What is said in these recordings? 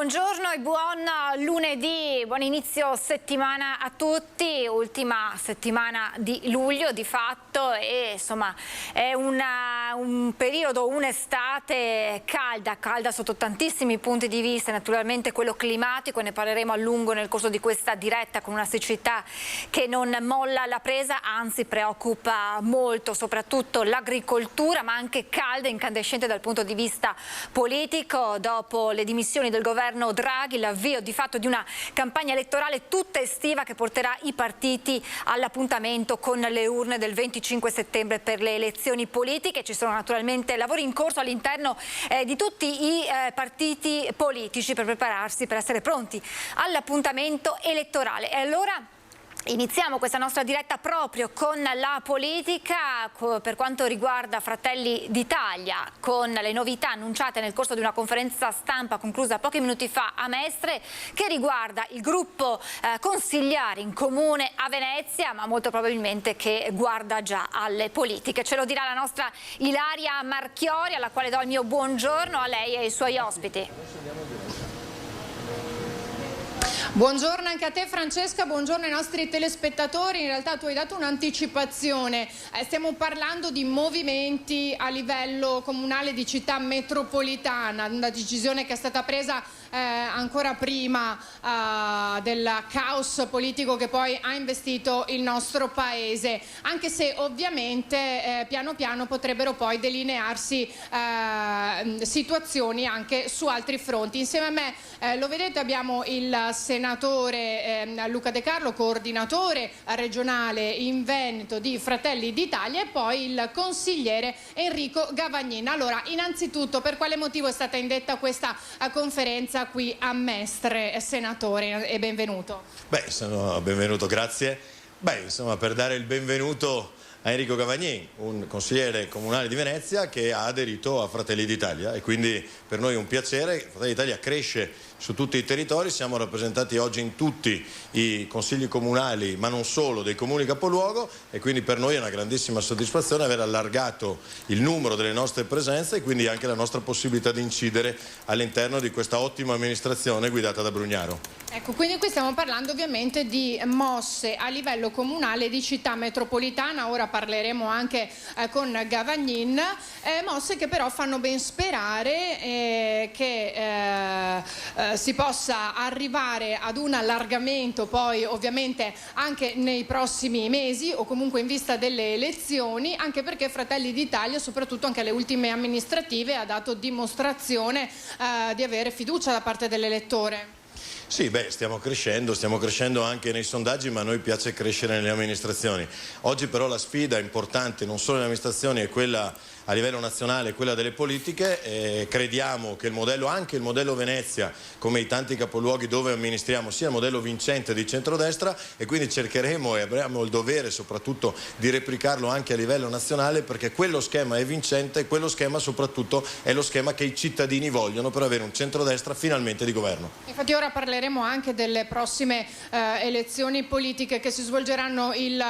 Buongiorno e buon lunedì, buon inizio settimana a tutti, ultima settimana di luglio di fatto e insomma è un periodo, un'estate calda sotto tantissimi punti di vista, naturalmente quello climatico, ne parleremo a lungo nel corso di questa diretta, con una siccità che non molla la presa, anzi preoccupa molto, soprattutto l'agricoltura, ma anche calda e incandescente dal punto di vista politico, dopo le dimissioni del governo Draghi, l'avvio di fatto di una campagna elettorale tutta estiva che porterà i partiti all'appuntamento con le urne del 25 settembre per le elezioni politiche. Ci sono naturalmente lavori in corso all'interno di tutti i partiti politici per prepararsi, per essere pronti all'appuntamento elettorale. E allora iniziamo questa nostra diretta proprio con la politica per quanto riguarda Fratelli d'Italia, con le novità annunciate nel corso di una conferenza stampa conclusa pochi minuti fa a Mestre, che riguarda il gruppo consigliari in comune a Venezia, ma molto probabilmente che guarda già alle politiche. Ce lo dirà la nostra Ilaria Marchiori, alla quale do il mio buongiorno a lei e ai suoi ospiti. Buongiorno anche a te Francesca, buongiorno ai nostri telespettatori. In realtà tu hai dato un'anticipazione, stiamo parlando di movimenti a livello comunale di città metropolitana, una decisione che è stata presa ancora prima del caos politico che poi ha investito il nostro paese, anche se ovviamente piano piano potrebbero poi delinearsi situazioni anche su altri fronti. Insieme a me lo vedete, abbiamo il senatore Luca De Carlo, coordinatore regionale in Veneto di Fratelli d'Italia, e poi il consigliere Enrico Gavagnin. Allora, innanzitutto, per quale motivo è stata indetta questa conferenza qui a Mestre, senatore, e benvenuto? Benvenuto, grazie. Insomma, per dare il benvenuto a Enrico Gavagnin, un consigliere comunale di Venezia che ha aderito a Fratelli d'Italia, e quindi per noi è un piacere. Fratelli d'Italia cresce su tutti i territori, siamo rappresentati oggi in tutti i consigli comunali, ma non solo, dei comuni capoluogo, e quindi per noi è una grandissima soddisfazione aver allargato il numero delle nostre presenze e quindi anche la nostra possibilità di incidere all'interno di questa ottima amministrazione guidata da Brugnaro. Ecco, quindi qui stiamo parlando ovviamente di mosse a livello comunale di città metropolitana. Ora parleremo anche con Gavagnin, mosse che però fanno ben sperare che si possa arrivare ad un allargamento poi ovviamente anche nei prossimi mesi, o comunque in vista delle elezioni, anche perché Fratelli d'Italia, soprattutto anche alle ultime amministrative, ha dato dimostrazione di avere fiducia da parte dell'elettore. Sì, stiamo crescendo anche nei sondaggi, ma a noi piace crescere nelle amministrazioni. Oggi però la sfida importante non solo nelle amministrazioni è quella a livello nazionale, quella delle politiche. Crediamo che anche il modello Venezia, come i tanti capoluoghi dove amministriamo, sia il modello vincente di centrodestra, e quindi cercheremo e avremo il dovere soprattutto di replicarlo anche a livello nazionale, perché quello schema è vincente e quello schema soprattutto è lo schema che i cittadini vogliono per avere un centrodestra finalmente di governo. Infatti ora parleremo anche delle prossime elezioni politiche che si svolgeranno il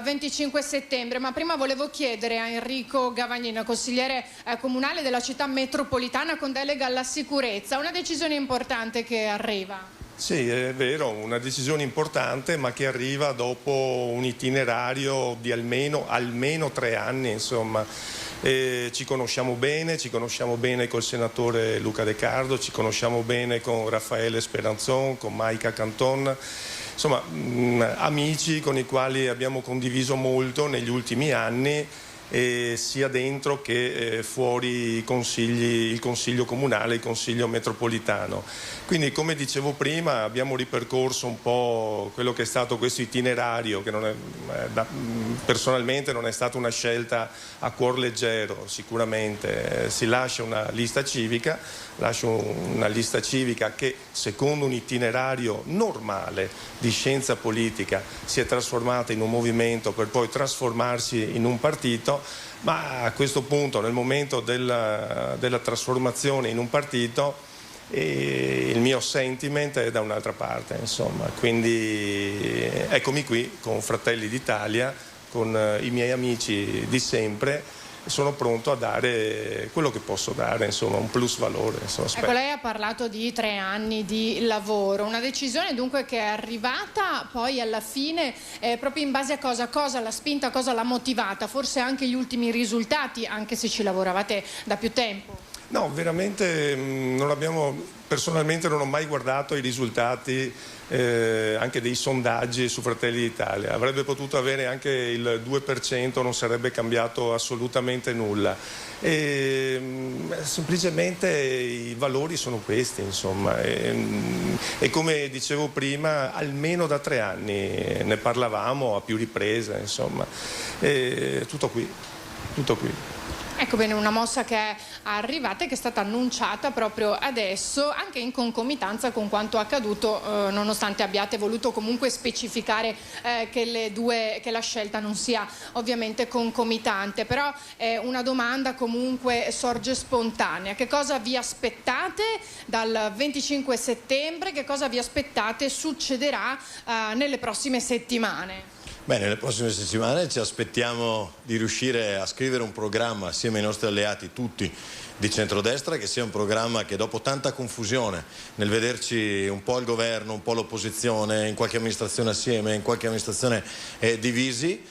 25 settembre, ma prima volevo chiedere a Enrico Gavagnin, consigliere comunale della città metropolitana con delega alla sicurezza, una decisione importante che arriva. Sì, è vero, una decisione importante, ma che arriva dopo un itinerario di almeno 3 anni, insomma. Ci conosciamo bene col senatore Luca De Carlo, ci conosciamo bene con Raffaele Speranzon, con Maica Canton, insomma amici con i quali abbiamo condiviso molto negli ultimi anni, sia dentro che fuori il consiglio comunale, il consiglio metropolitano. Quindi, come dicevo prima, abbiamo ripercorso un po' quello che è stato questo itinerario, che personalmente non è stata una scelta a cuor leggero. Sicuramente si lascia una lista civica che, secondo un itinerario normale di scienza politica, si è trasformata in un movimento per poi trasformarsi in un partito. Ma a questo punto, nel momento della trasformazione in un partito, il mio sentiment è da un'altra parte, insomma. Quindi eccomi qui con Fratelli d'Italia, con i miei amici di sempre, sono pronto a dare quello che posso dare, insomma, un plus valore. Insomma, ecco, lei ha parlato di 3 anni di lavoro, una decisione dunque che è arrivata poi alla fine proprio in base a cosa l'ha spinta, cosa l'ha motivata, forse anche gli ultimi risultati, anche se ci lavoravate da più tempo. No, veramente personalmente non ho mai guardato i risultati anche dei sondaggi su Fratelli d'Italia. Avrebbe potuto avere anche il 2%, non sarebbe cambiato assolutamente nulla. Semplicemente i valori sono questi, insomma. E come dicevo prima, almeno da 3 anni ne parlavamo a più riprese, insomma. Tutto qui. Ecco bene, una mossa che è arrivata e che è stata annunciata proprio adesso, anche in concomitanza con quanto accaduto, nonostante abbiate voluto comunque specificare che la scelta non sia ovviamente concomitante. Però una domanda comunque sorge spontanea: che cosa vi aspettate dal 25 settembre? Che cosa vi aspettate succederà nelle prossime settimane? Beh, nelle prossime settimane ci aspettiamo di riuscire a scrivere un programma assieme ai nostri alleati tutti di centrodestra, che sia un programma che dopo tanta confusione nel vederci un po' il governo, un po' l'opposizione, in qualche amministrazione assieme, in qualche amministrazione divisi,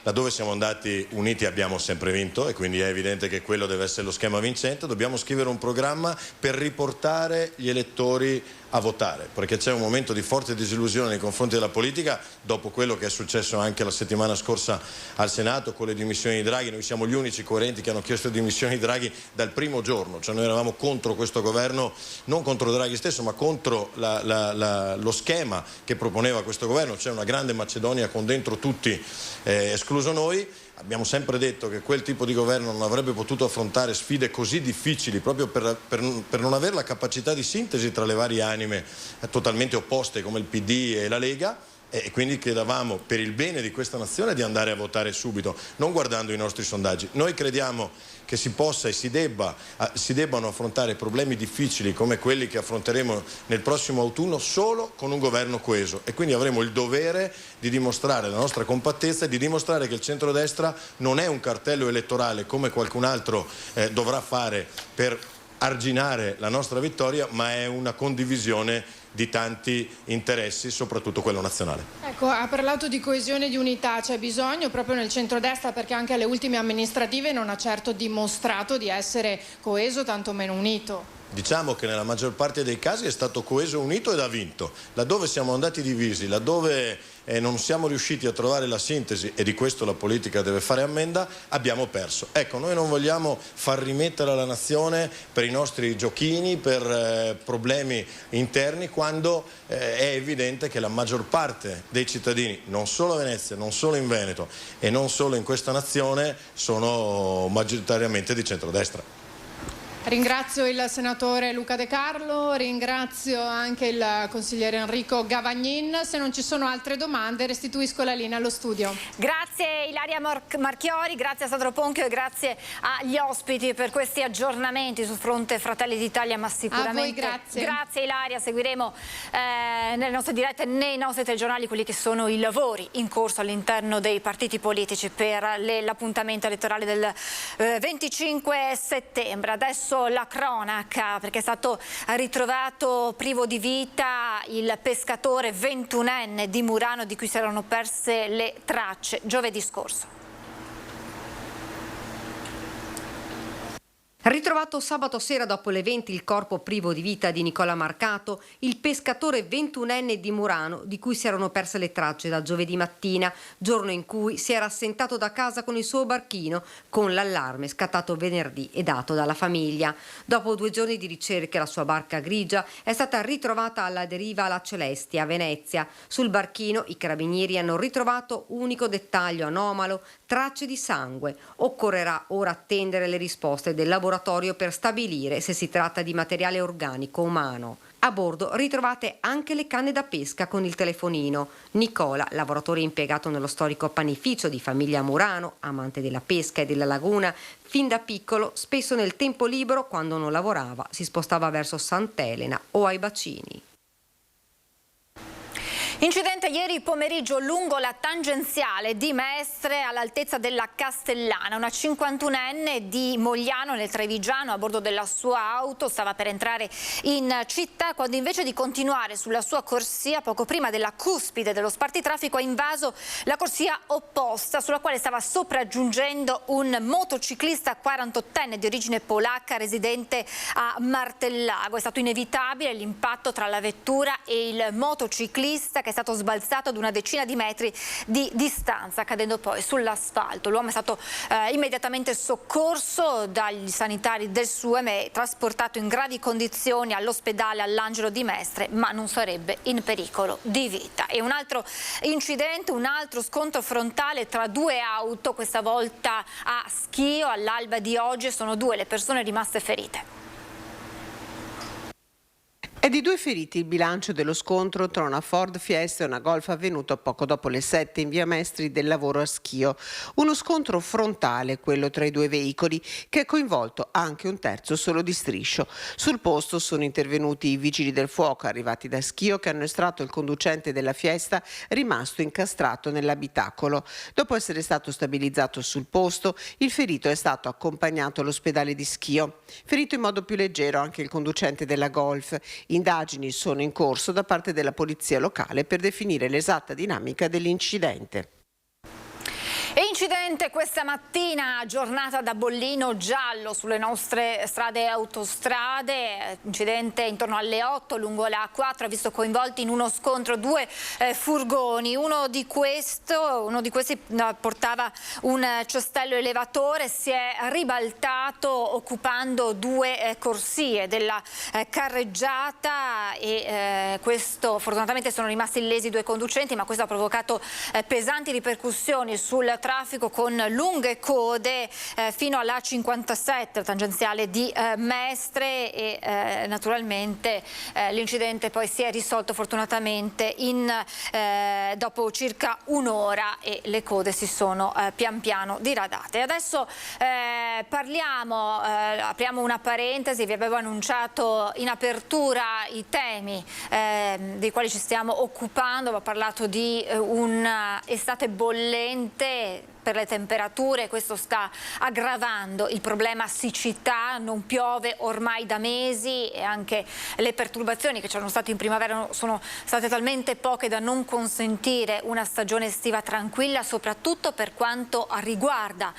laddove siamo andati uniti abbiamo sempre vinto, e quindi è evidente che quello deve essere lo schema vincente. Dobbiamo scrivere un programma per riportare gli elettori a votare, perché c'è un momento di forte disillusione nei confronti della politica dopo quello che è successo anche la settimana scorsa al Senato con le dimissioni di Draghi. Noi siamo gli unici coerenti che hanno chiesto le dimissioni di Draghi dal primo giorno, cioè noi eravamo contro questo governo, non contro Draghi stesso, ma contro lo schema che proponeva questo governo, cioè una grande Macedonia con dentro tutti, escluso noi. Abbiamo sempre detto che quel tipo di governo non avrebbe potuto affrontare sfide così difficili proprio per non avere la capacità di sintesi tra le varie anime totalmente opposte come il PD e la Lega, e quindi chiedevamo per il bene di questa nazione di andare a votare subito, non guardando i nostri sondaggi. Noi crediamo che si possa e si debbano affrontare problemi difficili come quelli che affronteremo nel prossimo autunno solo con un governo coeso, e quindi avremo il dovere di dimostrare la nostra compattezza e di dimostrare che il centrodestra non è un cartello elettorale come qualcun altro dovrà fare per arginare la nostra vittoria, ma è una condivisione di tanti interessi, soprattutto quello nazionale. Ecco, ha parlato di coesione e di unità, c'è bisogno proprio nel centrodestra, perché anche alle ultime amministrative non ha certo dimostrato di essere coeso, tantomeno unito. Diciamo che nella maggior parte dei casi è stato coeso, unito ed ha vinto. Laddove siamo andati divisi, laddove non siamo riusciti a trovare la sintesi, e di questo la politica deve fare ammenda, abbiamo perso. Ecco, noi non vogliamo far rimettere alla nazione per i nostri giochini, per problemi interni, quando è evidente che la maggior parte dei cittadini, non solo a Venezia, non solo in Veneto e non solo in questa nazione, sono maggioritariamente di centrodestra. Ringrazio il senatore Luca De Carlo, ringrazio anche il consigliere Enrico Gavagnin. Se non ci sono altre domande restituisco la linea allo studio. Grazie Ilaria Marchiori, grazie a Sandro Ponchio e grazie agli ospiti per questi aggiornamenti sul fronte Fratelli d'Italia, ma sicuramente... A voi grazie. Grazie Ilaria, seguiremo nelle nostre dirette, nei nostri telegiornali, quelli che sono i lavori in corso all'interno dei partiti politici per l'appuntamento elettorale del 25 settembre. Adesso la cronaca, perché è stato ritrovato privo di vita il pescatore 21enne di Murano di cui si erano perse le tracce giovedì scorso. Ritrovato sabato sera dopo le 20 il corpo privo di vita di Nicola Marcato, il pescatore 21enne di Murano di cui si erano perse le tracce da giovedì mattina, giorno in cui si era assentato da casa con il suo barchino, con l'allarme scattato venerdì e dato dalla famiglia. Dopo 2 giorni di ricerche la sua barca grigia è stata ritrovata alla deriva alla Celestia a Venezia. Sul barchino i carabinieri hanno ritrovato unico dettaglio anomalo, tracce di sangue. Occorrerà ora attendere le risposte del laboratorio per stabilire se si tratta di materiale organico umano. A bordo ritrovate anche le canne da pesca con il telefonino. Nicola, lavoratore impiegato nello storico panificio di famiglia Murano, amante della pesca e della laguna, fin da piccolo, spesso nel tempo libero, quando non lavorava, si spostava verso Sant'Elena o ai bacini. Incidente ieri pomeriggio lungo la tangenziale di Mestre all'altezza della Castellana. Una 51enne di Mogliano nel Trevigiano a bordo della sua auto stava per entrare in città quando invece di continuare sulla sua corsia poco prima della cuspide dello spartitraffico ha invaso la corsia opposta sulla quale stava sopraggiungendo un motociclista 48enne di origine polacca residente a Martellago. È stato inevitabile l'impatto tra la vettura e il motociclista che è stato sbalzato ad una decina di metri di distanza, cadendo poi sull'asfalto. L'uomo è stato immediatamente soccorso dagli sanitari del SUEM e trasportato in gravi condizioni all'ospedale all'Angelo di Mestre, ma non sarebbe in pericolo di vita. E un altro incidente, un altro scontro frontale tra due auto, questa volta a Schio all'alba di oggi. Sono due le persone rimaste ferite. È di 2 feriti il bilancio dello scontro tra una Ford Fiesta e una Golf avvenuto poco dopo le 7 in via Maestri del Lavoro a Schio. Uno scontro frontale, quello tra i due veicoli, che ha coinvolto anche un terzo solo di striscio. Sul posto sono intervenuti i vigili del fuoco arrivati da Schio che hanno estratto il conducente della Fiesta rimasto incastrato nell'abitacolo. Dopo essere stato stabilizzato sul posto, il ferito è stato accompagnato all'ospedale di Schio. Ferito in modo più leggero anche il conducente della Golf. Indagini sono in corso da parte della polizia locale per definire l'esatta dinamica dell'incidente. E incidente questa mattina, giornata da bollino giallo sulle nostre strade e autostrade. Incidente intorno alle 8 lungo la A4 ha visto coinvolti in uno scontro due furgoni. Uno di questi portava un cestello elevatore, si è ribaltato occupando due corsie della carreggiata e questo fortunatamente sono rimasti illesi due conducenti, ma questo ha provocato pesanti ripercussioni sul traffico con lunghe code fino alla 57 tangenziale di Mestre e naturalmente l'incidente poi si è risolto fortunatamente dopo circa un'ora e le code si sono pian piano diradate. Adesso apriamo una parentesi, vi avevo annunciato in apertura i temi dei quali ci stiamo occupando, ho parlato di un'estate bollente per le temperature, questo sta aggravando il problema siccità, non piove ormai da mesi e anche le perturbazioni che c'erano state in primavera sono state talmente poche da non consentire una stagione estiva tranquilla, soprattutto per quanto riguarda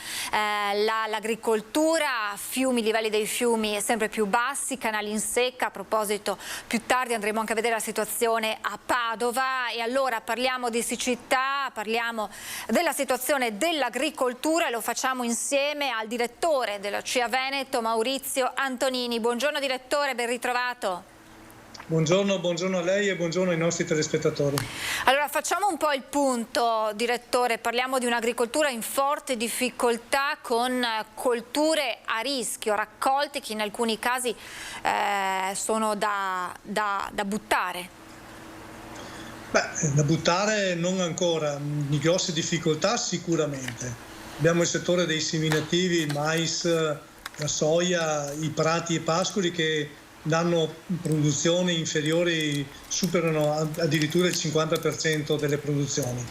l'agricoltura, fiumi, livelli dei fiumi sempre più bassi, canali in secca. A proposito, più tardi andremo anche a vedere la situazione a Padova e allora parliamo di siccità, parliamo della situazione dell'agricoltura e lo facciamo insieme al direttore della CIA Veneto, Maurizio Antonini. Buongiorno direttore, ben ritrovato. Buongiorno a lei e buongiorno ai nostri telespettatori. Allora facciamo un po' il punto, direttore, parliamo di un'agricoltura in forte difficoltà con colture a rischio, raccolti che in alcuni casi sono da buttare. Da buttare non ancora, di grosse difficoltà sicuramente. Abbiamo il settore dei seminativi, il mais, la soia, i prati e i pascoli che danno produzioni inferiori, superano addirittura il 50% delle produzioni.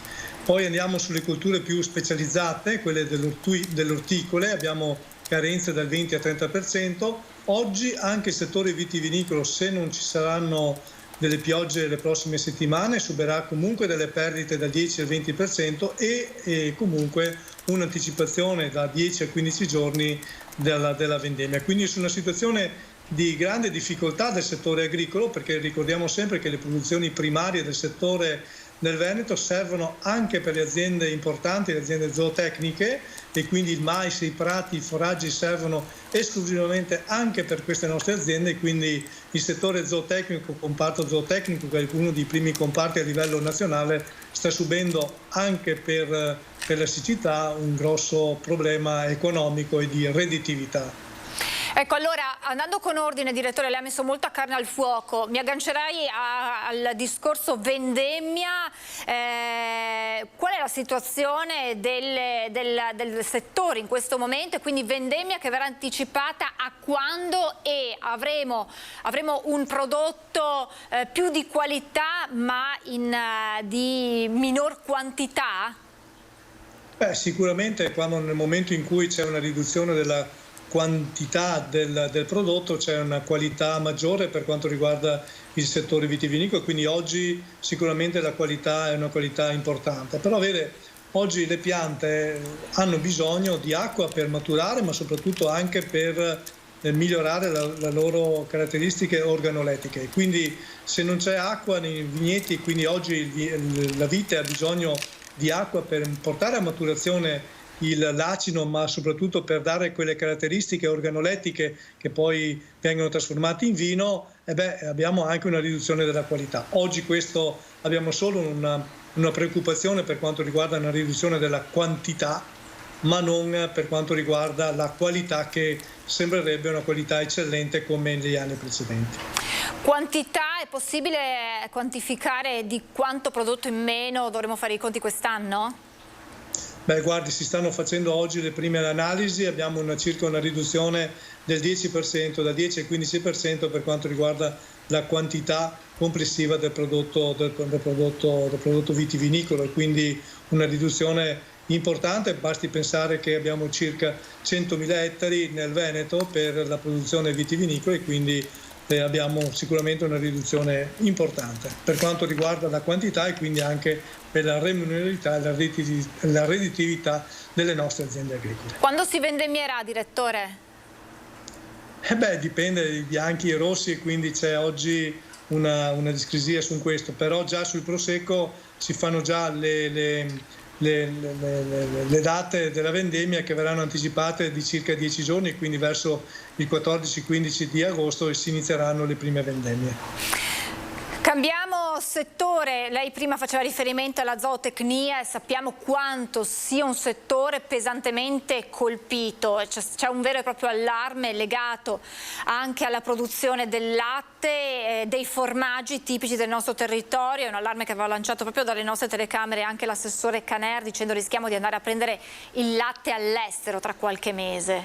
Poi andiamo sulle colture più specializzate, quelle dell'orticole, abbiamo carenze dal 20 al 30%. Oggi anche il settore vitivinicolo, se non ci saranno delle piogge le prossime settimane, subirà comunque delle perdite dal 10 al 20% e comunque un'anticipazione da 10 a 15 giorni della vendemmia. Quindi su una situazione di grande difficoltà del settore agricolo, perché ricordiamo sempre che le produzioni primarie del settore del Veneto servono anche per le aziende importanti, le aziende zootecniche, e quindi il mais, i prati, i foraggi servono esclusivamente anche per queste nostre aziende, e quindi il settore zootecnico, comparto zootecnico, che è uno dei primi comparti a livello nazionale, sta subendo anche per la siccità un grosso problema economico e di redditività. Ecco, allora, andando con ordine, direttore, lei ha messo molta carne al fuoco, mi aggancerei al discorso vendemmia. Qual è la situazione del settore in questo momento, e quindi vendemmia che verrà anticipata a quando, e avremo un prodotto più di qualità ma di minor quantità? Beh, sicuramente nel momento in cui c'è una riduzione della quantità del prodotto c'è una qualità maggiore per quanto riguarda il settore vitivinicolo, quindi oggi sicuramente la qualità è una qualità importante. Però vede, oggi le piante hanno bisogno di acqua per maturare, ma soprattutto anche per migliorare le loro caratteristiche organolettiche. Quindi se non c'è acqua nei vigneti, quindi oggi la vite ha bisogno di acqua per portare a maturazione l'acino, ma soprattutto per dare quelle caratteristiche organolettiche che poi vengono trasformate in vino, abbiamo anche una riduzione della qualità. Oggi questo abbiamo solo una preoccupazione per quanto riguarda una riduzione della quantità, ma non per quanto riguarda la qualità, che sembrerebbe una qualità eccellente come negli anni precedenti. Quantità, è possibile quantificare di quanto prodotto in meno dovremo fare i conti quest'anno? Beh, guardi, si stanno facendo oggi le prime analisi, abbiamo circa una riduzione del 10%, da 10 al 15% per quanto riguarda la quantità complessiva del prodotto vitivinicolo, e quindi una riduzione importante. Basti pensare che abbiamo circa 100.000 ettari nel Veneto per la produzione vitivinicola, e quindi abbiamo sicuramente una riduzione importante per quanto riguarda la quantità, e quindi anche per la remuneratività e la redditività delle nostre aziende agricole. Quando si vendemmierà, direttore? Dipende dai bianchi e rossi, e quindi c'è oggi una discrasia su questo, però già sul prosecco si fanno già le date della vendemmia, che verranno anticipate di circa 10 giorni, quindi verso il 14-15 di agosto si inizieranno le prime vendemmie. Cambiamo settore, lei prima faceva riferimento alla zootecnia e sappiamo quanto sia un settore pesantemente colpito, c'è un vero e proprio allarme legato anche alla produzione del latte, dei formaggi tipici del nostro territorio. È un allarme che aveva lanciato proprio dalle nostre telecamere anche l'assessore Caner, dicendo rischiamo di andare a prendere il latte all'estero tra qualche mese.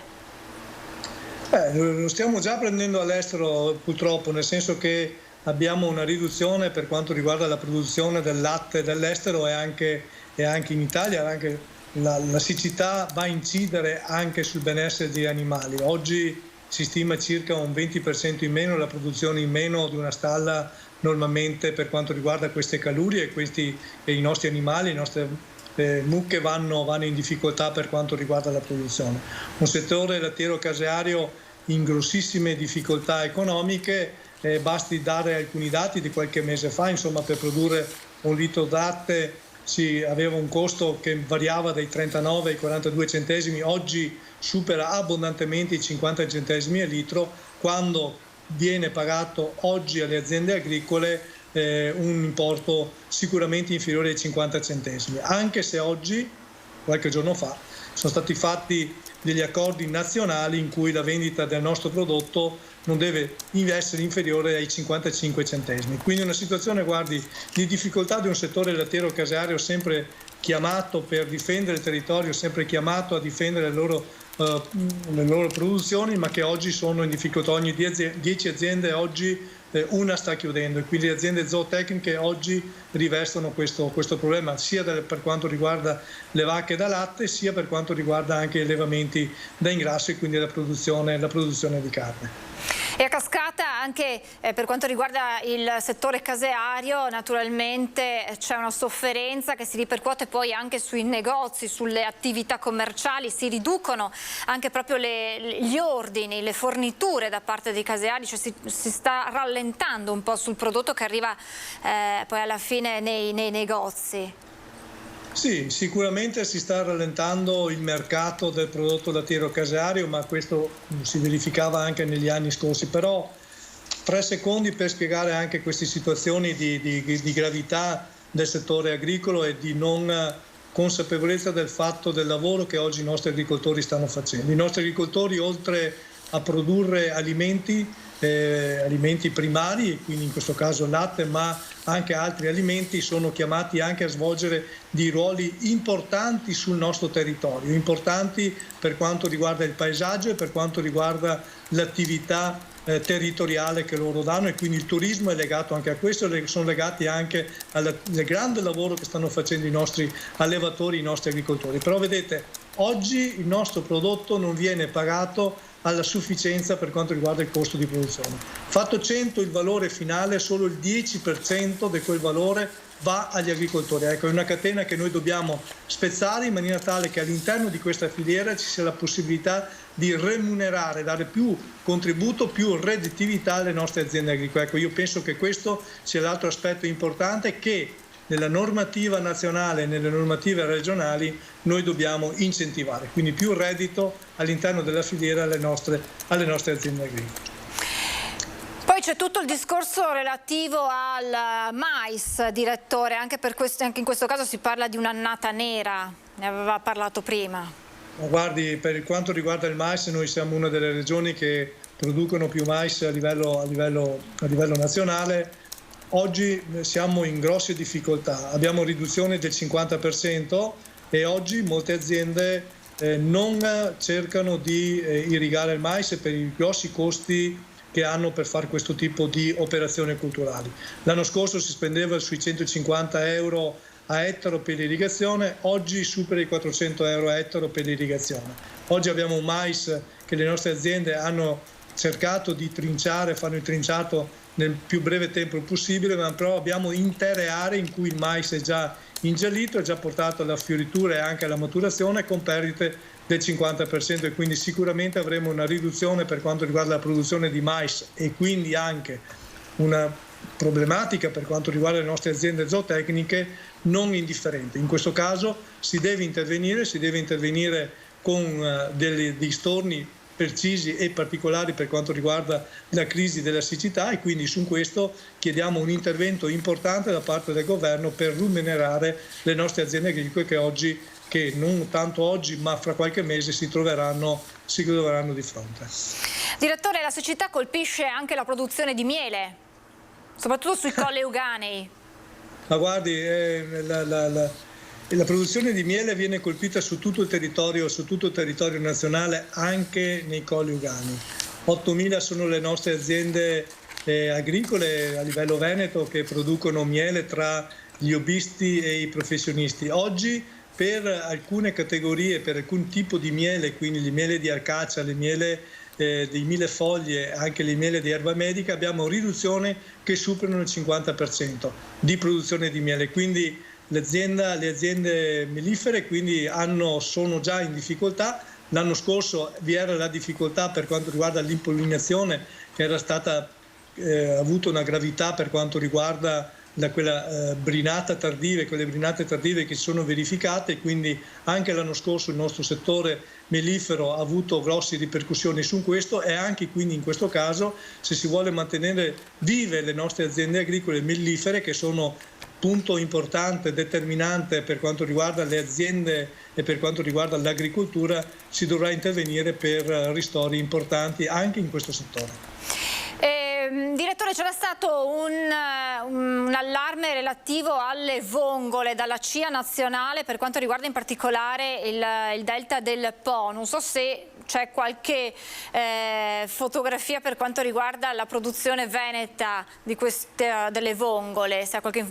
Lo stiamo già prendendo all'estero purtroppo, nel senso che abbiamo una riduzione per quanto riguarda la produzione del latte dall'estero, e anche in Italia anche la siccità va a incidere anche sul benessere degli animali. Oggi si stima circa un 20% in meno, la produzione in meno di una stalla normalmente per quanto riguarda queste calurie, e i nostri animali, le nostre mucche vanno in difficoltà per quanto riguarda la produzione. Un settore lattiero-caseario in grossissime difficoltà economiche. Basti dare alcuni dati di qualche mese fa, insomma, per produrre un litro di latte si aveva un costo che variava dai 39 ai 42 centesimi, oggi supera abbondantemente i 50 centesimi al litro, quando viene pagato oggi alle aziende agricole un importo sicuramente inferiore ai 50 centesimi, anche se oggi, qualche giorno fa, sono stati fatti degli accordi nazionali in cui la vendita del nostro prodotto non deve essere inferiore ai 55 centesimi. Quindi una situazione, guardi, di difficoltà di un settore lattiero-caseario sempre chiamato per difendere il territorio, sempre chiamato a difendere le loro produzioni, ma che oggi sono in difficoltà. Ogni 10 aziende oggi una sta chiudendo, e quindi le aziende zootecniche oggi rivestono questo problema, sia per quanto riguarda le vacche da latte, sia per quanto riguarda anche gli allevamenti da ingrasso, e quindi la produzione di carne. E a cascata anche per quanto riguarda il settore caseario, naturalmente c'è una sofferenza che si ripercuote poi anche sui negozi, sulle attività commerciali, si riducono anche proprio gli ordini, le forniture da parte dei caseari, cioè si sta rallentando un po' sul prodotto che arriva poi alla fine nei negozi. Sì, sicuramente si sta rallentando il mercato del prodotto lattiero-caseario, ma questo si verificava anche negli anni scorsi. Però 3 secondi per spiegare anche queste situazioni di gravità del settore agricolo e di non consapevolezza del fatto del lavoro che oggi i nostri agricoltori stanno facendo. I nostri agricoltori, oltre a produrre alimenti primari, quindi in questo caso latte, ma anche altri alimenti, sono chiamati anche a svolgere dei ruoli importanti sul nostro territorio, importanti per quanto riguarda il paesaggio e per quanto riguarda l'attività territoriale che loro danno, e quindi il turismo è legato anche a questo, sono legati anche al grande lavoro che stanno facendo i nostri allevatori, i nostri agricoltori. Però vedete, oggi il nostro prodotto non viene pagato alla sufficienza per quanto riguarda il costo di produzione. Fatto 100 il valore finale, solo il 10% di quel valore va agli agricoltori. Ecco, è una catena che noi dobbiamo spezzare in maniera tale che all'interno di questa filiera ci sia la possibilità di remunerare, dare più contributo, più redditività alle nostre aziende agricole. Ecco, io penso che questo sia l'altro aspetto importante che nella normativa nazionale e nelle normative regionali noi dobbiamo incentivare, quindi più reddito all'interno della filiera alle nostre aziende agricole. Poi c'è tutto il discorso relativo al mais, direttore, anche in questo caso si parla di un'annata nera, ne aveva parlato prima. Ma guardi, per quanto riguarda il mais, noi siamo una delle regioni che producono più mais a livello nazionale. Oggi siamo in grosse difficoltà, abbiamo riduzione del 50% e oggi molte aziende non cercano di irrigare il mais per i grossi costi che hanno per fare questo tipo di operazioni culturali. L'anno scorso si spendeva sui 150 euro a ettaro per l'irrigazione, oggi supera i 400 euro a ettaro per l'irrigazione. Oggi abbiamo un mais che le nostre aziende hanno cercato di trinciare, fanno il trinciato nel più breve tempo possibile, ma però abbiamo intere aree in cui il mais è già ingiallito, è già portato alla fioritura e anche alla maturazione con perdite del 50%, e quindi sicuramente avremo una riduzione per quanto riguarda la produzione di mais e quindi anche una problematica per quanto riguarda le nostre aziende zootecniche non indifferente. In questo caso si deve intervenire con dei storni precisi e particolari per quanto riguarda la crisi della siccità, e quindi su questo chiediamo un intervento importante da parte del governo per remunerare le nostre aziende agricole che non tanto oggi ma fra qualche mese si troveranno di fronte. Direttore, la siccità colpisce anche la produzione di miele, soprattutto sui colli euganei. Ma guardi, la produzione di miele viene colpita su tutto il territorio nazionale, anche nei colli euganei. 8.000 sono le nostre aziende agricole a livello veneto che producono miele tra gli hobbisti e i professionisti. Oggi per alcune categorie, per alcun tipo di miele, quindi le miele di arcaccia, le miele di millefoglie, anche le miele di erba medica, abbiamo riduzione che superano il 50% di produzione di miele. Quindi le aziende mellifere quindi sono già in difficoltà. L'anno scorso vi era la difficoltà per quanto riguarda l'impollinazione, che era stata avuto una gravità per quanto riguarda quelle brinate tardive che si sono verificate, quindi anche l'anno scorso il nostro settore mellifero ha avuto grosse ripercussioni su questo, e anche quindi in questo caso, se si vuole mantenere vive le nostre aziende agricole mellifere, che sono punto importante, determinante per quanto riguarda le aziende e per quanto riguarda l'agricoltura, si dovrà intervenire per ristori importanti anche in questo settore. Direttore, c'era stato un allarme relativo alle vongole dalla CIA nazionale per quanto riguarda in particolare il delta del Po. Non so se c'è qualche fotografia per quanto riguarda la produzione veneta delle vongole, se ha qualche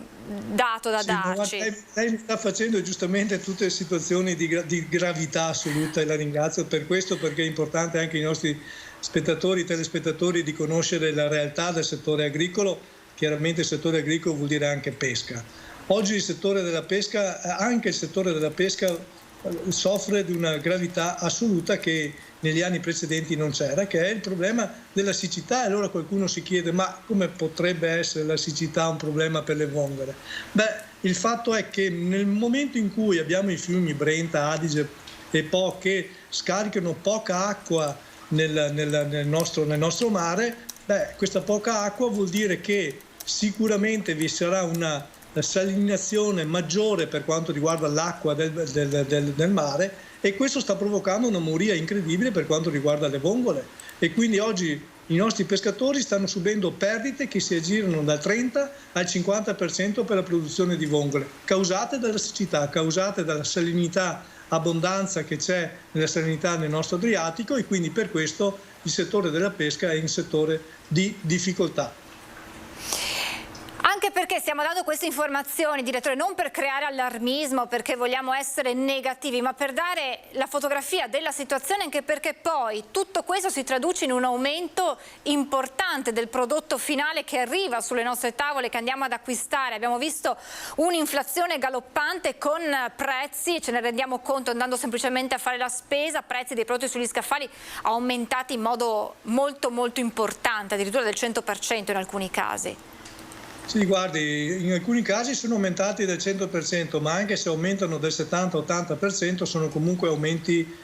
dato da darci. Lei sta facendo giustamente tutte le situazioni di gravità assoluta, e la ringrazio per questo, perché è importante anche i nostri telespettatori di conoscere la realtà del settore agricolo. Chiaramente il settore agricolo vuol dire anche pesca. Oggi il settore della pesca, soffre di una gravità assoluta che negli anni precedenti non c'era, che è il problema della siccità. E allora qualcuno si chiede: ma come potrebbe essere la siccità un problema per le vongole? Il fatto è che nel momento in cui abbiamo i fiumi Brenta, Adige e Po che scaricano poca acqua nel nostro mare, questa poca acqua vuol dire che sicuramente vi sarà una salinazione maggiore per quanto riguarda l'acqua del mare, e questo sta provocando una moria incredibile per quanto riguarda le vongole. e quindi oggi i nostri pescatori stanno subendo perdite che si aggirano dal 30 al 50% per la produzione di vongole, causate dalla siccità, causate dalla salinità, abbondanza che c'è nella salinità nel nostro Adriatico, e quindi per questo il settore della pesca è in settore di difficoltà. Anche perché stiamo dando queste informazioni, direttore, non per creare allarmismo, perché vogliamo essere negativi, ma per dare la fotografia della situazione, anche perché poi tutto questo si traduce in un aumento importante del prodotto finale che arriva sulle nostre tavole, che andiamo ad acquistare. Abbiamo visto un'inflazione galoppante con prezzi, ce ne rendiamo conto andando semplicemente a fare la spesa, prezzi dei prodotti sugli scaffali aumentati in modo molto importante, addirittura del 100% in alcuni casi. Sì, guardi, in alcuni casi sono aumentati del 100%, ma anche se aumentano del 70-80% sono comunque aumenti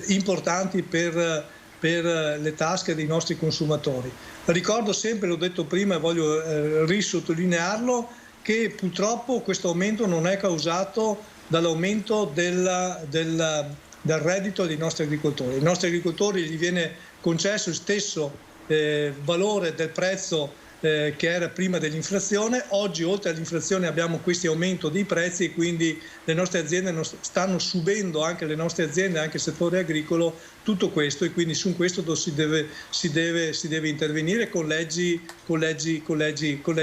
importanti per le tasche dei nostri consumatori. Ricordo sempre, l'ho detto prima e voglio risottolinearlo, che purtroppo questo aumento non è causato dall'aumento del reddito dei nostri agricoltori. Ai nostri agricoltori gli viene concesso il stesso valore del prezzo che era prima dell'inflazione. Oggi oltre all'inflazione abbiamo questo aumento dei prezzi e quindi le nostre aziende stanno subendo, anche le nostre aziende, anche il settore agricolo, tutto questo, e quindi su questo si deve intervenire con leggi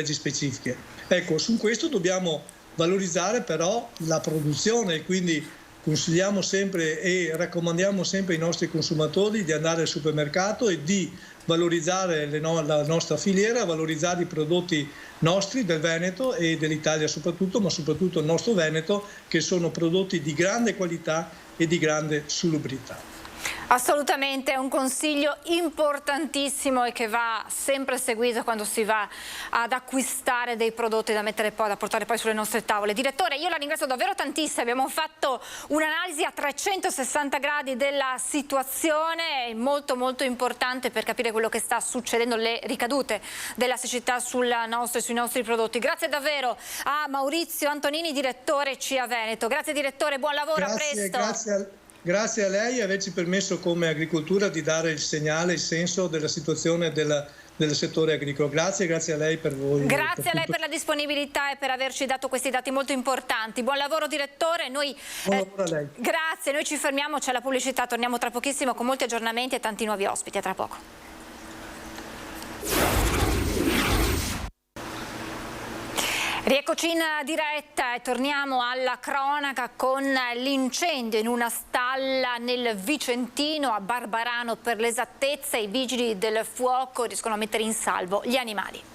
specifiche. Ecco, su questo dobbiamo valorizzare però la produzione, e quindi consigliamo sempre e raccomandiamo sempre ai nostri consumatori di andare al supermercato e di valorizzare la nostra filiera, valorizzare i prodotti nostri del Veneto e dell'Italia soprattutto, ma soprattutto il nostro Veneto, che sono prodotti di grande qualità e di grande salubrità. Assolutamente, è un consiglio importantissimo e che va sempre seguito quando si va ad acquistare dei prodotti da mettere poi, da portare poi sulle nostre tavole. Direttore, io la ringrazio davvero tantissimo, abbiamo fatto un'analisi a 360 gradi della situazione, molto importante per capire quello che sta succedendo, le ricadute della siccità sui nostri prodotti. Grazie davvero a Maurizio Antonini, direttore CIA Veneto. Grazie direttore, buon lavoro, a presto. Grazie a lei e averci permesso come agricoltura di dare il segnale, il senso della situazione del settore agricolo. Grazie a lei per voi. Grazie a lei per la disponibilità e per averci dato questi dati molto importanti. Buon lavoro direttore. Buon lavoro a lei. Grazie, noi ci fermiamo, c'è la pubblicità, torniamo tra pochissimo con molti aggiornamenti e tanti nuovi ospiti. A tra poco. Rieccoci in diretta e torniamo alla cronaca con l'incendio in una stalla nel Vicentino, a Barbarano per l'esattezza. I vigili del fuoco riescono a mettere in salvo gli animali.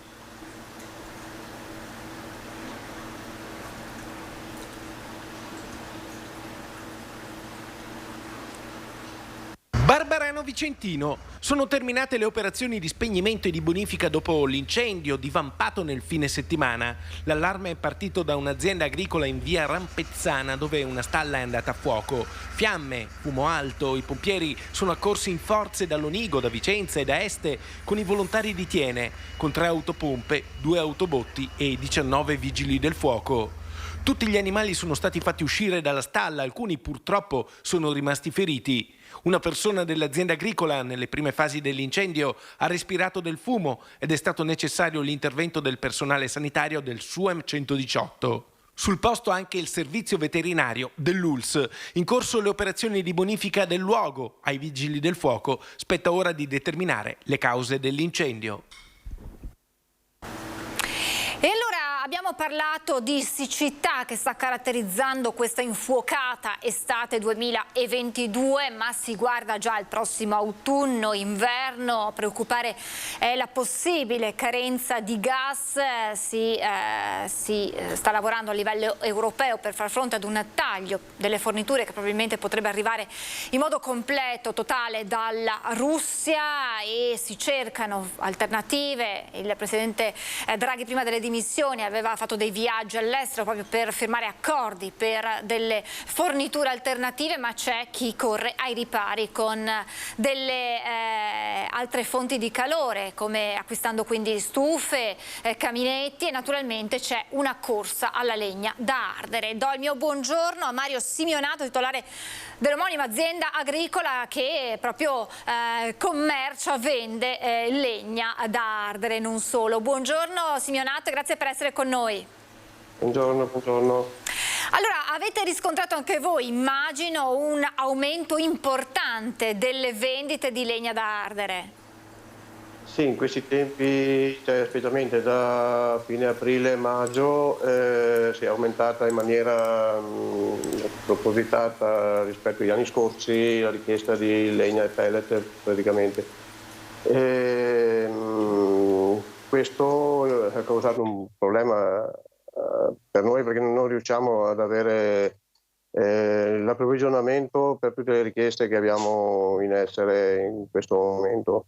Barbarano Vicentino. Sono terminate le operazioni di spegnimento e di bonifica dopo l'incendio divampato nel fine settimana. L'allarme è partito da un'azienda agricola in via Rampezzana, dove una stalla è andata a fuoco. Fiamme, fumo alto, i pompieri sono accorsi in forze da Lonigo, da Vicenza e da Este con i volontari di Tiene, con 3 autopompe, 2 autobotti e 19 vigili del fuoco. Tutti gli animali sono stati fatti uscire dalla stalla, alcuni purtroppo sono rimasti feriti. Una persona dell'azienda agricola nelle prime fasi dell'incendio ha respirato del fumo ed è stato necessario l'intervento del personale sanitario del SUEM 118. Sul posto anche il servizio veterinario dell'ULSS. In corso le operazioni di bonifica del luogo. Ai vigili del fuoco spetta ora di determinare le cause dell'incendio. E allora abbiamo parlato di siccità che sta caratterizzando questa infuocata estate 2022, ma si guarda già al prossimo autunno, inverno. A preoccupare è la possibile carenza di gas. Si sta lavorando a livello europeo per far fronte ad un taglio delle forniture che probabilmente potrebbe arrivare in modo completo, totale dalla Russia, e si cercano alternative. Il presidente Draghi prima delle dimissioni aveva fatto dei viaggi all'estero proprio per firmare accordi per delle forniture alternative, ma c'è chi corre ai ripari con delle altre fonti di calore, come acquistando quindi stufe, caminetti, e naturalmente c'è una corsa alla legna da ardere. Do il mio buongiorno a Mario Simeonato, titolare dell'omonima azienda agricola che proprio commercia, vende legna da ardere, non solo. Buongiorno Simeonato, grazie per essere con noi. Buongiorno, buongiorno. Allora, avete riscontrato anche voi, immagino, un aumento importante delle vendite di legna da ardere? Sì, in questi tempi, specialmente da fine aprile-maggio, si è aumentata in maniera propositata rispetto agli anni scorsi la richiesta di legna e pellet praticamente. Questo ha causato un problema per noi perché non riusciamo ad avere l'approvvigionamento per tutte le richieste che abbiamo in essere in questo momento.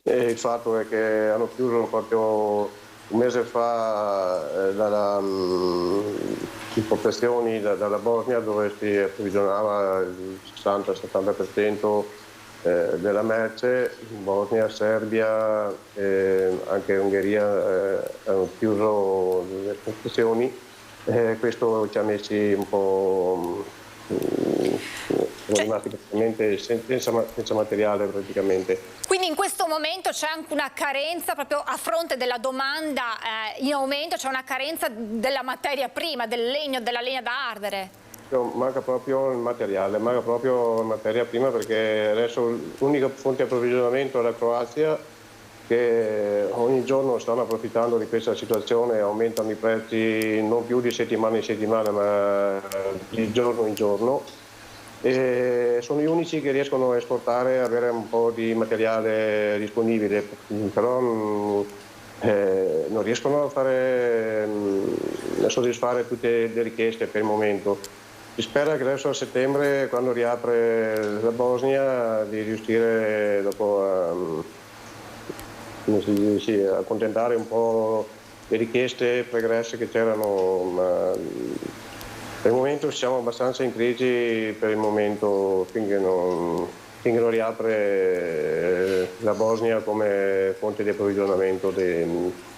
E il fatto è che hanno chiuso proprio un mese fa dalle importazioni dalla Bosnia, dove si approvvigionava il 60-70% della merce. In Bosnia, Serbia e anche Ungheria hanno chiuso le esportazioni. Questo ci ha messi un po'... siamo rimasti praticamente senza materiale praticamente. Quindi in questo momento c'è anche una carenza, proprio a fronte della domanda in aumento, c'è una carenza della materia prima, del legno, della legna da ardere? Manca proprio il materiale, manca proprio la materia prima, perché adesso l'unica fonte di approvvigionamento è la Croazia, che ogni giorno stanno approfittando di questa situazione, aumentano i prezzi non più di settimana in settimana ma di giorno in giorno. E sono gli unici che riescono a esportare e avere un po' di materiale disponibile, però non riescono a soddisfare tutte le richieste per il momento. Si spera che adesso a settembre, quando riapre la Bosnia, di riuscire dopo a accontentare un po' le richieste pregresse che c'erano, ma per il momento siamo abbastanza in crisi per il momento, finché non riapre la Bosnia come fonte di approvvigionamento.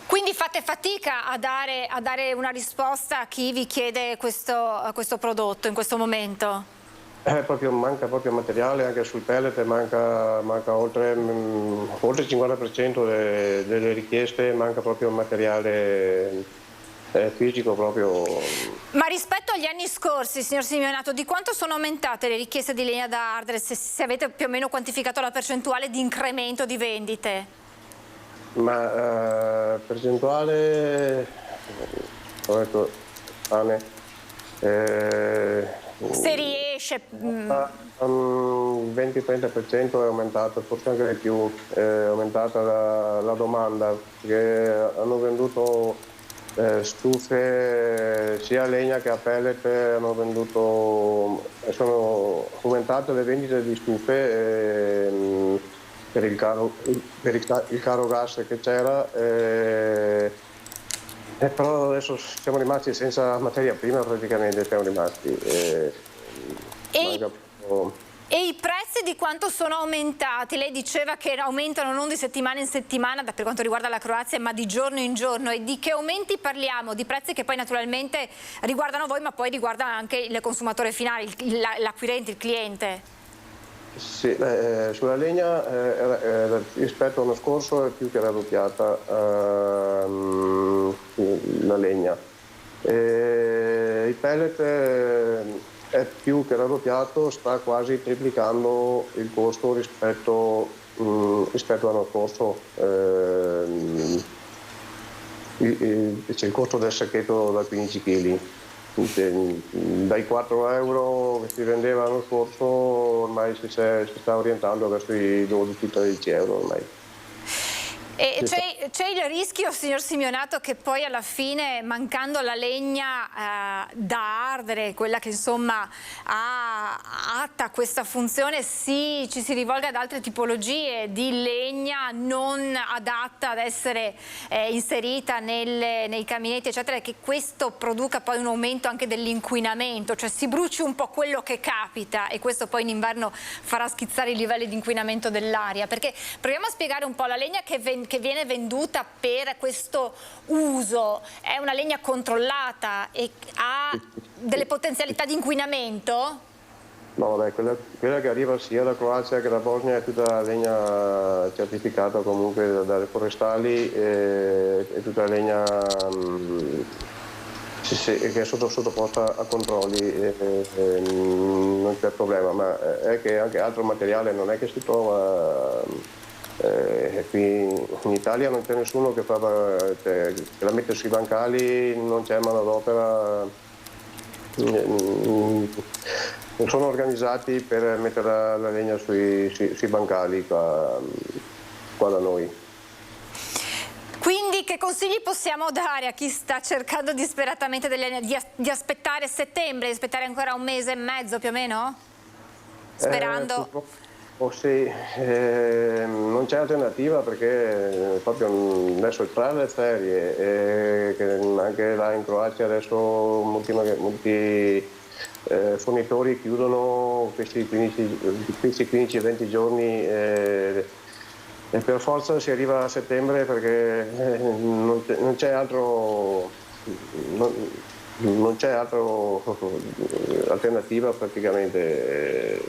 Quindi fate fatica a dare una risposta a chi vi chiede questo prodotto in questo momento? Manca proprio materiale, anche sul pellet manca oltre il 50% delle richieste, manca proprio materiale fisico proprio. Ma rispetto agli anni scorsi, signor Simeonato, di quanto sono aumentate le richieste di legna da ardere, se avete più o meno quantificato la percentuale di incremento di vendite? Ma percentuale, se riesce... 20-30% è aumentato, forse anche di più, è aumentata la domanda, perché hanno venduto stufe sia a legna che a pellet, sono aumentate le vendite di stufe per il caro gas che c'era, però adesso siamo rimasti senza materia prima praticamente, siamo rimasti. E i prezzi di quanto sono aumentati? Lei diceva che aumentano non di settimana in settimana per quanto riguarda la Croazia, ma di giorno in giorno. E di che aumenti parliamo? Di prezzi che poi naturalmente riguardano voi, ma poi riguardano anche il consumatore finale, l'acquirente, il cliente. Sì, sulla legna rispetto all'anno scorso è più che raddoppiata la legna. Il pellet è più che raddoppiato, sta quasi triplicando il costo rispetto all'anno scorso. C'è il costo del sacchetto da 15 kg. Dai 4 euro che si vendeva l'anno scorso ormai si sta orientando verso i 12-13 euro ormai. E c'è c'è il rischio, signor Simeonato, che poi alla fine, mancando la legna da ardere, quella che insomma ha atta questa funzione, ci si rivolga ad altre tipologie di legna non adatta ad essere inserita nei caminetti, eccetera, e che questo produca poi un aumento anche dell'inquinamento, cioè si bruci un po' quello che capita e questo poi in inverno farà schizzare i livelli di inquinamento dell'aria. Perché proviamo a spiegare un po': la legna che viene venduta per questo uso è una legna controllata e ha delle potenzialità di inquinamento? No, beh, quella che arriva sia da Croazia che da Bosnia è tutta legna certificata comunque dalle forestali, è tutta legna che è sottoposta a controlli, non c'è problema, ma è che anche altro materiale non è che si trova. Qui in Italia non c'è nessuno che la mette sui bancali, non c'è manodopera, non sono organizzati per mettere la legna sui bancali qua da noi. Quindi che consigli possiamo dare a chi sta cercando disperatamente di aspettare settembre, di aspettare ancora un mese e mezzo più o meno? Sperando... Sì, non c'è alternativa perché proprio adesso tra le ferie che anche là in Croazia adesso molti fornitori chiudono questi 15-20 giorni e per forza si arriva a settembre perché non c'è altro alternativa praticamente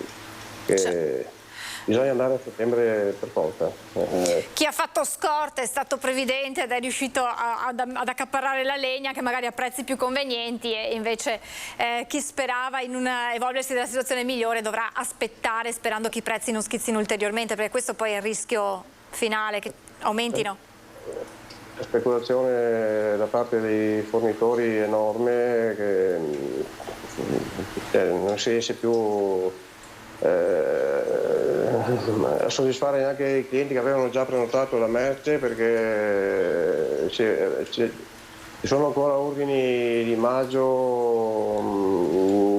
che bisogna andare a settembre per forza. Chi ha fatto scorte è stato previdente ed è riuscito ad accaparrare la legna che magari a prezzi più convenienti, e invece chi sperava in un evolversi della situazione migliore dovrà aspettare, sperando che i prezzi non schizzino ulteriormente, perché questo poi è il rischio finale, che aumentino. La speculazione da parte dei fornitori è enorme, che non si riesce più a soddisfare neanche i clienti che avevano già prenotato la merce, perché ci sono ancora ordini di maggio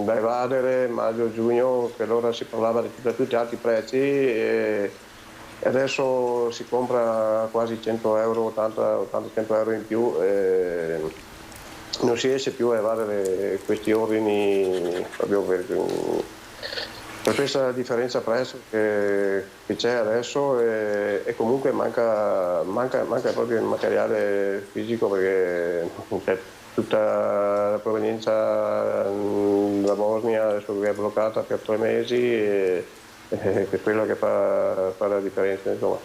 da evadere, maggio-giugno, che allora si parlava di tutti alti prezzi e adesso si compra quasi 100 euro, 80-100 euro in più, non si riesce più a evadere questi ordini proprio per questa differenza prezzo che c'è adesso, e comunque manca proprio il materiale fisico, perché c'è tutta la provenienza dalla Bosnia adesso che è bloccata per 3 mesi e che è quello che fa la differenza, insomma.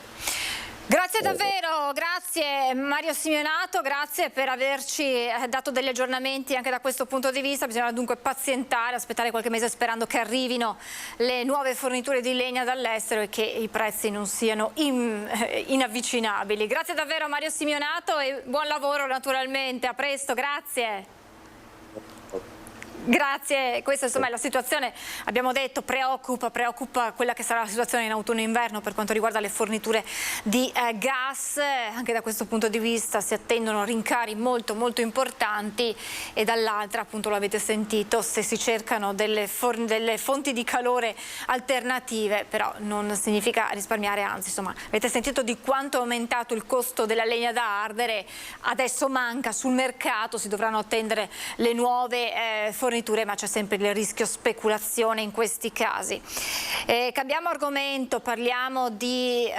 Grazie davvero, grazie Mario Simeonato, grazie per averci dato degli aggiornamenti anche da questo punto di vista. Bisogna dunque pazientare, aspettare qualche mese sperando che arrivino le nuove forniture di legna dall'estero e che i prezzi non siano inavvicinabili. Grazie davvero Mario Simeonato e buon lavoro naturalmente, a presto, grazie. Grazie, questa insomma è la situazione, abbiamo detto, preoccupa quella che sarà la situazione in autunno e inverno per quanto riguarda le forniture di gas. Anche da questo punto di vista si attendono rincari molto importanti, e dall'altra, appunto lo avete sentito, se si cercano delle fonti di calore alternative, però non significa risparmiare, anzi insomma avete sentito di quanto è aumentato il costo della legna da ardere, adesso manca sul mercato, si dovranno attendere le nuove forniture, ma c'è sempre il rischio speculazione in questi casi. Cambiamo argomento, parliamo di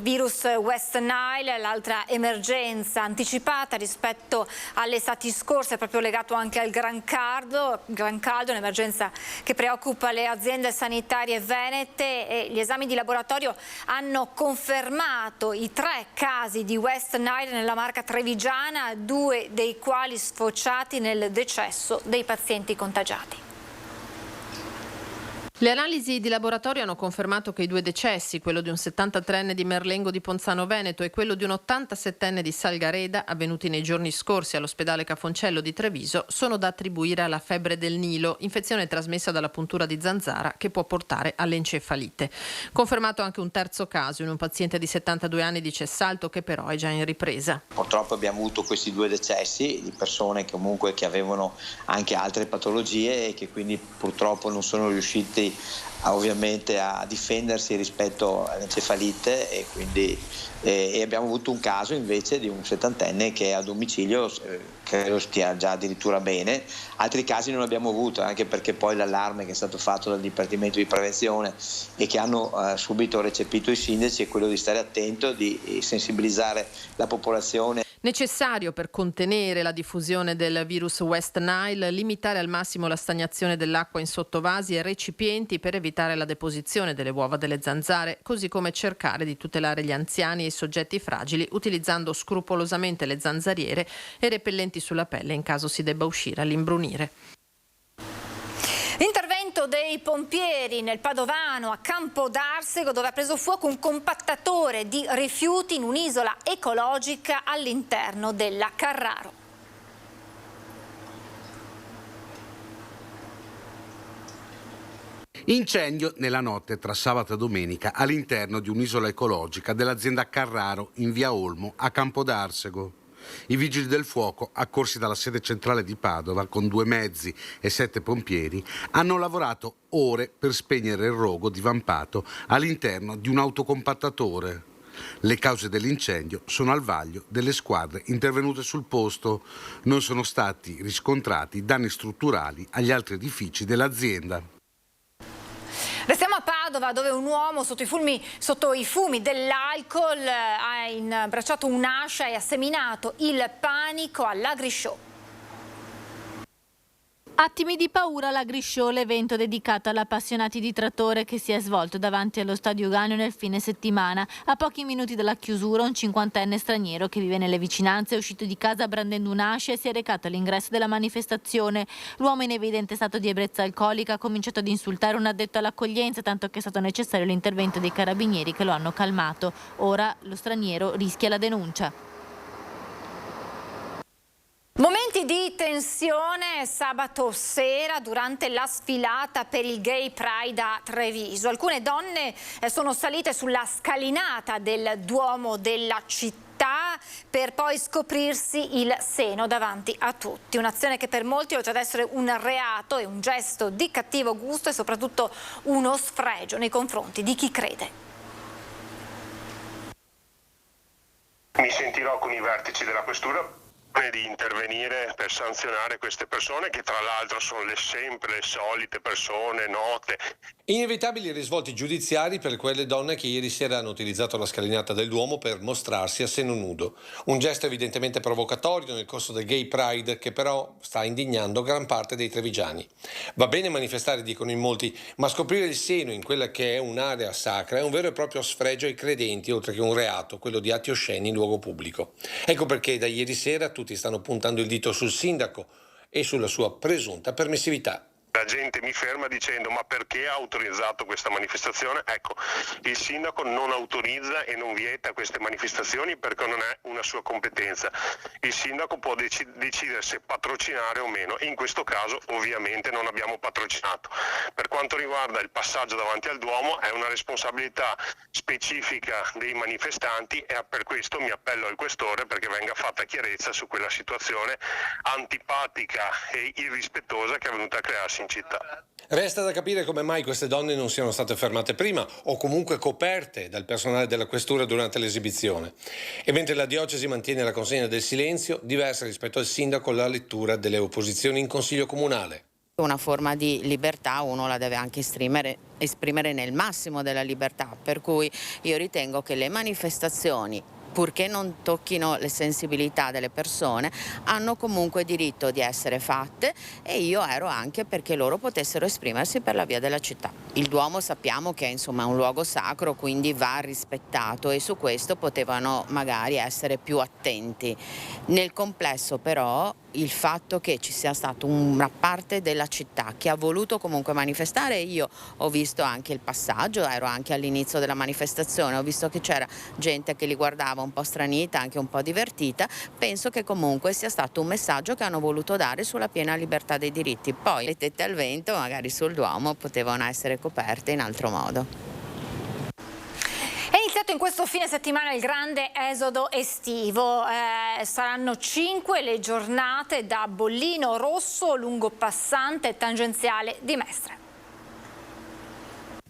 virus West Nile, l'altra emergenza anticipata rispetto alle estati scorse, proprio legato anche al gran caldo, un'emergenza che preoccupa le aziende sanitarie venete, e gli esami di laboratorio hanno confermato i 3 casi di West Nile nella Marca trevigiana, 2 dei quali sfociati nel decesso dei pazienti contagiati. Le analisi di laboratorio hanno confermato che i 2 decessi, quello di un 73enne di Merlengo di Ponzano Veneto e quello di un 87enne di Salgareda, avvenuti nei giorni scorsi all'ospedale Cafoncello di Treviso, sono da attribuire alla febbre del Nilo, infezione trasmessa dalla puntura di zanzara che può portare all'encefalite. Confermato anche un terzo caso in un paziente di 72 anni di Cessalto che però è già in ripresa. Purtroppo abbiamo avuto questi 2 decessi di persone che avevano anche altre patologie e che quindi purtroppo non sono riusciti ovviamente a difendersi rispetto all'encefalite e quindi abbiamo avuto un caso invece di un 70enne che è a domicilio, credo stia già addirittura bene. Altri casi non abbiamo avuto, anche perché poi l'allarme che è stato fatto dal Dipartimento di Prevenzione e che hanno subito recepito i sindaci è quello di stare attento, di sensibilizzare la popolazione. Necessario per contenere la diffusione del virus West Nile, limitare al massimo la stagnazione dell'acqua in sottovasi e recipienti per evitare la deposizione delle uova delle zanzare, così come cercare di tutelare gli anziani e i soggetti fragili utilizzando scrupolosamente le zanzariere e repellenti sulla pelle in caso si debba uscire all'imbrunire. L'intervento dei pompieri nel Padovano a Campodarsego, dove ha preso fuoco un compattatore di rifiuti in un'isola ecologica all'interno della Carraro. Incendio nella notte tra sabato e domenica all'interno di un'isola ecologica dell'azienda Carraro in via Olmo a Campodarsego. I vigili del fuoco, accorsi dalla sede centrale di Padova con 2 mezzi e 7 pompieri, hanno lavorato ore per spegnere il rogo divampato all'interno di un autocompattatore. Le cause dell'incendio sono al vaglio delle squadre intervenute sul posto. Non sono stati riscontrati danni strutturali agli altri edifici dell'azienda. Restiamo a Padova, dove un uomo sotto i fumi dell'alcol ha imbracciato un'ascia e ha seminato il panico all'Agrishow. Attimi di paura all'Agrishow, l'evento dedicato agli appassionati di trattore che si è svolto davanti allo Stadio Uganeo nel fine settimana. A pochi minuti dalla chiusura, un 50enne straniero che vive nelle vicinanze è uscito di casa brandendo un'ascia e si è recato all'ingresso della manifestazione. L'uomo, in evidente stato di ebbrezza alcolica, ha cominciato ad insultare un addetto all'accoglienza, tanto che è stato necessario l'intervento dei carabinieri che lo hanno calmato. Ora lo straniero rischia la denuncia. Momenti di tensione sabato sera durante la sfilata per il Gay Pride a Treviso. Alcune donne sono salite sulla scalinata del Duomo della città per poi scoprirsi il seno davanti a tutti. Un'azione che per molti, oltre ad essere un reato, è un gesto di cattivo gusto e soprattutto uno sfregio nei confronti di chi crede. Mi sentirò con i vertici della questura di intervenire per sanzionare queste persone che tra l'altro sono sempre le solite persone note. Inevitabili risvolti giudiziari per quelle donne che ieri sera hanno utilizzato la scalinata del Duomo per mostrarsi a seno nudo. Un gesto evidentemente provocatorio nel corso del Gay Pride che però sta indignando gran parte dei trevigiani. Va bene manifestare, dicono in molti, ma scoprire il seno in quella che è un'area sacra è un vero e proprio sfregio ai credenti, oltre che un reato, quello di atti osceni in luogo pubblico. Ecco perché da ieri sera tutti stanno puntando il dito sul sindaco e sulla sua presunta permissività. La gente mi ferma dicendo ma perché ha autorizzato questa manifestazione? Ecco, il sindaco non autorizza e non vieta queste manifestazioni perché non è una sua competenza. Il sindaco può decidere se patrocinare o meno e in questo caso ovviamente non abbiamo patrocinato. Per quanto riguarda il passaggio davanti al Duomo è una responsabilità specifica dei manifestanti e per questo mi appello al questore perché venga fatta chiarezza su quella situazione antipatica e irrispettosa che è venuta a crearsi in città. Resta da capire come mai queste donne non siano state fermate prima o comunque coperte dal personale della questura durante l'esibizione. E mentre la diocesi mantiene la consegna del silenzio, diversa rispetto al sindaco la lettura delle opposizioni in consiglio comunale. Una forma di libertà uno la deve anche esprimere nel massimo della libertà, per cui io ritengo che le manifestazioni, purché non tocchino le sensibilità delle persone, hanno comunque diritto di essere fatte e io ero anche perché loro potessero esprimersi per la via della città. Il Duomo sappiamo che è insomma un luogo sacro, quindi va rispettato e su questo potevano magari essere più attenti. Nel complesso però il fatto che ci sia stata una parte della città che ha voluto comunque manifestare. Io ho visto anche il passaggio, ero anche all'inizio della manifestazione, ho visto che c'era gente che li guardava un po' stranita, anche un po' divertita. Penso che comunque sia stato un messaggio che hanno voluto dare sulla piena libertà dei diritti. Poi le tette al vento magari sul Duomo potevano essere coperte in altro modo. È iniziato in questo fine settimana il grande esodo estivo, saranno 5 le giornate da bollino rosso, lungopassante e tangenziale di Mestre.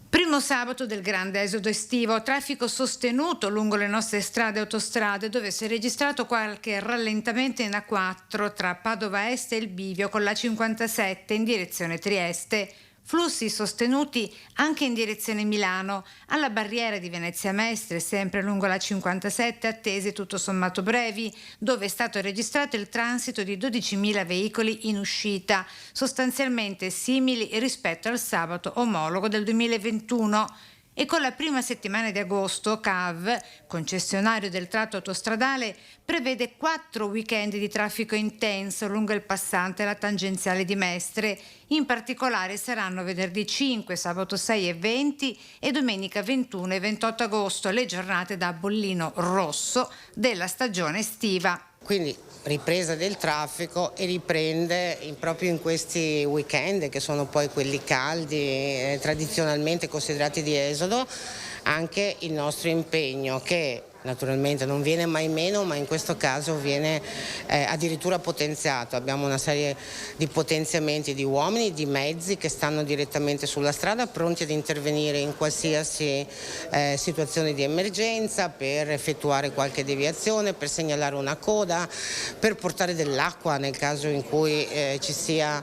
Primo sabato del grande esodo estivo, traffico sostenuto lungo le nostre strade e autostrade, dove si è registrato qualche rallentamento in A4 tra Padova Est e il bivio con la 57 in direzione Trieste. Flussi sostenuti anche in direzione Milano, alla barriera di Venezia Mestre, sempre lungo la 57, attese tutto sommato brevi, dove è stato registrato il transito di 12.000 veicoli in uscita, sostanzialmente simili rispetto al sabato omologo del 2021. E con la prima settimana di agosto CAV, concessionario del tratto autostradale, prevede 4 weekend di traffico intenso lungo il passante e la tangenziale di Mestre. In particolare saranno venerdì 5, sabato 6 e 20 e domenica 21 e 28 agosto le giornate da bollino rosso della stagione estiva. Quindi ripresa del traffico e riprende proprio in questi weekend che sono poi quelli caldi, tradizionalmente considerati di esodo, anche il nostro impegno che naturalmente non viene mai meno, ma in questo caso viene addirittura potenziato. Abbiamo una serie di potenziamenti di uomini, di mezzi che stanno direttamente sulla strada, pronti ad intervenire in qualsiasi situazione di emergenza, per effettuare qualche deviazione, per segnalare una coda, per portare dell'acqua nel caso in cui ci sia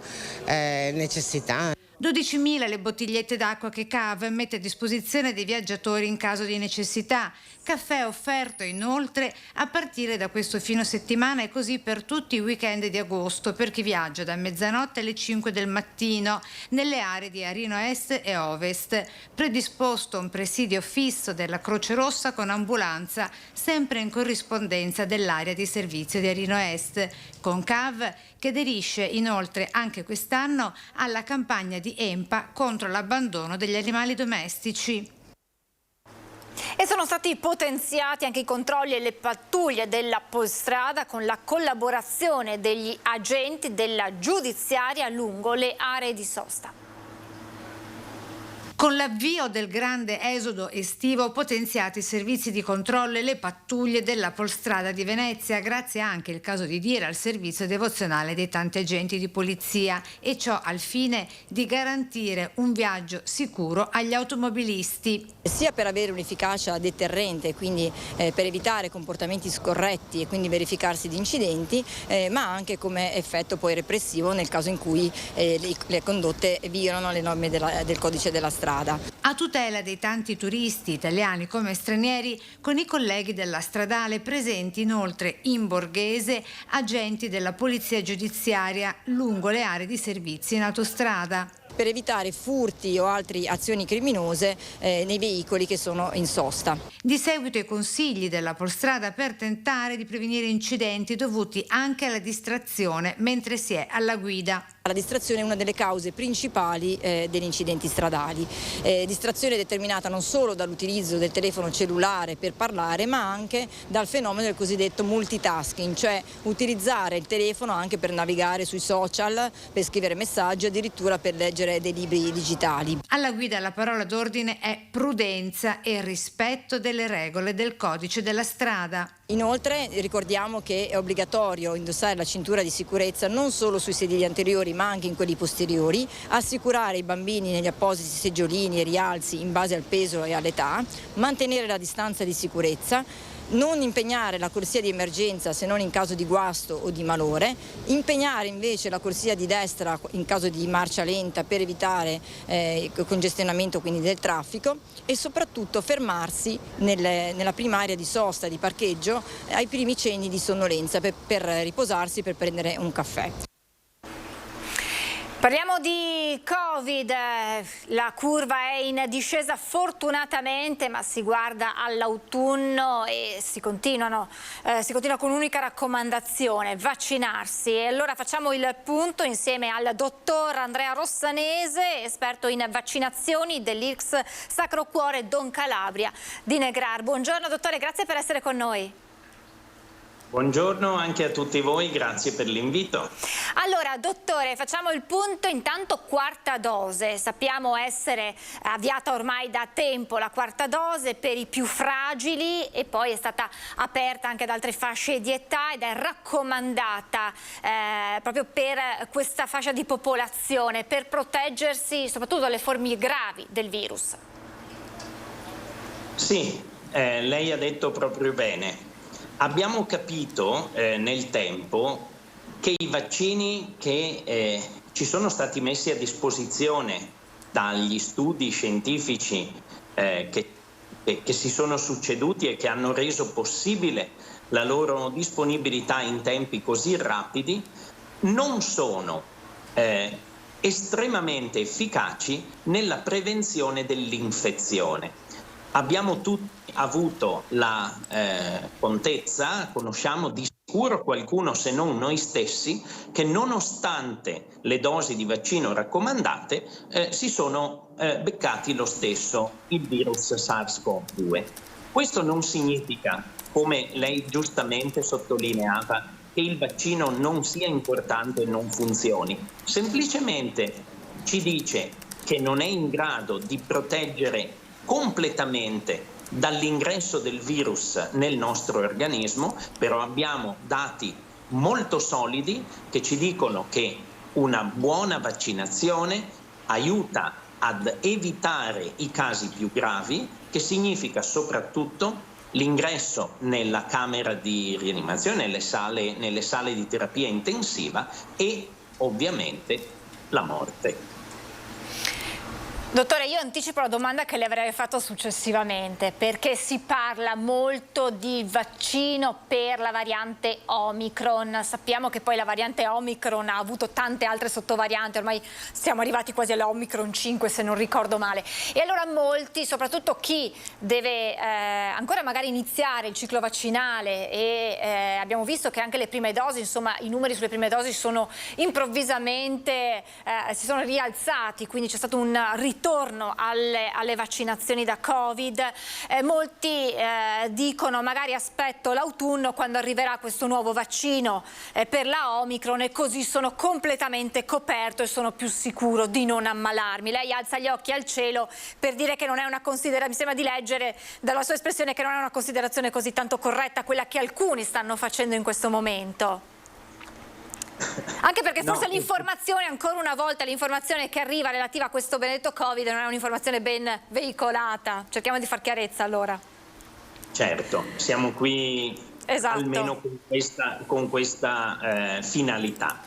necessità. 12.000 le bottigliette d'acqua che CAV mette a disposizione dei viaggiatori in caso di necessità. Caffè offerto inoltre a partire da questo fine settimana e così per tutti i weekend di agosto per chi viaggia da mezzanotte alle 5 del mattino nelle aree di Arino Est e Ovest. Predisposto un presidio fisso della Croce Rossa con ambulanza sempre in corrispondenza dell'area di servizio di Arino Est, con CAV che aderisce inoltre anche quest'anno alla campagna di EMPA contro l'abbandono degli animali domestici. E sono stati potenziati anche i controlli e le pattuglie della Polstrada con la collaborazione degli agenti della giudiziaria lungo le aree di sosta. Con l'avvio del grande esodo estivo potenziati i servizi di controllo e le pattuglie della Polstrada di Venezia, grazie anche, il caso di dire, al servizio devozionale dei tanti agenti di polizia, e ciò al fine di garantire un viaggio sicuro agli automobilisti. Sia per avere un'efficacia deterrente, quindi per evitare comportamenti scorretti e quindi verificarsi di incidenti, ma anche come effetto poi repressivo nel caso in cui le condotte violano le norme del codice della strada. A tutela dei tanti turisti italiani come stranieri, con i colleghi della stradale presenti inoltre in Borghese agenti della polizia giudiziaria lungo le aree di servizi in autostrada, per evitare furti o altre azioni criminose nei veicoli che sono in sosta. Di seguito i consigli della Polstrada per tentare di prevenire incidenti dovuti anche alla distrazione mentre si è alla guida. La distrazione è una delle cause principali degli incidenti stradali. Distrazione determinata non solo dall'utilizzo del telefono cellulare per parlare, ma anche dal fenomeno del cosiddetto multitasking, cioè utilizzare il telefono anche per navigare sui social, per scrivere messaggi, addirittura per leggere dei libri digitali. Alla guida la parola d'ordine è prudenza e rispetto delle regole del codice della strada. Inoltre ricordiamo che è obbligatorio indossare la cintura di sicurezza non solo sui sedili anteriori ma anche in quelli posteriori, assicurare i bambini negli appositi seggiolini e rialzi in base al peso e all'età, mantenere la distanza di sicurezza, non impegnare la corsia di emergenza se non in caso di guasto o di malore, impegnare invece la corsia di destra in caso di marcia lenta per evitare il congestionamento quindi del traffico, e soprattutto fermarsi nella prima area di sosta, di parcheggio, ai primi cenni di sonnolenza per riposarsi, per prendere un caffè. Parliamo di Covid, la curva è in discesa fortunatamente, ma si guarda all'autunno e si continua con un'unica raccomandazione: vaccinarsi. E allora facciamo il punto insieme al dottor Andrea Rossanese, esperto in vaccinazioni dell'IRCCS Sacro Cuore Don Calabria di Negrar. Buongiorno dottore, grazie per essere con noi. Buongiorno anche a tutti voi, grazie per l'invito. Allora, dottore, facciamo il punto. Intanto quarta dose. Sappiamo essere avviata ormai da tempo la quarta dose per i più fragili e poi è stata aperta anche ad altre fasce di età ed è raccomandata proprio per questa fascia di popolazione, per proteggersi soprattutto dalle forme gravi del virus. Sì, lei ha detto proprio bene. Abbiamo capito nel tempo che i vaccini che ci sono stati messi a disposizione dagli studi scientifici che si sono succeduti e che hanno reso possibile la loro disponibilità in tempi così rapidi non sono estremamente efficaci nella prevenzione dell'infezione. Abbiamo tutti avuto la contezza, conosciamo di sicuro qualcuno se non noi stessi, che nonostante le dosi di vaccino raccomandate si sono beccati lo stesso il virus SARS-CoV-2. Questo non significa, come lei giustamente sottolineava, che il vaccino non sia importante e non funzioni. Semplicemente ci dice che non è in grado di proteggere completamente dall'ingresso del virus nel nostro organismo, però abbiamo dati molto solidi che ci dicono che una buona vaccinazione aiuta ad evitare i casi più gravi, che significa soprattutto l'ingresso nella camera di rianimazione, nelle sale di terapia intensiva e ovviamente la morte. Dottore, io anticipo la domanda che le avrei fatto successivamente, perché si parla molto di vaccino per la variante Omicron. Sappiamo che poi la variante Omicron ha avuto tante altre sottovarianti, ormai siamo arrivati quasi alla Omicron 5 se non ricordo male. E allora molti, soprattutto chi deve ancora magari iniziare il ciclo vaccinale e abbiamo visto che anche le prime dosi, insomma i numeri sulle prime dosi sono improvvisamente, si sono rialzati, quindi c'è stato un ritorno alle vaccinazioni da Covid. Molti dicono magari aspetto l'autunno quando arriverà questo nuovo vaccino per la Omicron e così sono completamente coperto e sono più sicuro di non ammalarmi. Lei alza gli occhi al cielo per dire che non è una considerazione, mi sembra di leggere dalla sua espressione che non è una considerazione così tanto corretta quella che alcuni stanno facendo in questo momento. Anche perché forse l'informazione, ancora una volta, l'informazione che arriva relativa a questo benedetto Covid non è un'informazione ben veicolata. Cerchiamo di far chiarezza allora. Certo, siamo qui almeno con questa finalità.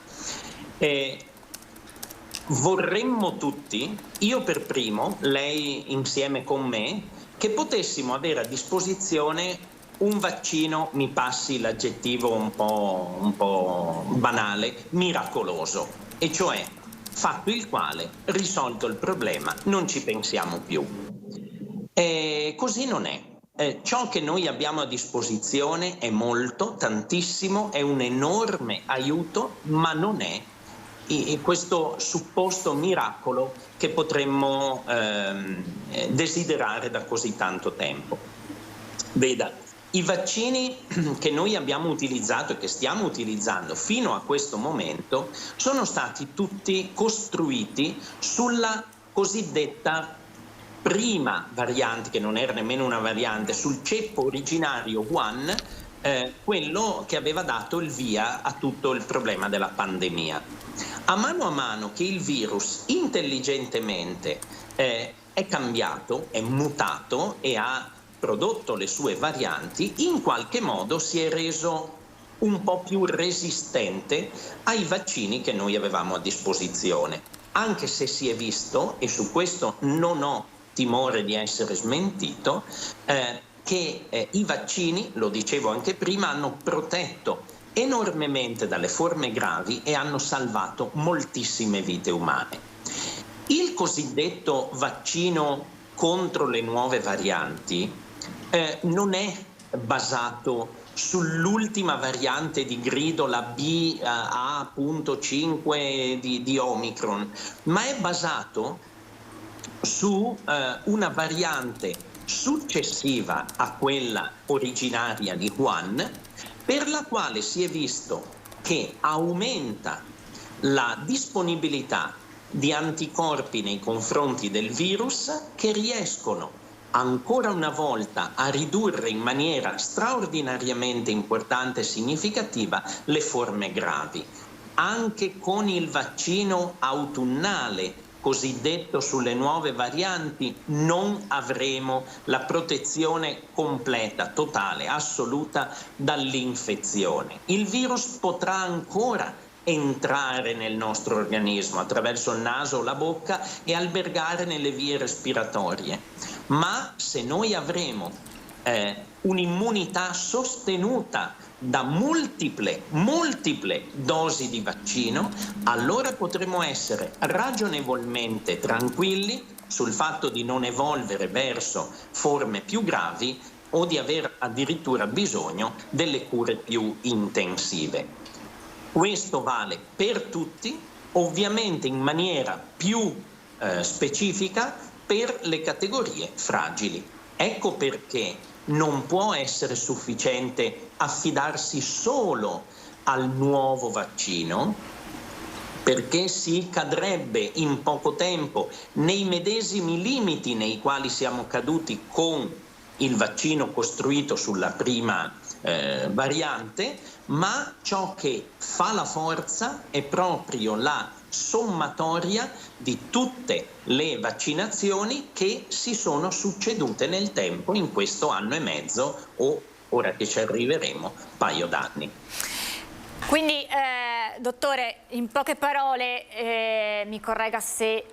Vorremmo tutti, io per primo, lei insieme con me, che potessimo avere a disposizione un vaccino, mi passi l'aggettivo un po' banale, miracoloso, e cioè fatto il quale, risolto il problema, non ci pensiamo più. Così non è. Ciò che noi abbiamo a disposizione è molto, tantissimo, è un enorme aiuto, ma non è questo supposto miracolo che potremmo desiderare da così tanto tempo. Veda, i vaccini che noi abbiamo utilizzato e che stiamo utilizzando fino a questo momento sono stati tutti costruiti sulla cosiddetta prima variante, che non era nemmeno una variante, sul ceppo originario Wuhan, quello che aveva dato il via a tutto il problema della pandemia. A mano che il virus intelligentemente è cambiato, è mutato e ha prodotto le sue varianti, in qualche modo si è reso un po' più resistente ai vaccini che noi avevamo a disposizione, anche se si è visto, e su questo non ho timore di essere smentito, che i vaccini, lo dicevo anche prima, hanno protetto enormemente dalle forme gravi e hanno salvato moltissime vite umane. Il cosiddetto vaccino contro le nuove varianti non è basato sull'ultima variante di grido, la BA.5 di Omicron, ma è basato su una variante successiva a quella originaria di Wuhan, per la quale si è visto che aumenta la disponibilità di anticorpi nei confronti del virus che riescono ancora una volta a ridurre in maniera straordinariamente importante e significativa le forme gravi. Anche con il vaccino autunnale cosiddetto sulle nuove varianti non avremo la protezione completa, totale, assoluta dall'infezione. Il virus potrà ancora entrare nel nostro organismo attraverso il naso o la bocca e albergare nelle vie respiratorie, ma se noi avremo un'immunità sostenuta da multiple dosi di vaccino, allora potremo essere ragionevolmente tranquilli sul fatto di non evolvere verso forme più gravi o di aver addirittura bisogno delle cure più intensive. Questo vale per tutti, ovviamente in maniera più specifica per le categorie fragili. Ecco perché non può essere sufficiente affidarsi solo al nuovo vaccino, perché si cadrebbe in poco tempo nei medesimi limiti nei quali siamo caduti con il vaccino costruito sulla prima variante, ma ciò che fa la forza è proprio la sommatoria di tutte le vaccinazioni che si sono succedute nel tempo in questo anno e mezzo o, ora che ci arriveremo, paio d'anni. Quindi, dottore, in poche parole, mi corregga se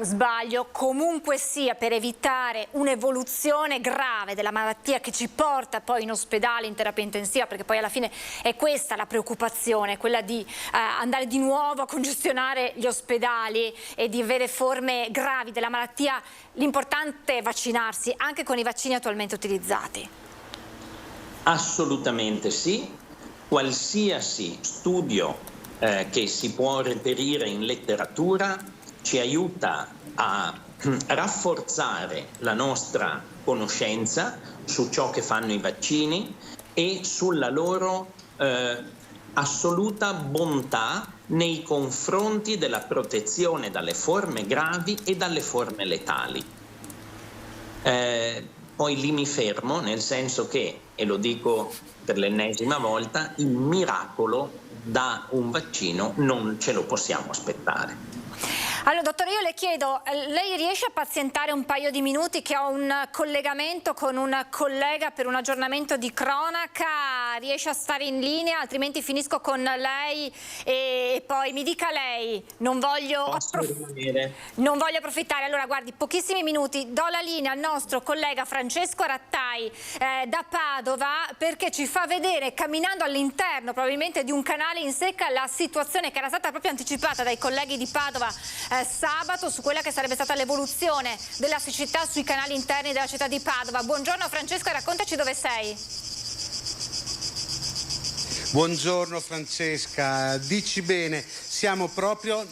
sbaglio, comunque sia, per evitare un'evoluzione grave della malattia che ci porta poi in ospedale, in terapia intensiva, perché poi alla fine è questa la preoccupazione, quella di andare di nuovo a congestionare gli ospedali e di avere forme gravi della malattia, l'importante è vaccinarsi, anche con i vaccini attualmente utilizzati. Assolutamente sì, qualsiasi studio che si può reperire in letteratura ci aiuta a rafforzare la nostra conoscenza su ciò che fanno i vaccini e sulla loro assoluta bontà nei confronti della protezione dalle forme gravi e dalle forme letali. Poi lì mi fermo, nel senso che, e lo dico per l'ennesima volta, il miracolo da un vaccino non ce lo possiamo aspettare. Allora, dottore, io le chiedo, lei riesce a pazientare un paio di minuti che ho un collegamento con un collega per un aggiornamento di cronaca? Riesce a stare in linea? Altrimenti finisco con lei e poi mi dica lei, non voglio approfittare. Allora, guardi, pochissimi minuti, do la linea al nostro collega Francesco Rattai da Padova, perché ci fa vedere, camminando all'interno probabilmente di un canale in secca, la situazione che era stata proprio anticipata dai colleghi di Padova sabato su quella che sarebbe stata l'evoluzione della siccità sui canali interni della città di Padova. Buongiorno Francesco e raccontaci dove sei. Buongiorno Francesca, dici bene, siamo proprio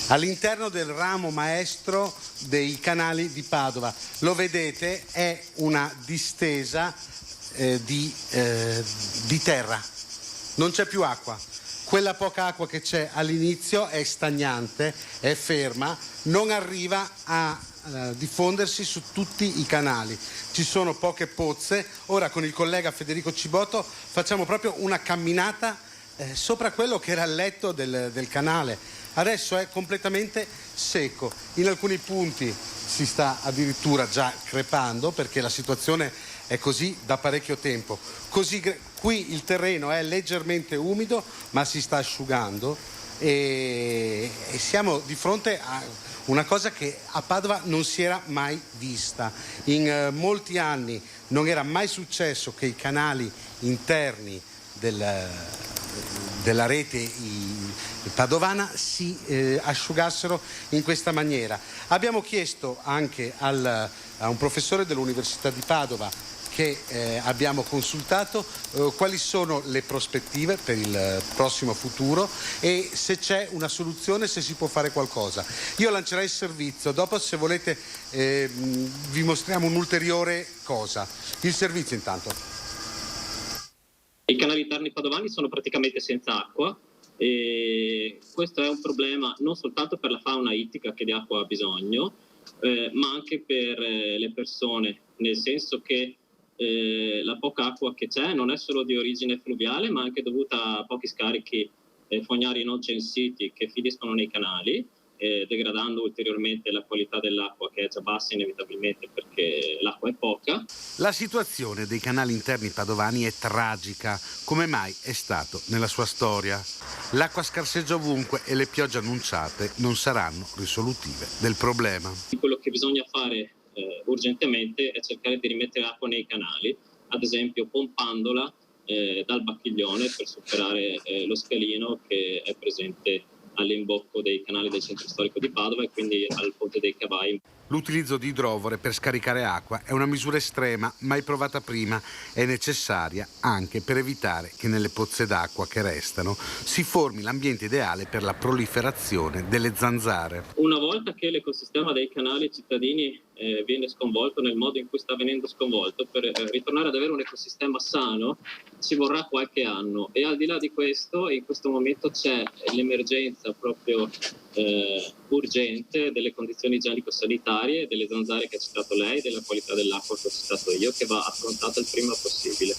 all'interno del ramo maestro dei canali di Padova. Lo vedete, è una distesa di terra, non c'è più acqua. Quella poca acqua che c'è all'inizio è stagnante, è ferma, non arriva a diffondersi su tutti i canali. Ci sono poche pozze. Ora con il collega Federico Cibotto facciamo proprio una camminata sopra quello che era il letto del canale. Adesso è completamente secco. In alcuni punti si sta addirittura già crepando perché la situazione è così da parecchio tempo. Qui il terreno è leggermente umido ma si sta asciugando e siamo di fronte a una cosa che a Padova non si era mai vista. In molti anni non era mai successo che i canali interni della rete padovana si asciugassero in questa maniera. Abbiamo chiesto anche a un professore dell'Università di Padova che abbiamo consultato quali sono le prospettive per il prossimo futuro e se c'è una soluzione, se si può fare qualcosa. Io lancerei il servizio, dopo se volete vi mostriamo un'ulteriore cosa. Il servizio intanto. I canali interni padovani sono praticamente senza acqua e questo è un problema non soltanto per la fauna ittica che di acqua ha bisogno, ma anche per le persone, nel senso che la poca acqua che c'è non è solo di origine fluviale, ma anche dovuta a pochi scarichi fognari non censiti che finiscono nei canali, degradando ulteriormente la qualità dell'acqua, che è già bassa inevitabilmente perché l'acqua è poca. La situazione dei canali interni padovani è tragica, come mai è stato nella sua storia. L'acqua scarseggia ovunque e le piogge annunciate non saranno risolutive del problema. Quello che bisogna fare urgentemente è cercare di rimettere acqua nei canali, ad esempio pompandola dal Bacchiglione per superare lo scalino che è presente all'imbocco dei canali del centro storico di Padova e quindi al Ponte dei Cavai. L'utilizzo di idrovore per scaricare acqua è una misura estrema, mai provata prima, è necessaria anche per evitare che nelle pozze d'acqua che restano si formi l'ambiente ideale per la proliferazione delle zanzare. Una volta che l'ecosistema dei canali cittadini viene sconvolto nel modo in cui sta venendo sconvolto, per ritornare ad avere un ecosistema sano ci vorrà qualche anno e al di là di questo in questo momento c'è l'emergenza proprio urgente delle condizioni igienico-sanitarie, delle zanzare che ha citato lei, della qualità dell'acqua che ho citato io, che va affrontata il prima possibile.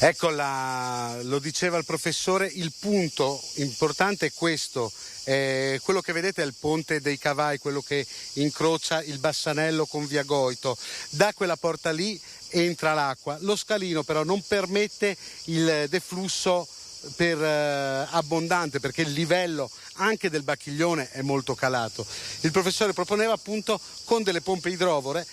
Ecco, lo diceva il professore, il punto importante è questo. Quello che vedete è il Ponte dei Cavai, quello che incrocia il Bassanello con Via Goito. Da quella porta lì entra l'acqua. Lo scalino però non permette il deflusso abbondante perché il livello anche del Bacchiglione è molto calato. Il professore proponeva appunto con delle pompe idrovore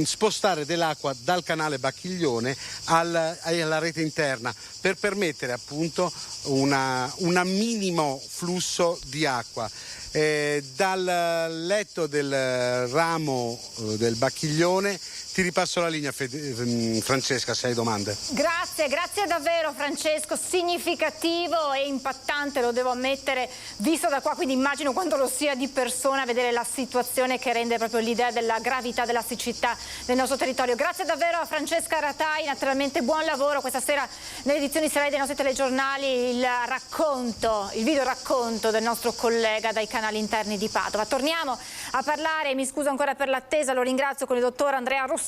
spostare dell'acqua dal canale Bacchiglione alla rete interna per permettere appunto un minimo flusso di acqua. Dal letto del ramo del Bacchiglione ti ripasso la linea, Francesca, se hai domande. Grazie davvero Francesco, significativo e impattante, lo devo ammettere, visto da qua, quindi immagino quando lo sia di persona, vedere la situazione che rende proprio l'idea della gravità della siccità nel nostro territorio. Grazie davvero a Francesca Ratai, naturalmente buon lavoro questa sera nelle edizioni serali dei nostri telegiornali, il video racconto del nostro collega dai canali interni di Padova. Torniamo a parlare, mi scuso ancora per l'attesa, lo ringrazio, con il dottor Andrea Rossanese.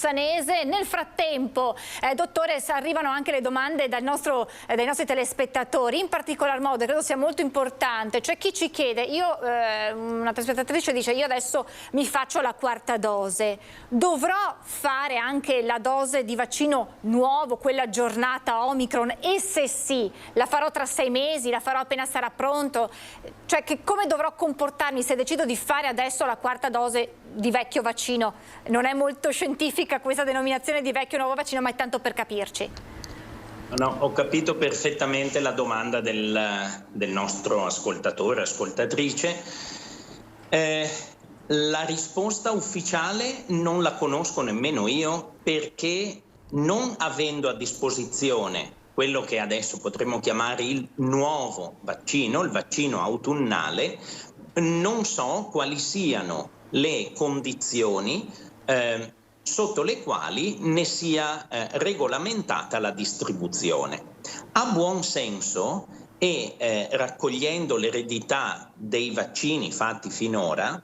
Nel frattempo, dottore, arrivano anche le domande dai nostri telespettatori, in particolar modo credo sia molto importante, cioè chi ci chiede, una telespettatrice dice io adesso mi faccio la quarta dose, dovrò fare anche la dose di vaccino nuovo, quella aggiornata Omicron, e se sì, la farò tra 6 mesi, la farò appena sarà pronto, cioè come dovrò comportarmi se decido di fare adesso la quarta dose di vecchio vaccino? Non è molto scientifica questa denominazione di vecchio nuovo vaccino, ma è tanto per capirci. No, ho capito perfettamente la domanda del nostro ascoltatrice. La risposta ufficiale non la conosco nemmeno io, perché non avendo a disposizione quello che adesso potremmo chiamare il nuovo vaccino, il vaccino autunnale, non so quali siano le condizioni sotto le quali ne sia regolamentata la distribuzione. A buon senso e raccogliendo l'eredità dei vaccini fatti finora,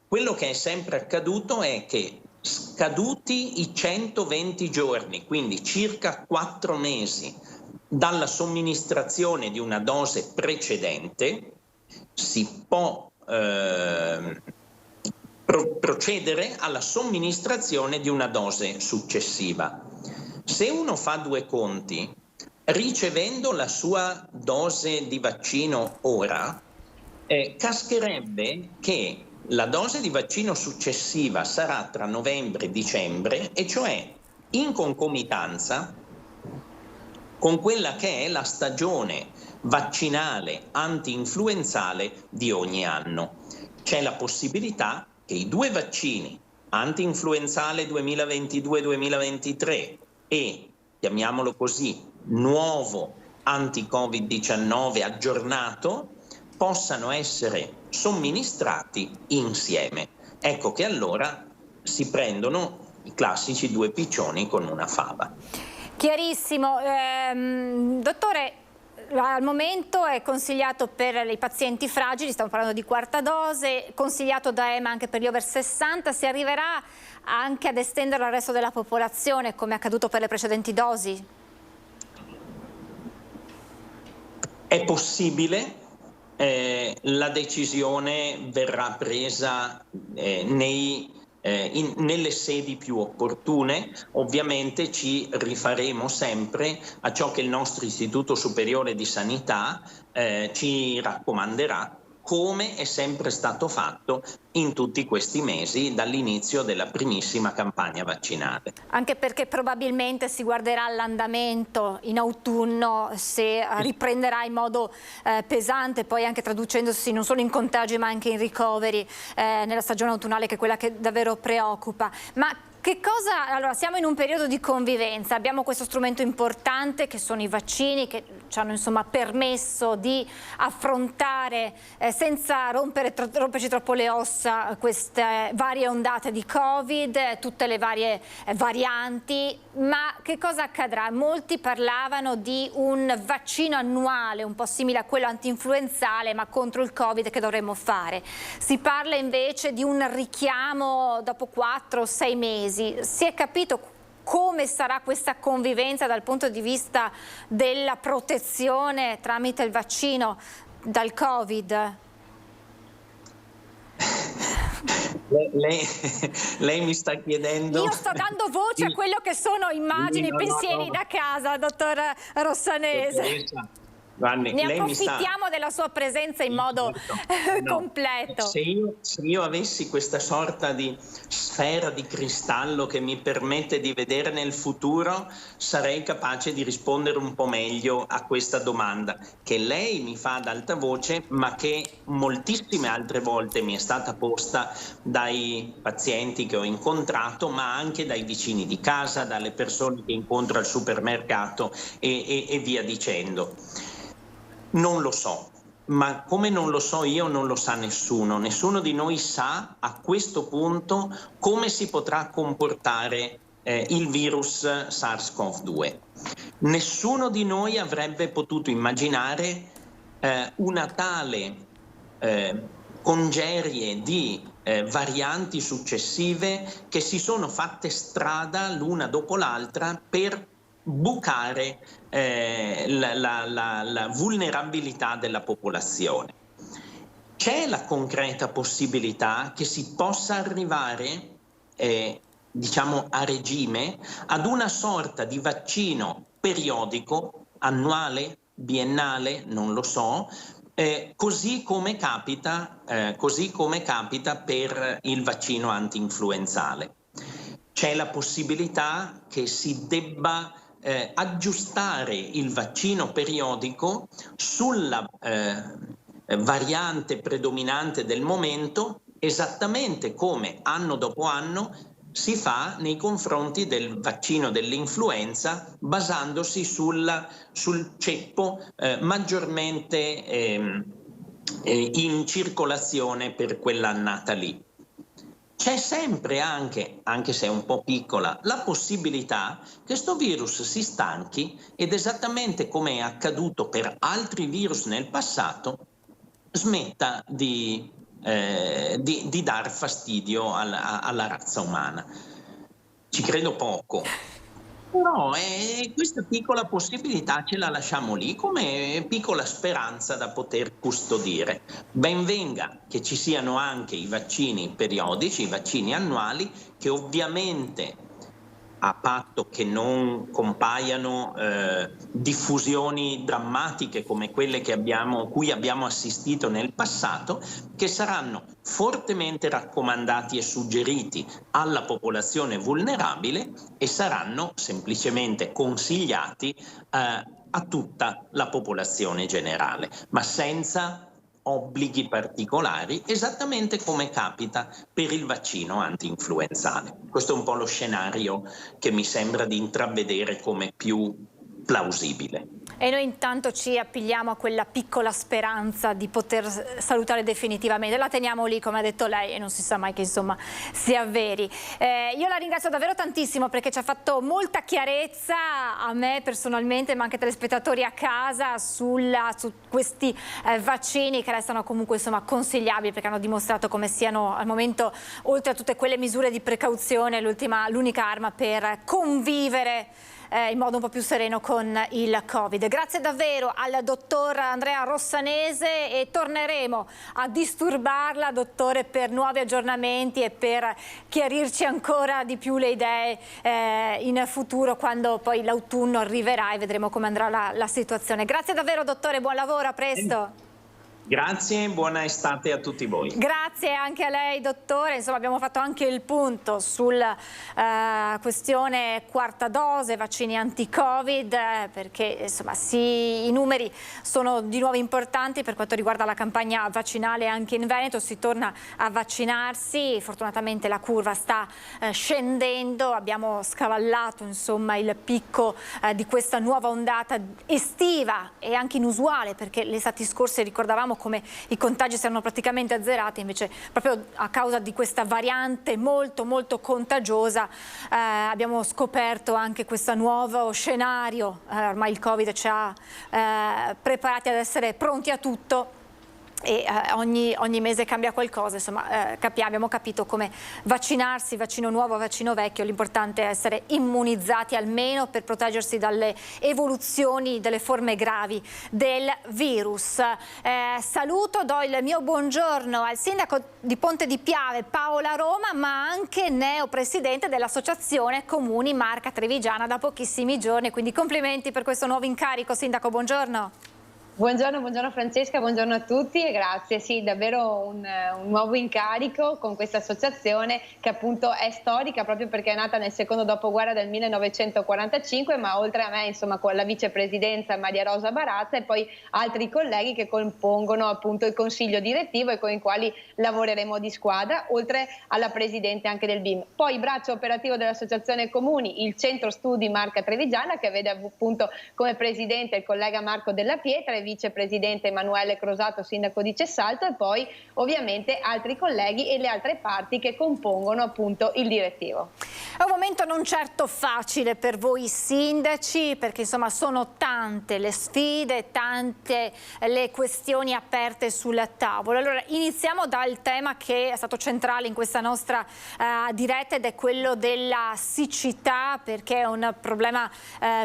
quello che è sempre accaduto è che scaduti i 120 giorni, quindi circa 4 mesi dalla somministrazione di una dose precedente, si può procedere alla somministrazione di una dose successiva. Se uno fa due conti, ricevendo la sua dose di vaccino ora, cascherebbe che la dose di vaccino successiva sarà tra novembre e dicembre, e cioè in concomitanza con quella che è la stagione vaccinale anti-influenzale di ogni anno. C'è la possibilità che i 2 vaccini, anti-influenzale 2022-2023 e, chiamiamolo così, nuovo anti-Covid-19 aggiornato, possano essere somministrati insieme. Ecco che allora si prendono i classici 2 piccioni con una fava. Chiarissimo. Dottore, al momento è consigliato per i pazienti fragili, stiamo parlando di 4ª dose, consigliato da EMA anche per gli over 60, si arriverà anche ad estenderlo al resto della popolazione come è accaduto per le precedenti dosi? È possibile, la decisione verrà presa nelle sedi più opportune. Ovviamente ci rifaremo sempre a ciò che il nostro Istituto Superiore di Sanità ci raccomanderà, come è sempre stato fatto in tutti questi mesi dall'inizio della primissima campagna vaccinale. Anche perché probabilmente si guarderà all'andamento in autunno, se riprenderà in modo pesante, poi anche traducendosi non solo in contagi ma anche in ricoveri nella stagione autunnale, che è quella che davvero preoccupa. Ma che cosa, allora, siamo in un periodo di convivenza, abbiamo questo strumento importante che sono i vaccini, che ci hanno insomma permesso di affrontare senza romperci troppo le ossa queste varie ondate di Covid, tutte le varie varianti. Ma che cosa accadrà? Molti parlavano di un vaccino annuale, un po' simile a quello antinfluenzale, ma contro il Covid, che dovremmo fare. Si parla invece di un richiamo dopo 4 o 6 mesi. Si è capito come sarà questa convivenza dal punto di vista della protezione tramite il vaccino dal Covid? Lei mi sta chiedendo... Io sto dando voce a quello che sono immagini e pensieri da casa, dottor Rossanese. Vanni, ne lei approfittiamo della sua presenza in modo completo. Se io avessi questa sorta di sfera di cristallo che mi permette di vedere nel futuro, sarei capace di rispondere un po' meglio a questa domanda che lei mi fa ad alta voce, ma che moltissime altre volte mi è stata posta dai pazienti che ho incontrato, ma anche dai vicini di casa, dalle persone che incontro al supermercato e via dicendo. Non lo so, ma come non lo so io, non lo sa nessuno. Nessuno di noi sa a questo punto come si potrà comportare il virus SARS-CoV-2. Nessuno di noi avrebbe potuto immaginare una tale congerie di varianti successive che si sono fatte strada l'una dopo l'altra per bucare la vulnerabilità della popolazione. C'è la concreta possibilità che si possa arrivare, diciamo a regime, ad una sorta di vaccino periodico, annuale, biennale, non lo so, così come capita per il vaccino antinfluenzale. C'è la possibilità che si debba aggiustare il vaccino periodico sulla variante predominante del momento, esattamente come anno dopo anno si fa nei confronti del vaccino dell'influenza, basandosi sul ceppo maggiormente in circolazione per quell'annata lì. C'è sempre anche se è un po' piccola, la possibilità che sto virus si stanchi ed, esattamente come è accaduto per altri virus nel passato, smetta di dar fastidio alla razza umana. Ci credo poco. Però questa piccola possibilità ce la lasciamo lì come piccola speranza da poter custodire. Ben venga che ci siano anche i vaccini periodici, i vaccini annuali, che ovviamente, a patto che non compaiano diffusioni drammatiche come quelle cui abbiamo assistito nel passato, che saranno fortemente raccomandati e suggeriti alla popolazione vulnerabile e saranno semplicemente consigliati a tutta la popolazione generale, ma senza obblighi particolari, esattamente come capita per il vaccino anti-influenzale. Questo è un po' lo scenario che mi sembra di intravedere come più plausibile. E noi intanto ci appigliamo a quella piccola speranza di poter salutare definitivamente. La teniamo lì, come ha detto lei, e non si sa mai che insomma si avveri. Io la ringrazio davvero tantissimo perché ci ha fatto molta chiarezza a me personalmente, ma anche ai telespettatori a casa su questi vaccini che restano comunque insomma consigliabili, perché hanno dimostrato come siano al momento, oltre a tutte quelle misure di precauzione, l'unica arma per convivere in modo un po' più sereno con il Covid. Grazie davvero al dottor Andrea Rossanese e torneremo a disturbarla, dottore, per nuovi aggiornamenti e per chiarirci ancora di più le idee in futuro, quando poi l'autunno arriverà e vedremo come andrà la situazione. Grazie davvero, dottore, buon lavoro, a presto. Grazie, buona estate a tutti voi. Grazie anche a lei, dottore. Insomma, abbiamo fatto anche il punto sulla questione quarta dose, vaccini anti-Covid, perché insomma i numeri sono di nuovo importanti per quanto riguarda la campagna vaccinale anche in Veneto. Si torna a vaccinarsi, fortunatamente la curva sta scendendo, abbiamo scavallato insomma il picco di questa nuova ondata estiva e anche inusuale, perché le estati scorse ricordavamo come i contagi si erano praticamente azzerati, invece proprio a causa di questa variante molto contagiosa abbiamo scoperto anche questo nuovo scenario. Ormai il Covid ci ha preparati ad essere pronti a tutto e ogni mese cambia qualcosa, insomma abbiamo capito come vaccinarsi, vaccino nuovo, vaccino vecchio, l'importante è essere immunizzati almeno per proteggersi dalle evoluzioni, delle forme gravi del virus. Saluto, do il mio buongiorno al sindaco di Ponte di Piave Paola Roma, ma anche neopresidente dell'Associazione Comuni Marca Trevigiana da pochissimi giorni, quindi complimenti per questo nuovo incarico, sindaco, buongiorno. Buongiorno Francesca, buongiorno a tutti e grazie. Sì, davvero un nuovo incarico con questa associazione che appunto è storica proprio perché è nata nel secondo dopoguerra del 1945, ma oltre a me insomma con la vicepresidenza Maria Rosa Barazza e poi altri colleghi che compongono appunto il consiglio direttivo e con i quali lavoreremo di squadra, oltre alla presidente anche del BIM. Poi il braccio operativo dell'Associazione Comuni, il Centro Studi Marca Trevigiana, che vede appunto come presidente il collega Marco Della Pietra e vicepresidente Emanuele Crosato, sindaco di Cessalto, e poi ovviamente altri colleghi e le altre parti che compongono appunto il direttivo. È un momento non certo facile per voi sindaci, perché insomma sono tante le sfide, tante le questioni aperte sul tavolo. Allora iniziamo dal tema che è stato centrale in questa nostra diretta, ed è quello della siccità, perché è un problema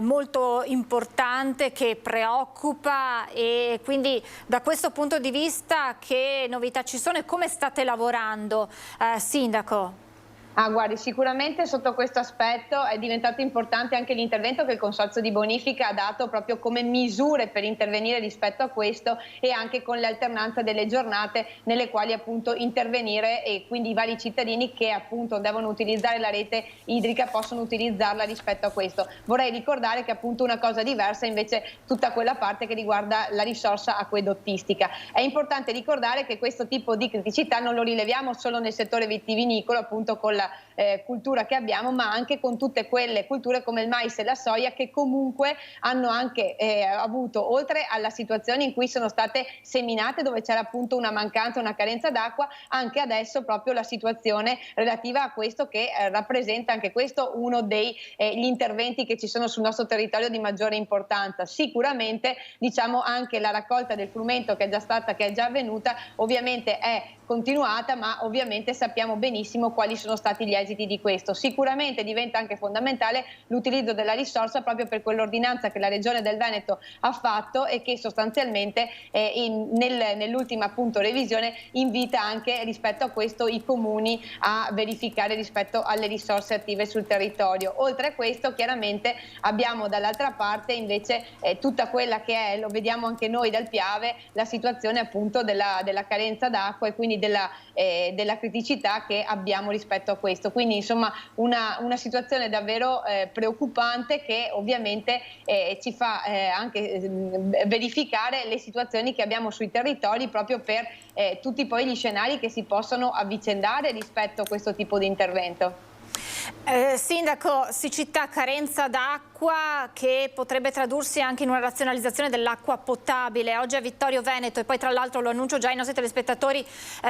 molto importante che preoccupa. E quindi da questo punto di vista che novità ci sono e come state lavorando, sindaco? Guardi, sicuramente sotto questo aspetto è diventato importante anche l'intervento che il Consorzio di Bonifica ha dato proprio come misure per intervenire rispetto a questo, e anche con l'alternanza delle giornate nelle quali appunto intervenire, e quindi i vari cittadini che appunto devono utilizzare la rete idrica possono utilizzarla rispetto a questo. Vorrei ricordare che appunto una cosa diversa invece tutta quella parte che riguarda la risorsa acquedottistica. È importante ricordare che questo tipo di criticità non lo rileviamo solo nel settore vitivinicolo, appunto con la cultura che abbiamo, ma anche con tutte quelle culture come il mais e la soia che comunque hanno anche avuto, oltre alla situazione in cui sono state seminate dove c'era appunto una mancanza, una carenza d'acqua, anche adesso proprio la situazione relativa a questo che rappresenta anche questo uno degli interventi che ci sono sul nostro territorio di maggiore importanza. Sicuramente diciamo anche la raccolta del frumento che è già avvenuta, ovviamente è continuata, ma ovviamente sappiamo benissimo quali sono stati gli esiti esiti di questo. Sicuramente diventa anche fondamentale l'utilizzo della risorsa proprio per quell'ordinanza che la Regione del Veneto ha fatto e che sostanzialmente nell'ultima appunto revisione invita anche rispetto a questo i comuni a verificare rispetto alle risorse attive sul territorio. Oltre a questo chiaramente abbiamo dall'altra parte invece tutta quella che è, lo vediamo anche noi dal Piave, la situazione appunto della carenza d'acqua e quindi della criticità che abbiamo rispetto a questo. Quindi insomma una situazione davvero preoccupante che ovviamente ci fa anche verificare le situazioni che abbiamo sui territori proprio per tutti poi gli scenari che si possono avvicendare rispetto a questo tipo di intervento. Sindaco, siccità, carenza d'acqua che potrebbe tradursi anche in una razionalizzazione dell'acqua potabile. Oggi a Vittorio Veneto, e poi tra l'altro lo annuncio già ai nostri telespettatori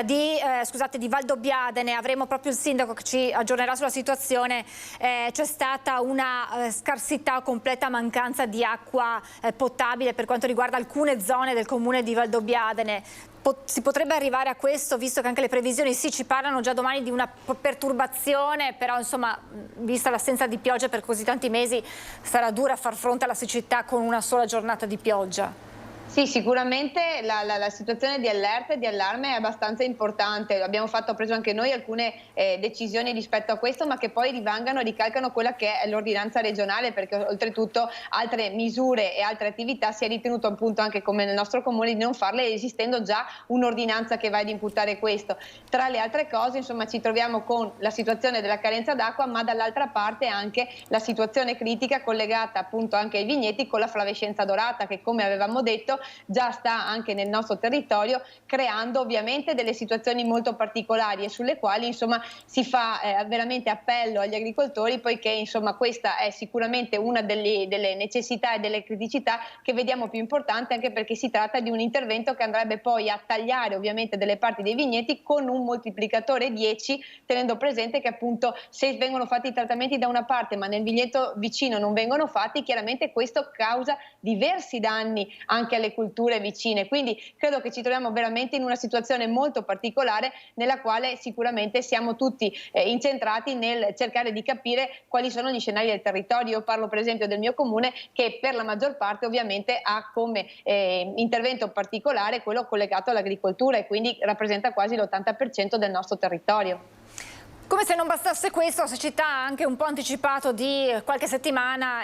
di Valdobbiadene, avremo proprio il sindaco che ci aggiornerà sulla situazione. C'è stata una scarsità o completa mancanza di acqua potabile per quanto riguarda alcune zone del comune di Valdobbiadene. Si potrebbe arrivare a questo, visto che anche le previsioni ci parlano già domani di una perturbazione, però insomma, vista l'assenza di pioggia per così tanti mesi, sarà dura far fronte alla siccità con una sola giornata di pioggia. Sì, sicuramente la situazione di allerta e di allarme è abbastanza importante. Abbiamo preso anche noi alcune decisioni rispetto a questo, ma che poi ricalcano quella che è l'ordinanza regionale, perché oltretutto altre misure e altre attività si è ritenuto appunto anche come nel nostro comune di non farle, esistendo già un'ordinanza che va ad imputare questo. Tra le altre cose, insomma, ci troviamo con la situazione della carenza d'acqua, ma dall'altra parte anche la situazione critica collegata appunto anche ai vigneti con la flavescenza dorata, che come avevamo detto già sta anche nel nostro territorio creando ovviamente delle situazioni molto particolari e sulle quali insomma si fa veramente appello agli agricoltori, poiché insomma questa è sicuramente una delle necessità e delle criticità che vediamo più importante, anche perché si tratta di un intervento che andrebbe poi a tagliare ovviamente delle parti dei vigneti con un moltiplicatore 10, tenendo presente che appunto se vengono fatti i trattamenti da una parte ma nel vigneto vicino non vengono fatti, chiaramente questo causa diversi danni anche alle culture vicine. Quindi credo che ci troviamo veramente in una situazione molto particolare, nella quale sicuramente siamo tutti incentrati nel cercare di capire quali sono gli scenari del territorio. Io parlo per esempio del mio comune, che per la maggior parte ovviamente ha come intervento particolare quello collegato all'agricoltura e quindi rappresenta quasi l'80% del nostro territorio. Come se non bastasse questo, la siccità ha anche un po' anticipato di qualche settimana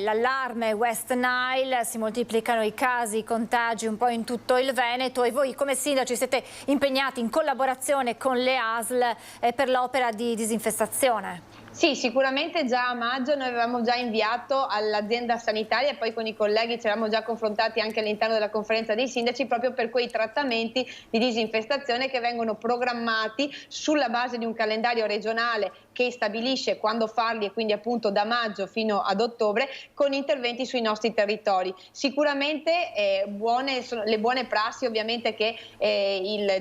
l'allarme West Nile, si moltiplicano i casi, i contagi un po' in tutto il Veneto, e voi come sindaci siete impegnati in collaborazione con le ASL per l'opera di disinfestazione. Sì, sicuramente già a maggio noi avevamo già inviato all'azienda sanitaria e poi con i colleghi ci eravamo già confrontati anche all'interno della conferenza dei sindaci proprio per quei trattamenti di disinfestazione che vengono programmati sulla base di un calendario regionale che stabilisce quando farli, e quindi appunto da maggio fino ad ottobre, con interventi sui nostri territori. Sicuramente sono le buone prassi ovviamente che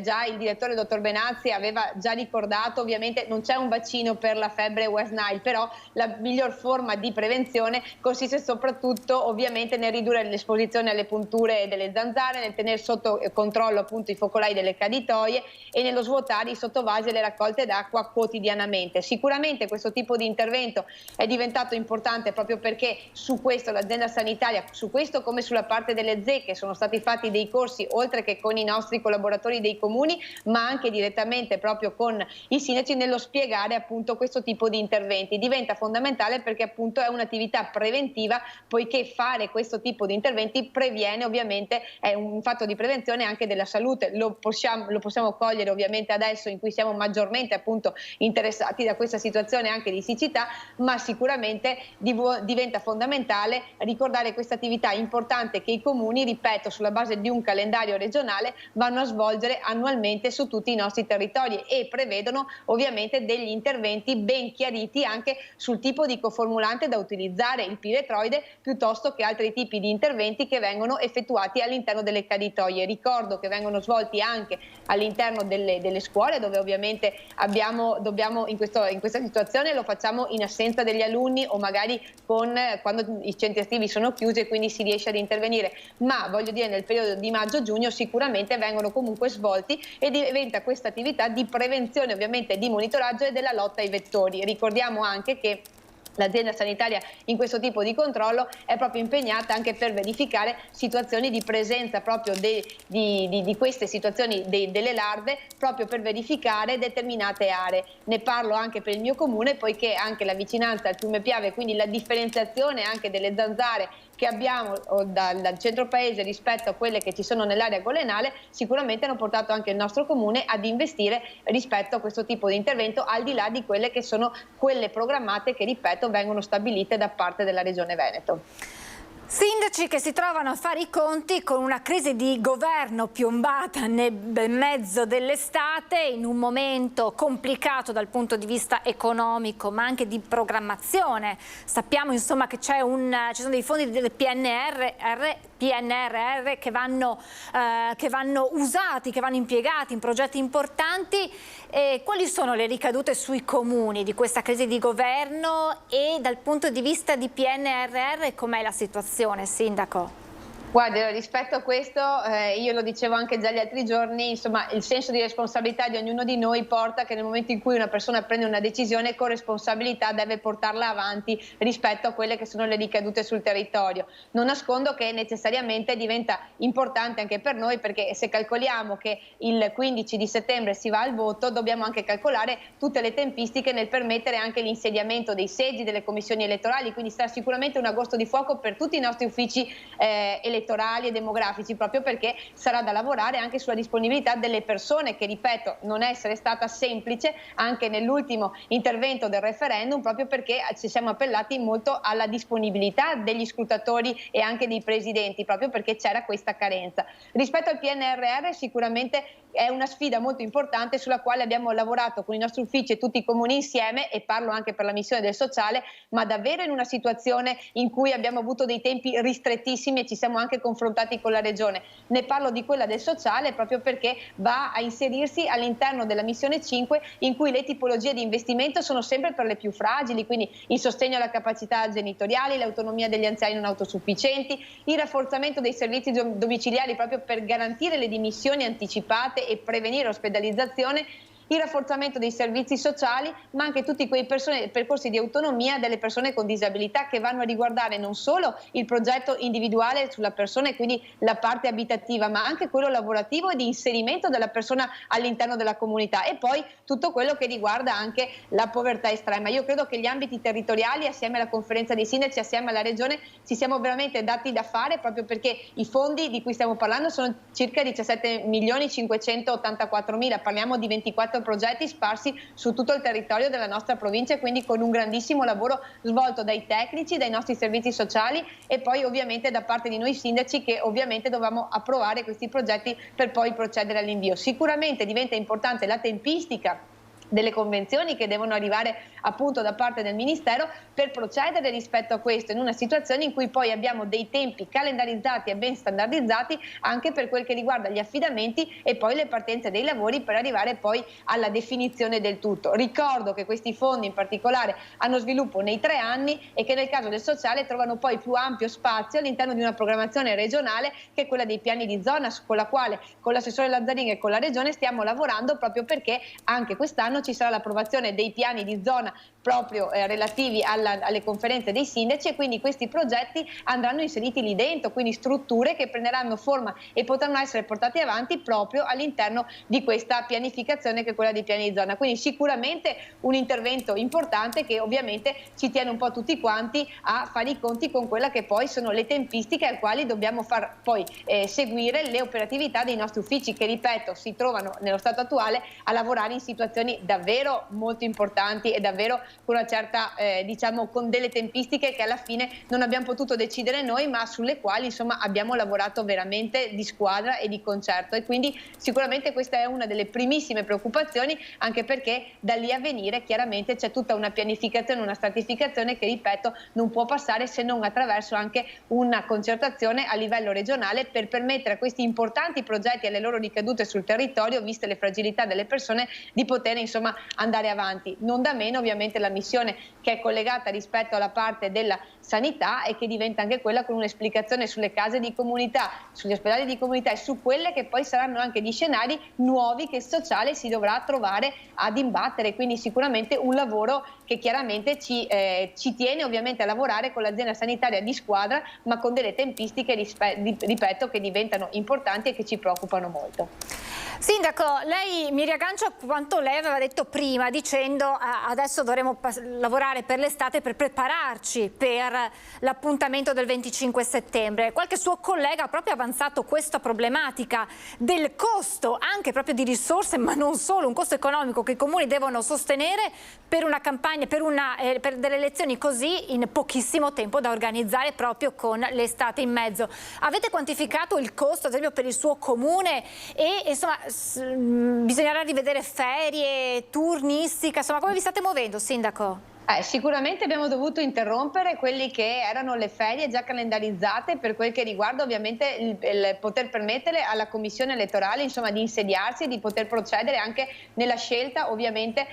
già il direttore dottor Benazzi aveva già ricordato. Ovviamente non c'è un vaccino per la febbre West Nile, però la miglior forma di prevenzione consiste soprattutto ovviamente nel ridurre l'esposizione alle punture delle zanzare, nel tenere sotto controllo appunto i focolai delle caditoie e nello svuotare i sottovasi e le raccolte d'acqua quotidianamente. Sicuramente questo tipo di intervento è diventato importante proprio perché su questo l'azienda sanitaria, su questo come sulla parte delle zecche, sono stati fatti dei corsi oltre che con i nostri collaboratori dei comuni, ma anche direttamente proprio con i sindaci nello spiegare appunto questo tipo di interventi. Diventa fondamentale perché appunto è un'attività preventiva, poiché fare questo tipo di interventi previene, ovviamente è un fatto di prevenzione anche della salute. Lo possiamo cogliere ovviamente adesso in cui siamo maggiormente appunto interessati da questa situazione anche di siccità, ma sicuramente diventa fondamentale ricordare questa attività importante che i comuni, ripeto, sulla base di un calendario regionale vanno a svolgere annualmente su tutti i nostri territori e prevedono ovviamente degli interventi ben chiariti chiariti anche sul tipo di coformulante da utilizzare, il piretroide piuttosto che altri tipi di interventi che vengono effettuati all'interno delle caditoie. Ricordo che vengono svolti anche all'interno delle scuole, dove ovviamente dobbiamo in questa situazione lo facciamo in assenza degli alunni o magari quando i centri estivi sono chiusi e quindi si riesce ad intervenire, ma voglio dire nel periodo di maggio-giugno sicuramente vengono comunque svolti e diventa questa attività di prevenzione ovviamente di monitoraggio e della lotta ai vettori. Ricordiamo anche che l'azienda sanitaria in questo tipo di controllo è proprio impegnata anche per verificare situazioni di presenza proprio di queste situazioni delle larve, proprio per verificare determinate aree. Ne parlo anche per il mio comune, poiché anche la vicinanza al fiume Piave, quindi la differenziazione anche delle zanzare che abbiamo dal centro paese rispetto a quelle che ci sono nell'area golenale, sicuramente hanno portato anche il nostro comune ad investire rispetto a questo tipo di intervento, al di là di quelle che sono quelle programmate che, ripeto, vengono stabilite da parte della Regione Veneto. Sindaci che si trovano a fare i conti con una crisi di governo piombata nel mezzo dell'estate, in un momento complicato dal punto di vista economico ma anche di programmazione. Sappiamo insomma che ci sono dei fondi del PNRR che vanno usati, che vanno impiegati in progetti importanti. Quali sono le ricadute sui comuni di questa crisi di governo e dal punto di vista di PNRR com'è la situazione, Sindaco? Guarda, rispetto a questo, io lo dicevo anche già gli altri giorni, insomma il senso di responsabilità di ognuno di noi porta che nel momento in cui una persona prende una decisione con responsabilità deve portarla avanti rispetto a quelle che sono le ricadute sul territorio. Non nascondo che necessariamente diventa importante anche per noi, perché se calcoliamo che il 15 di settembre si va al voto, dobbiamo anche calcolare tutte le tempistiche nel permettere anche l'insediamento dei seggi delle commissioni elettorali, quindi sarà sicuramente un agosto di fuoco per tutti i nostri uffici elettorali e demografici, proprio perché sarà da lavorare anche sulla disponibilità delle persone, che ripeto non essere stata semplice anche nell'ultimo intervento del referendum, proprio perché ci siamo appellati molto alla disponibilità degli scrutatori e anche dei presidenti, proprio perché c'era questa carenza. Rispetto al PNRR sicuramente è una sfida molto importante sulla quale abbiamo lavorato con i nostri uffici e tutti i comuni insieme, e parlo anche per la missione del sociale, ma davvero in una situazione in cui abbiamo avuto dei tempi ristrettissimi e ci siamo anche confrontati con la Regione. Ne parlo di quella del sociale proprio perché va a inserirsi all'interno della missione 5, in cui le tipologie di investimento sono sempre per le più fragili, quindi il sostegno alla capacità genitoriali, l'autonomia degli anziani non autosufficienti, il rafforzamento dei servizi domiciliari proprio per garantire le dimissioni anticipate e prevenire l'ospedalizzazione, il rafforzamento dei servizi sociali, ma anche tutti quei percorsi di autonomia delle persone con disabilità, che vanno a riguardare non solo il progetto individuale sulla persona e quindi la parte abitativa, ma anche quello lavorativo e di inserimento della persona all'interno della comunità, e poi tutto quello che riguarda anche la povertà estrema. Io credo che gli ambiti territoriali, assieme alla conferenza dei sindaci, assieme alla Regione, ci siamo veramente dati da fare, proprio perché i fondi di cui stiamo parlando sono circa 17.584.000, parliamo di 24 progetti sparsi su tutto il territorio della nostra provincia, quindi con un grandissimo lavoro svolto dai tecnici, dai nostri servizi sociali e poi ovviamente da parte di noi sindaci, che ovviamente dovevamo approvare questi progetti per poi procedere all'invio. Sicuramente diventa importante la tempistica delle convenzioni che devono arrivare appunto da parte del Ministero per procedere rispetto a questo, in una situazione in cui poi abbiamo dei tempi calendarizzati e ben standardizzati anche per quel che riguarda gli affidamenti e poi le partenze dei lavori per arrivare poi alla definizione del tutto. Ricordo che questi fondi in particolare hanno sviluppo nei 3 anni e che nel caso del sociale trovano poi più ampio spazio all'interno di una programmazione regionale, che è quella dei piani di zona, con la quale con l'assessore Lazzarini e con la Regione stiamo lavorando, proprio perché anche quest'anno ci sarà l'approvazione dei piani di zona proprio relativi alle conferenze dei sindaci, e quindi questi progetti andranno inseriti lì dentro, quindi strutture che prenderanno forma e potranno essere portate avanti proprio all'interno di questa pianificazione che è quella dei piani di zona. Quindi sicuramente un intervento importante che ovviamente ci tiene un po' tutti quanti a fare i conti con quella che poi sono le tempistiche al quali dobbiamo far poi seguire le operatività dei nostri uffici, che ripeto si trovano nello stato attuale a lavorare in situazioni davvero molto importanti e davvero con una certa, diciamo, con delle tempistiche che alla fine non abbiamo potuto decidere noi, ma sulle quali insomma abbiamo lavorato veramente di squadra e di concerto, e quindi sicuramente questa è una delle primissime preoccupazioni, anche perché da lì a venire chiaramente c'è tutta una pianificazione, una stratificazione che, ripeto, non può passare se non attraverso anche una concertazione a livello regionale per permettere a questi importanti progetti e alle loro ricadute sul territorio, viste le fragilità delle persone, di poter insomma andare avanti. Non da meno ovviamente la missione che è collegata rispetto alla parte della sanità e che diventa anche quella con un'esplicazione sulle case di comunità, sugli ospedali di comunità e su quelle che poi saranno anche gli scenari nuovi che il sociale si dovrà trovare ad imbattere, quindi sicuramente un lavoro che chiaramente ci tiene ovviamente a lavorare con l'azienda sanitaria di squadra, ma con delle tempistiche, ripeto, che diventano importanti e che ci preoccupano molto. Sindaco, lei, mi riaggancio a quanto lei aveva detto prima, dicendo adesso dovremo lavorare per l'estate per prepararci per l'appuntamento del 25 settembre. Qualche suo collega ha proprio avanzato questa problematica del costo anche proprio di risorse, ma non solo, un costo economico che i comuni devono sostenere per una campagna, per delle elezioni così in pochissimo tempo da organizzare proprio con l'estate in mezzo. Avete quantificato il costo, ad esempio, per il suo comune e insomma bisognerà rivedere ferie, turnistica, insomma come vi state muovendo, Sindaco? Sicuramente abbiamo dovuto interrompere quelli che erano le ferie già calendarizzate per quel che riguarda ovviamente il poter permettere alla commissione elettorale insomma di insediarsi e di poter procedere anche nella scelta ovviamente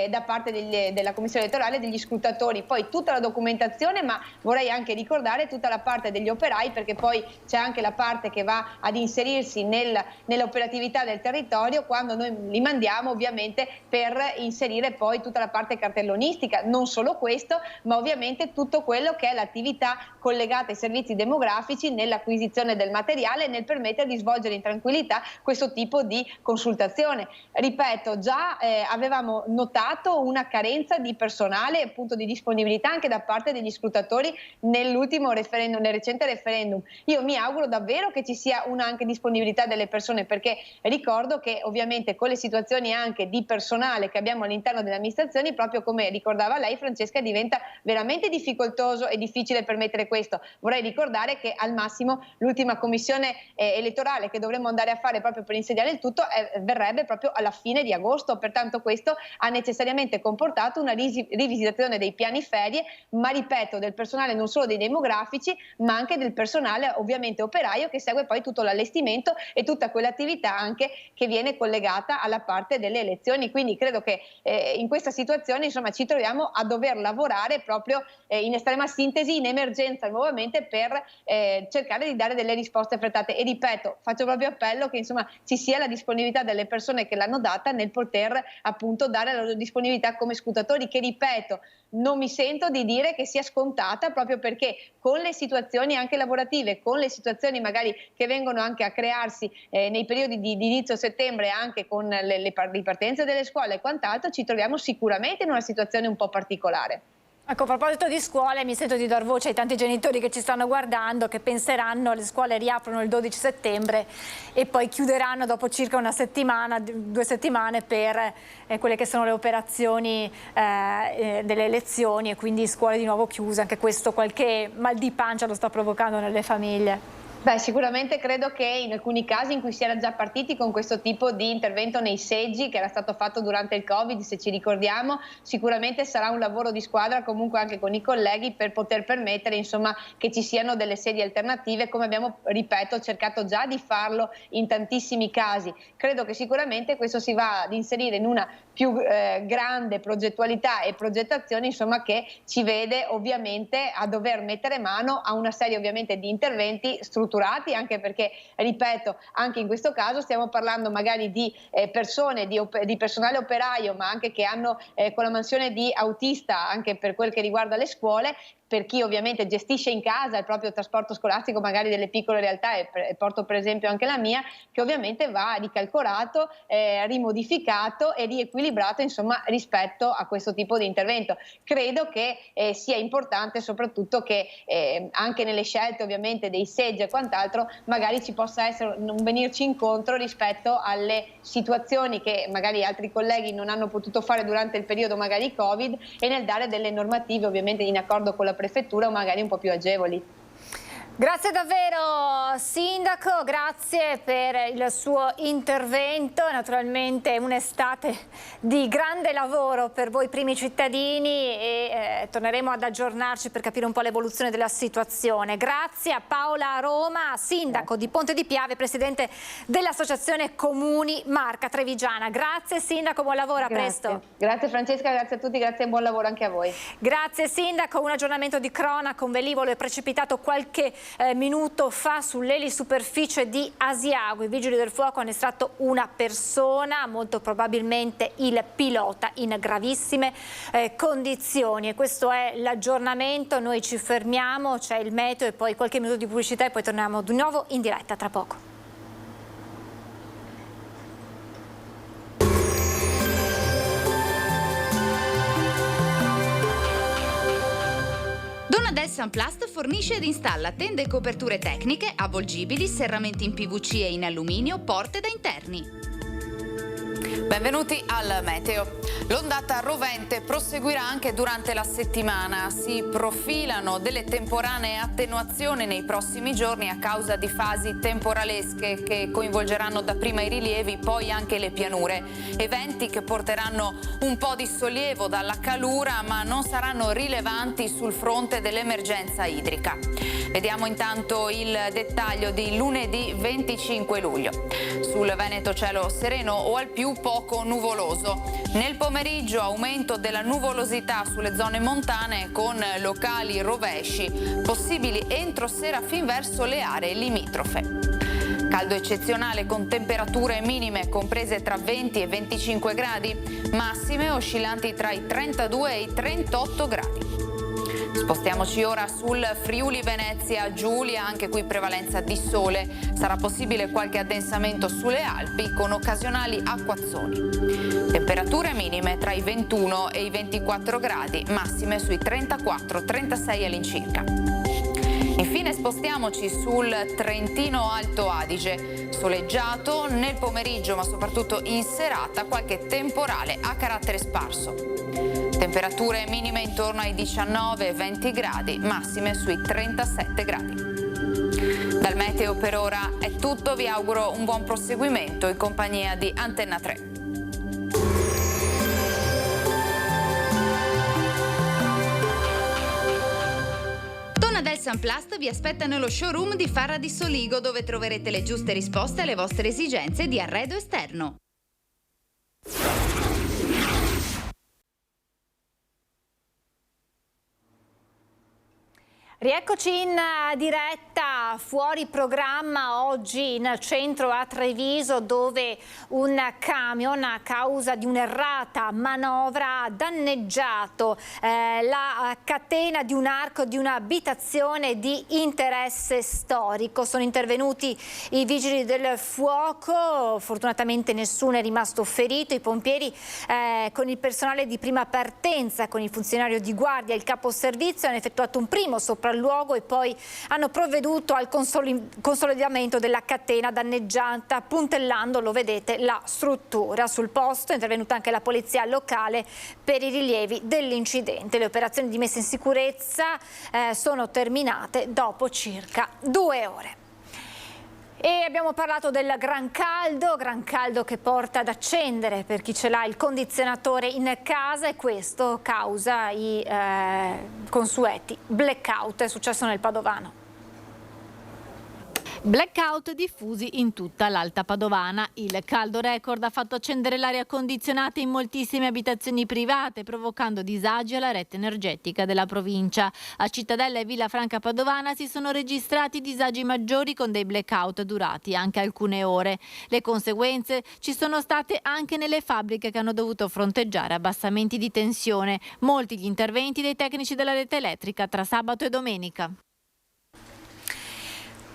da parte della commissione elettorale degli scrutatori. Poi tutta la documentazione, ma vorrei anche ricordare tutta la parte degli operai, perché poi c'è anche la parte che va ad inserirsi nell'operatività del territorio quando noi li mandiamo ovviamente per inserire poi tutta la parte cartellonistica. Non solo questo, ma ovviamente tutto quello che è l'attività collegata ai servizi demografici nell'acquisizione del materiale e nel permettere di svolgere in tranquillità questo tipo di consultazione. Ripeto, già avevamo notato una carenza di personale, appunto di disponibilità anche da parte degli scrutatori nell'ultimo referendum, nel recente referendum. Io mi auguro davvero che ci sia una anche disponibilità delle persone, perché ricordo che ovviamente con le situazioni anche di personale che abbiamo all'interno delle amministrazioni, proprio come ricordava lei Francesca, diventa veramente difficoltoso e difficile permettere questo. Vorrei ricordare che al massimo l'ultima commissione elettorale che dovremmo andare a fare proprio per insediare il tutto verrebbe proprio alla fine di agosto, pertanto questo ha necessariamente comportato una rivisitazione dei piani ferie, ma ripeto, del personale non solo dei demografici ma anche del personale ovviamente operaio che segue poi tutto l'allestimento e tutta quell'attività anche che viene collegata alla parte delle elezioni. Quindi credo che in questa situazione insomma ci troviamo a dover lavorare proprio in estrema sintesi, in emergenza nuovamente per cercare di dare delle risposte affrettate. E ripeto, faccio proprio appello che insomma ci sia la disponibilità delle persone che l'hanno data nel poter appunto dare la loro disponibilità come scrutatori, che ripeto non mi sento di dire che sia scontata, proprio perché con le situazioni anche lavorative, con le situazioni magari che vengono anche a crearsi nei periodi di inizio settembre, anche con le ripartenze delle scuole e quant'altro, ci troviamo sicuramente in una situazione un po' particolare. Ecco, a proposito di scuole, mi sento di dar voce ai tanti genitori che ci stanno guardando, che penseranno le scuole riaprono il 12 settembre e poi chiuderanno dopo circa una settimana, 2 settimane per quelle che sono le operazioni delle elezioni, e quindi scuole di nuovo chiuse. Anche questo qualche mal di pancia lo sta provocando nelle famiglie. Beh, sicuramente credo che in alcuni casi in cui si era già partiti con questo tipo di intervento nei seggi che era stato fatto durante il Covid, se ci ricordiamo, sicuramente sarà un lavoro di squadra comunque anche con i colleghi per poter permettere insomma che ci siano delle sedi alternative, come abbiamo, ripeto, cercato già di farlo in tantissimi casi. Credo che sicuramente questo si va ad inserire in una più grande progettualità e progettazione insomma che ci vede ovviamente a dover mettere mano a una serie ovviamente di interventi strutturati, anche perché ripeto anche in questo caso stiamo parlando magari di persone, di personale operaio, ma anche che hanno con la mansione di autista anche per quel che riguarda le scuole, per chi ovviamente gestisce in casa il proprio trasporto scolastico, magari delle piccole realtà, e porto per esempio anche la mia, che ovviamente va ricalcolato, rimodificato e riequilibrato insomma rispetto a questo tipo di intervento. Credo che sia importante soprattutto che anche nelle scelte ovviamente dei seggi e quant'altro magari ci possa essere non venirci incontro rispetto alle situazioni che magari altri colleghi non hanno potuto fare durante il periodo magari Covid, e nel dare delle normative ovviamente in accordo con la prefettura o magari un po' più agevoli. Grazie davvero Sindaco, grazie per il suo intervento. Naturalmente un'estate di grande lavoro per voi primi cittadini e torneremo ad aggiornarci per capire un po' l'evoluzione della situazione. Grazie a Paola Roma, Sindaco di Ponte di Piave, Presidente dell'Associazione Comuni Marca Trevigiana. Grazie Sindaco, buon lavoro, a presto. Grazie Francesca, grazie a tutti, grazie e buon lavoro anche a voi. Grazie Sindaco, un aggiornamento di cronaca, un velivolo è precipitato qualche minuto fa sull'elisuperficie di Asiago. I vigili del fuoco hanno estratto una persona, molto probabilmente il pilota, in gravissime condizioni. E questo è l'aggiornamento, noi ci fermiamo, c'è il meteo e poi qualche minuto di pubblicità e poi torniamo di nuovo in diretta tra poco. Donadel Sunplast fornisce ed installa tende e coperture tecniche, avvolgibili, serramenti in PVC e in alluminio, porte da interni. Benvenuti al meteo. L'ondata rovente proseguirà anche durante la settimana. Si profilano delle temporanee attenuazioni nei prossimi giorni a causa di fasi temporalesche che coinvolgeranno dapprima i rilievi, poi anche le pianure. Eventi che porteranno un po' di sollievo dalla calura, ma non saranno rilevanti sul fronte dell'emergenza idrica. Vediamo intanto il dettaglio di lunedì 25 luglio. Sul Veneto cielo sereno o al più poco nuvoloso. Nel pomeriggio aumento della nuvolosità sulle zone montane con locali rovesci, possibili entro sera fin verso le aree limitrofe. Caldo eccezionale con temperature minime comprese tra 20 e 25 gradi, massime oscillanti tra i 32 e i 38 gradi. Spostiamoci ora sul Friuli Venezia Giulia, anche qui prevalenza di sole, sarà possibile qualche addensamento sulle Alpi con occasionali acquazzoni. Temperature minime tra i 21 e i 24 gradi, massime sui 34-36 all'incirca. Infine spostiamoci sul Trentino Alto Adige, soleggiato nel pomeriggio ma soprattutto in serata, qualche temporale a carattere sparso. Temperature minime intorno ai 19-20 gradi, massime sui 37 gradi. Dal meteo per ora è tutto, vi auguro un buon proseguimento in compagnia di Antenna 3. Donadel Sunplast vi aspetta nello showroom di Farra di Soligo, dove troverete le giuste risposte alle vostre esigenze di arredo esterno. Rieccoci in diretta fuori programma oggi in centro a Treviso, dove un camion a causa di un'errata manovra ha danneggiato la catena di un arco di un'abitazione di interesse storico. Sono intervenuti i vigili del fuoco, fortunatamente nessuno è rimasto ferito. I pompieri con il personale di prima partenza, con il funzionario di guardia e il capo servizio hanno effettuato un primo sopralluogo e poi hanno provveduto al consolidamento della catena danneggiata, puntellando, lo vedete, la struttura. Sul posto è intervenuta anche la polizia locale per i rilievi dell'incidente. Le operazioni di messa in sicurezza sono terminate dopo circa 2 ore. E abbiamo parlato del gran caldo che porta ad accendere, per chi ce l'ha, il condizionatore in casa, e questo causa i consueti blackout. È successo nel Padovano. Blackout diffusi in tutta l'Alta Padovana. Il caldo record ha fatto accendere l'aria condizionata in moltissime abitazioni private, provocando disagi alla rete energetica della provincia. A Cittadella e Villafranca Padovana si sono registrati disagi maggiori con dei blackout durati anche alcune ore. Le conseguenze ci sono state anche nelle fabbriche che hanno dovuto fronteggiare abbassamenti di tensione. Molti gli interventi dei tecnici della rete elettrica tra sabato e domenica.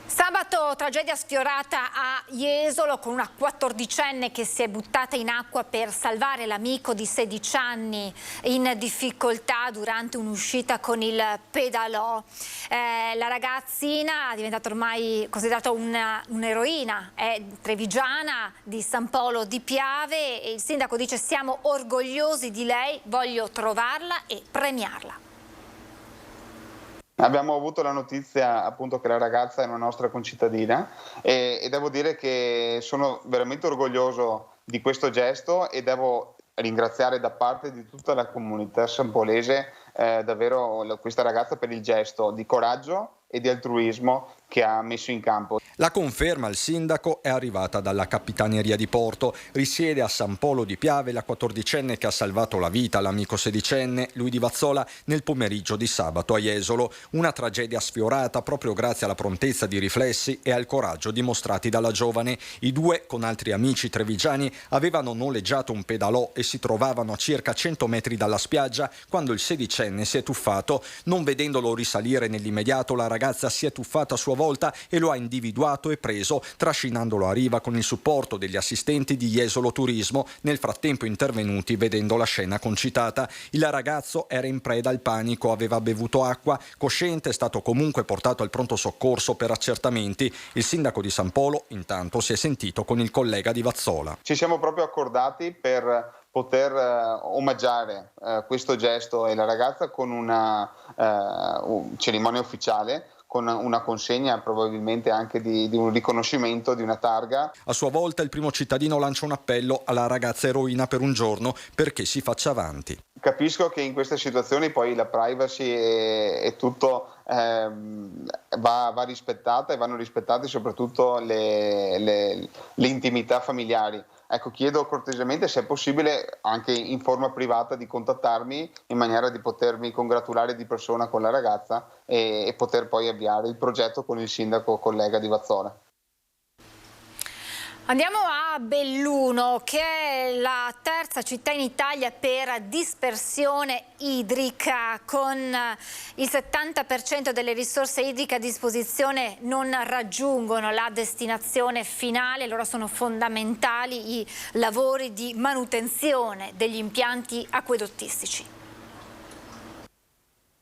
Sabato tragedia sfiorata a Jesolo con una 14enne che si è buttata in acqua per salvare l'amico di 16 anni in difficoltà durante un'uscita con il pedalò. La ragazzina è diventata ormai considerata un'eroina, è trevigiana di San Polo di Piave e il sindaco dice: siamo orgogliosi di lei, voglio trovarla e premiarla. Abbiamo avuto la notizia appunto che la ragazza è una nostra concittadina e devo dire che sono veramente orgoglioso di questo gesto e devo ringraziare da parte di tutta la comunità sampolese davvero questa ragazza per il gesto di coraggio e di altruismo che ha messo in campo. La conferma al sindaco è arrivata dalla Capitaneria di Porto. Risiede a San Polo di Piave la 14enne che ha salvato la vita all'amico 16enne, lui di Vazzola, nel pomeriggio di sabato a Jesolo. Una tragedia sfiorata proprio grazie alla prontezza di riflessi e al coraggio dimostrati dalla giovane. I due, con altri amici trevigiani, avevano noleggiato un pedalò e si trovavano a circa 100 metri dalla spiaggia quando il 16enne si è tuffato. Non vedendolo risalire nell'immediato, la ragazza si è tuffata a sua volta e lo ha individuato e preso, trascinandolo a riva con il supporto degli assistenti di Jesolo Turismo, nel frattempo intervenuti vedendo la scena concitata. Il ragazzo era in preda al panico, aveva bevuto acqua, cosciente, è stato comunque portato al pronto soccorso per accertamenti. Il sindaco di San Polo intanto si è sentito con il collega di Vazzola. Ci siamo proprio accordati per poter omaggiare questo gesto e la ragazza con una cerimonia ufficiale, con una consegna probabilmente anche di un riconoscimento, di una targa. A sua volta il primo cittadino lancia un appello alla ragazza eroina per un giorno perché si faccia avanti. Capisco che in queste situazioni poi la privacy e tutto va rispettata e vanno rispettate soprattutto le intimità familiari. Ecco, chiedo cortesemente se è possibile anche in forma privata di contattarmi in maniera di potermi congratulare di persona con la ragazza e poter poi avviare il progetto con il sindaco collega di Vazzola. Andiamo a Belluno, che è la terza città in Italia per dispersione idrica, con il 70% delle risorse idriche a disposizione non raggiungono la destinazione finale. Allora sono fondamentali i lavori di manutenzione degli impianti acquedottistici.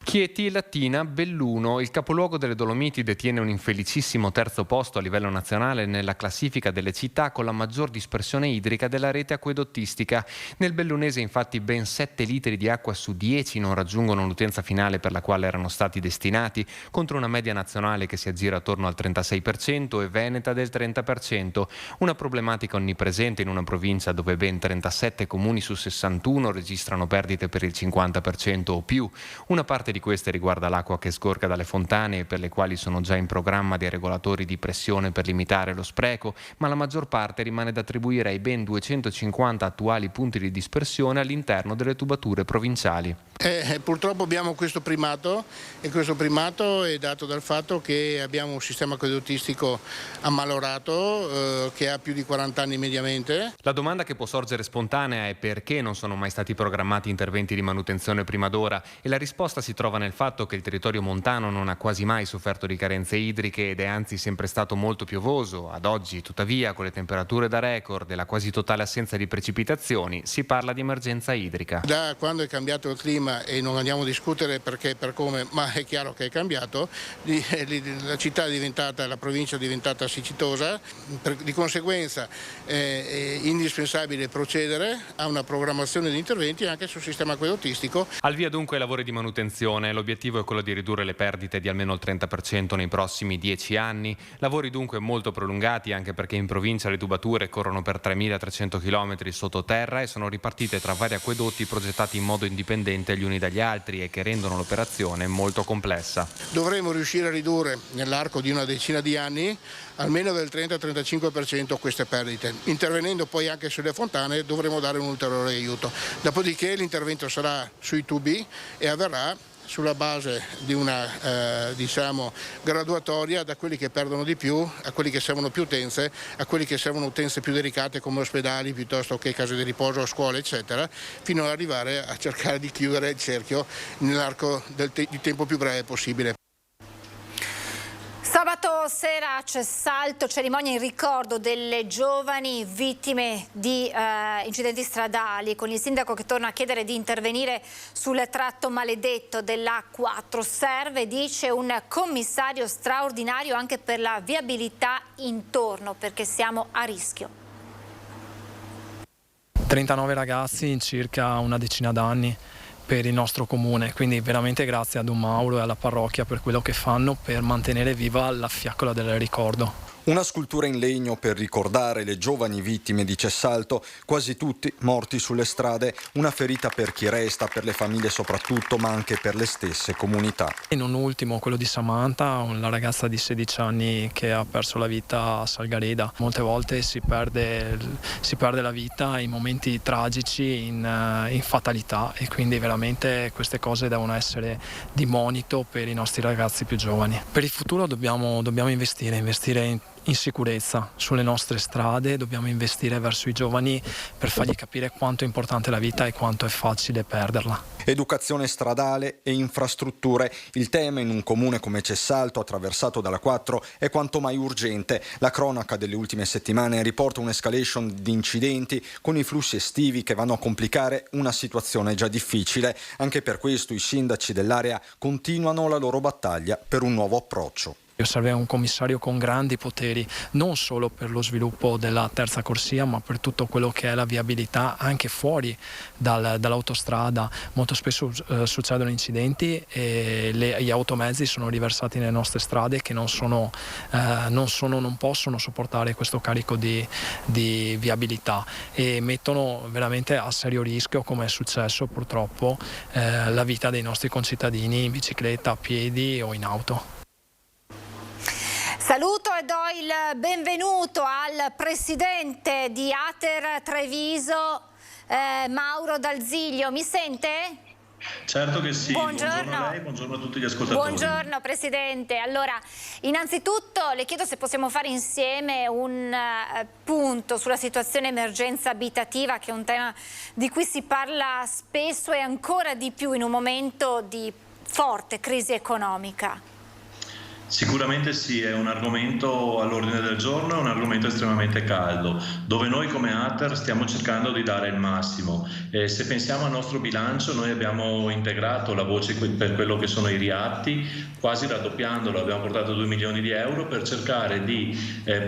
Chieti, Latina, Belluno, il capoluogo delle Dolomiti, detiene un infelicissimo terzo posto a livello nazionale nella classifica delle città con la maggior dispersione idrica della rete acquedottistica. Nel bellunese infatti ben 7 litri di acqua su 10 non raggiungono l'utenza finale per la quale erano stati destinati, contro una media nazionale che si aggira attorno al 36% e veneta del 30%. Una problematica onnipresente in una provincia dove ben 37 comuni su 61 registrano perdite per il 50% o più. Una parte di queste riguarda l'acqua che sgorga dalle fontane e per le quali sono già in programma dei regolatori di pressione per limitare lo spreco, ma la maggior parte rimane da attribuire ai ben 250 attuali punti di dispersione all'interno delle tubature provinciali. Purtroppo abbiamo questo primato e questo primato è dato dal fatto che abbiamo un sistema acquedottistico ammalorato che ha più di 40 anni mediamente. La domanda che può sorgere spontanea è perché non sono mai stati programmati interventi di manutenzione prima d'ora, e la risposta si trova nel fatto che il territorio montano non ha quasi mai sofferto di carenze idriche ed è anzi sempre stato molto piovoso. Ad oggi, tuttavia, con le temperature da record e la quasi totale assenza di precipitazioni, si parla di emergenza idrica. Da quando è cambiato il clima, e non andiamo a discutere perché e per come, ma è chiaro che è cambiato, la città è diventata, la provincia è diventata siccitosa, di conseguenza è indispensabile procedere a una programmazione di interventi anche sul sistema acquedottistico. Al via dunque i lavori di manutenzione. ricostruzione. L'obiettivo è quello di ridurre le perdite di almeno il 30% nei prossimi 10 anni. Lavori dunque molto prolungati, anche perché in provincia le tubature corrono per 3.300 km sottoterra e sono ripartite tra vari acquedotti progettati in modo indipendente gli uni dagli altri e che rendono l'operazione molto complessa. Dovremo riuscire a ridurre nell'arco di una decina di anni almeno del 30-35% queste perdite. Intervenendo poi anche sulle fontane dovremo dare un ulteriore aiuto. Dopodiché l'intervento sarà sui tubi e avverrà sulla base di una graduatoria da quelli che perdono di più a quelli che servono più utenze, a quelli che servono utenze più delicate come ospedali piuttosto che case di riposo, scuole eccetera, fino ad arrivare a cercare di chiudere il cerchio nell'arco di tempo più breve possibile. Sabato sera a Cessalto, cerimonia in ricordo delle giovani vittime di incidenti stradali, con il sindaco che torna a chiedere di intervenire sul tratto maledetto dell'A4. Serve, dice, un commissario straordinario anche per la viabilità intorno, perché siamo a rischio. 39 ragazzi in circa una decina d'anni per il nostro comune, quindi veramente grazie a Don Mauro e alla parrocchia per quello che fanno per mantenere viva la fiaccola del ricordo. Una scultura in legno per ricordare le giovani vittime di Cessalto, quasi tutti morti sulle strade, una ferita per chi resta, per le famiglie soprattutto, ma anche per le stesse comunità. E non ultimo quello di Samantha, la ragazza di 16 anni che ha perso la vita a Salgareda. Molte volte si perde la vita in momenti tragici, in fatalità, e quindi veramente queste cose devono essere di monito per i nostri ragazzi più giovani. Per il futuro dobbiamo investire in sicurezza sulle nostre strade, dobbiamo investire verso i giovani per fargli capire quanto è importante la vita e quanto è facile perderla. Educazione stradale e infrastrutture. Il tema in un comune come Cessalto, attraversato dalla 4, è quanto mai urgente. La cronaca delle ultime settimane riporta un'escalation di incidenti con i flussi estivi che vanno a complicare una situazione già difficile. Anche per questo i sindaci dell'area continuano la loro battaglia per un nuovo approccio. Serve un commissario con grandi poteri, non solo per lo sviluppo della terza corsia, ma per tutto quello che è la viabilità anche fuori dall'autostrada. Molto spesso succedono incidenti e gli automezzi sono riversati nelle nostre strade che non possono sopportare questo carico di viabilità e mettono veramente a serio rischio, come è successo purtroppo, la vita dei nostri concittadini in bicicletta, a piedi o in auto. Saluto e do il benvenuto al presidente di Ater Treviso, Mauro Dalziglio. Mi sente? Certo che sì. Buongiorno A lei, buongiorno a tutti gli ascoltatori. Buongiorno Presidente. Allora, innanzitutto le chiedo se possiamo fare insieme un punto sulla situazione emergenza abitativa, che è un tema di cui si parla spesso e ancora di più in un momento di forte crisi economica. Sicuramente sì, è un argomento all'ordine del giorno, è un argomento estremamente caldo, dove noi come Ater stiamo cercando di dare il massimo. Se pensiamo al nostro bilancio, noi abbiamo integrato la voce per quello che sono i riatti, quasi raddoppiandolo, abbiamo portato 2 milioni di euro per cercare di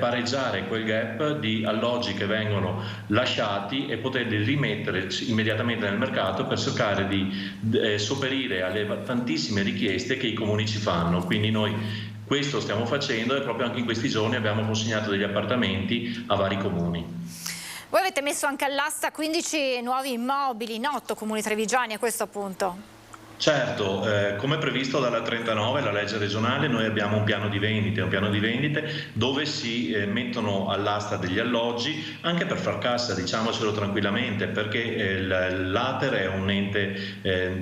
pareggiare quel gap di alloggi che vengono lasciati e poterli rimettere immediatamente nel mercato per cercare di sopperire alle tantissime richieste che i comuni ci fanno. Quindi noi questo stiamo facendo e proprio anche in questi giorni abbiamo consegnato degli appartamenti a vari comuni. Voi avete messo anche all'asta 15 nuovi immobili in 8 comuni trevigiani a questo punto. Certo, come previsto dalla 39, la legge regionale, noi abbiamo un piano di vendite dove si mettono all'asta degli alloggi anche per far cassa, diciamocelo tranquillamente, perché l'Ater è un ente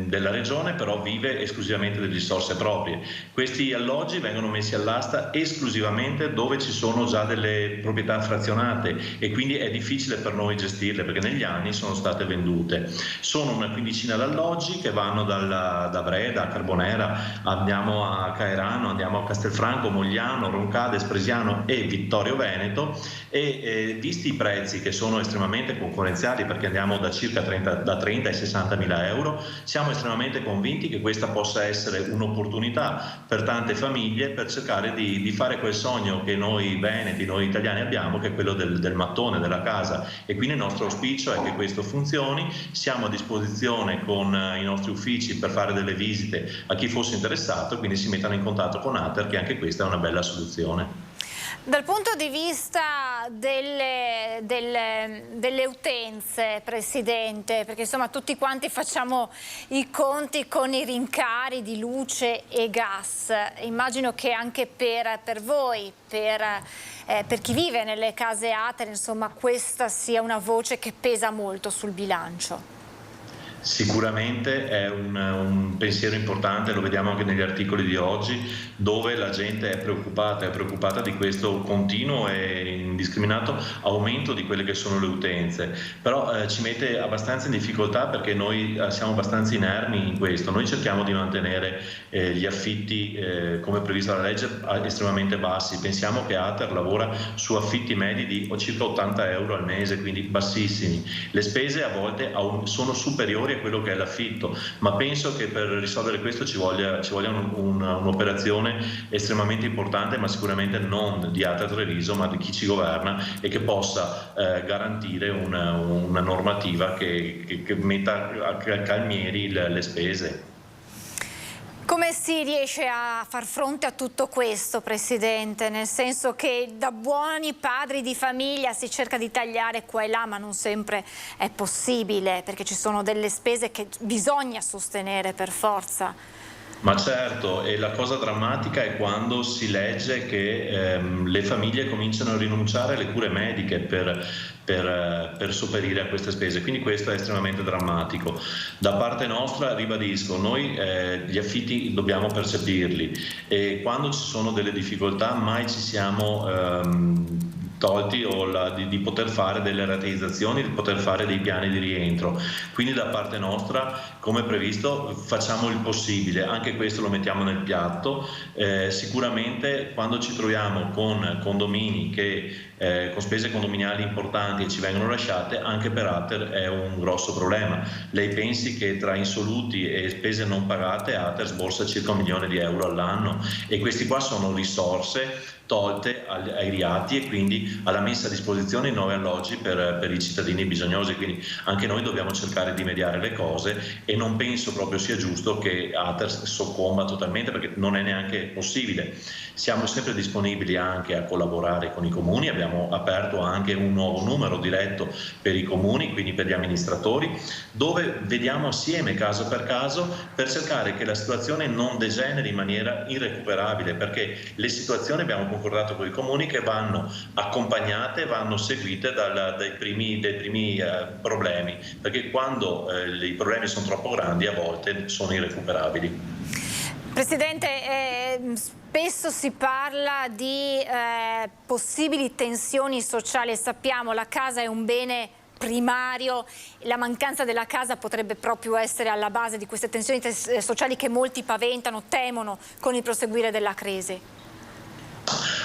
della regione, però vive esclusivamente delle risorse proprie. Questi alloggi vengono messi all'asta esclusivamente dove ci sono già delle proprietà frazionate e quindi è difficile per noi gestirle, perché negli anni sono state vendute. Sono una quindicina d'alloggi che vanno da Breda a Carbonera, andiamo a Caerano, andiamo a Castelfranco, Mogliano, Roncade, Spresiano e Vittorio Veneto, e visti i prezzi che sono estremamente concorrenziali, perché andiamo da circa 30 ai 60 mila euro, siamo estremamente convinti che questa possa essere un'opportunità per tante famiglie per cercare di fare quel sogno che noi veneti, noi italiani abbiamo, che è quello del mattone, della casa, e quindi il nostro auspicio è che questo funzioni. Siamo a disposizione con i nostri uffici per fare delle visite a chi fosse interessato, quindi si mettano in contatto con Ater, che anche questa è una bella soluzione. Dal punto di vista delle utenze, Presidente, perché insomma tutti quanti facciamo i conti con i rincari di luce e gas, immagino che anche per voi, per chi vive nelle case Ater, insomma questa sia una voce che pesa molto sul bilancio. Sicuramente è un pensiero importante, lo vediamo anche negli articoli di oggi, dove la gente è preoccupata di questo continuo e indiscriminato aumento di quelle che sono le utenze, però ci mette abbastanza in difficoltà perché noi siamo abbastanza inermi in questo. Noi cerchiamo di mantenere gli affitti come previsto dalla legge estremamente bassi. Pensiamo che Ater lavora su affitti medi di circa 80 euro al mese, quindi bassissimi. Le spese a volte sono superiori a quello che è l'affitto, ma penso che per risolvere questo ci voglia un'operazione estremamente importante, ma sicuramente non di Ater Treviso, ma di chi ci governa e che possa garantire una normativa che metta a calmieri le spese. Come si riesce a far fronte a tutto questo, Presidente? Nel senso che da buoni padri di famiglia si cerca di tagliare qua e là, ma non sempre è possibile, perché ci sono delle spese che bisogna sostenere per forza. Ma certo, e la cosa drammatica è quando si legge che le famiglie cominciano a rinunciare alle cure mediche per sopperire a queste spese, quindi questo è estremamente drammatico. Da parte nostra, ribadisco, noi gli affitti dobbiamo percepirli e quando ci sono delle difficoltà mai ci siamo tolti di poter fare delle rateizzazioni, di poter fare dei piani di rientro. Quindi da parte nostra, come previsto, facciamo il possibile, anche questo lo mettiamo nel piatto. Sicuramente quando ci troviamo con condomini con spese condominiali importanti e ci vengono lasciate, anche per Ater è un grosso problema. Lei pensi che tra insoluti e spese non pagate Ater sborsa circa 1 milione di euro all'anno e questi qua sono risorse tolte ai riati e quindi alla messa a disposizione di nuovi alloggi per i cittadini bisognosi, quindi anche noi dobbiamo cercare di mediare le cose e non penso proprio sia giusto che Ater soccomba totalmente, perché non è neanche possibile. Siamo sempre disponibili anche a collaborare con i comuni, abbiamo aperto anche un nuovo numero diretto per i comuni, quindi per gli amministratori, dove vediamo assieme caso per caso per cercare che la situazione non degeneri in maniera irrecuperabile, perché le situazioni abbiamo concordato con i comuni che vanno accompagnate, vanno seguite dai primi problemi, perché quando i problemi sono troppo grandi a volte sono irrecuperabili. Presidente, spesso si parla di possibili tensioni sociali, sappiamo la casa è un bene primario, la mancanza della casa potrebbe proprio essere alla base di queste tensioni sociali che molti paventano, temono con il proseguire della crisi.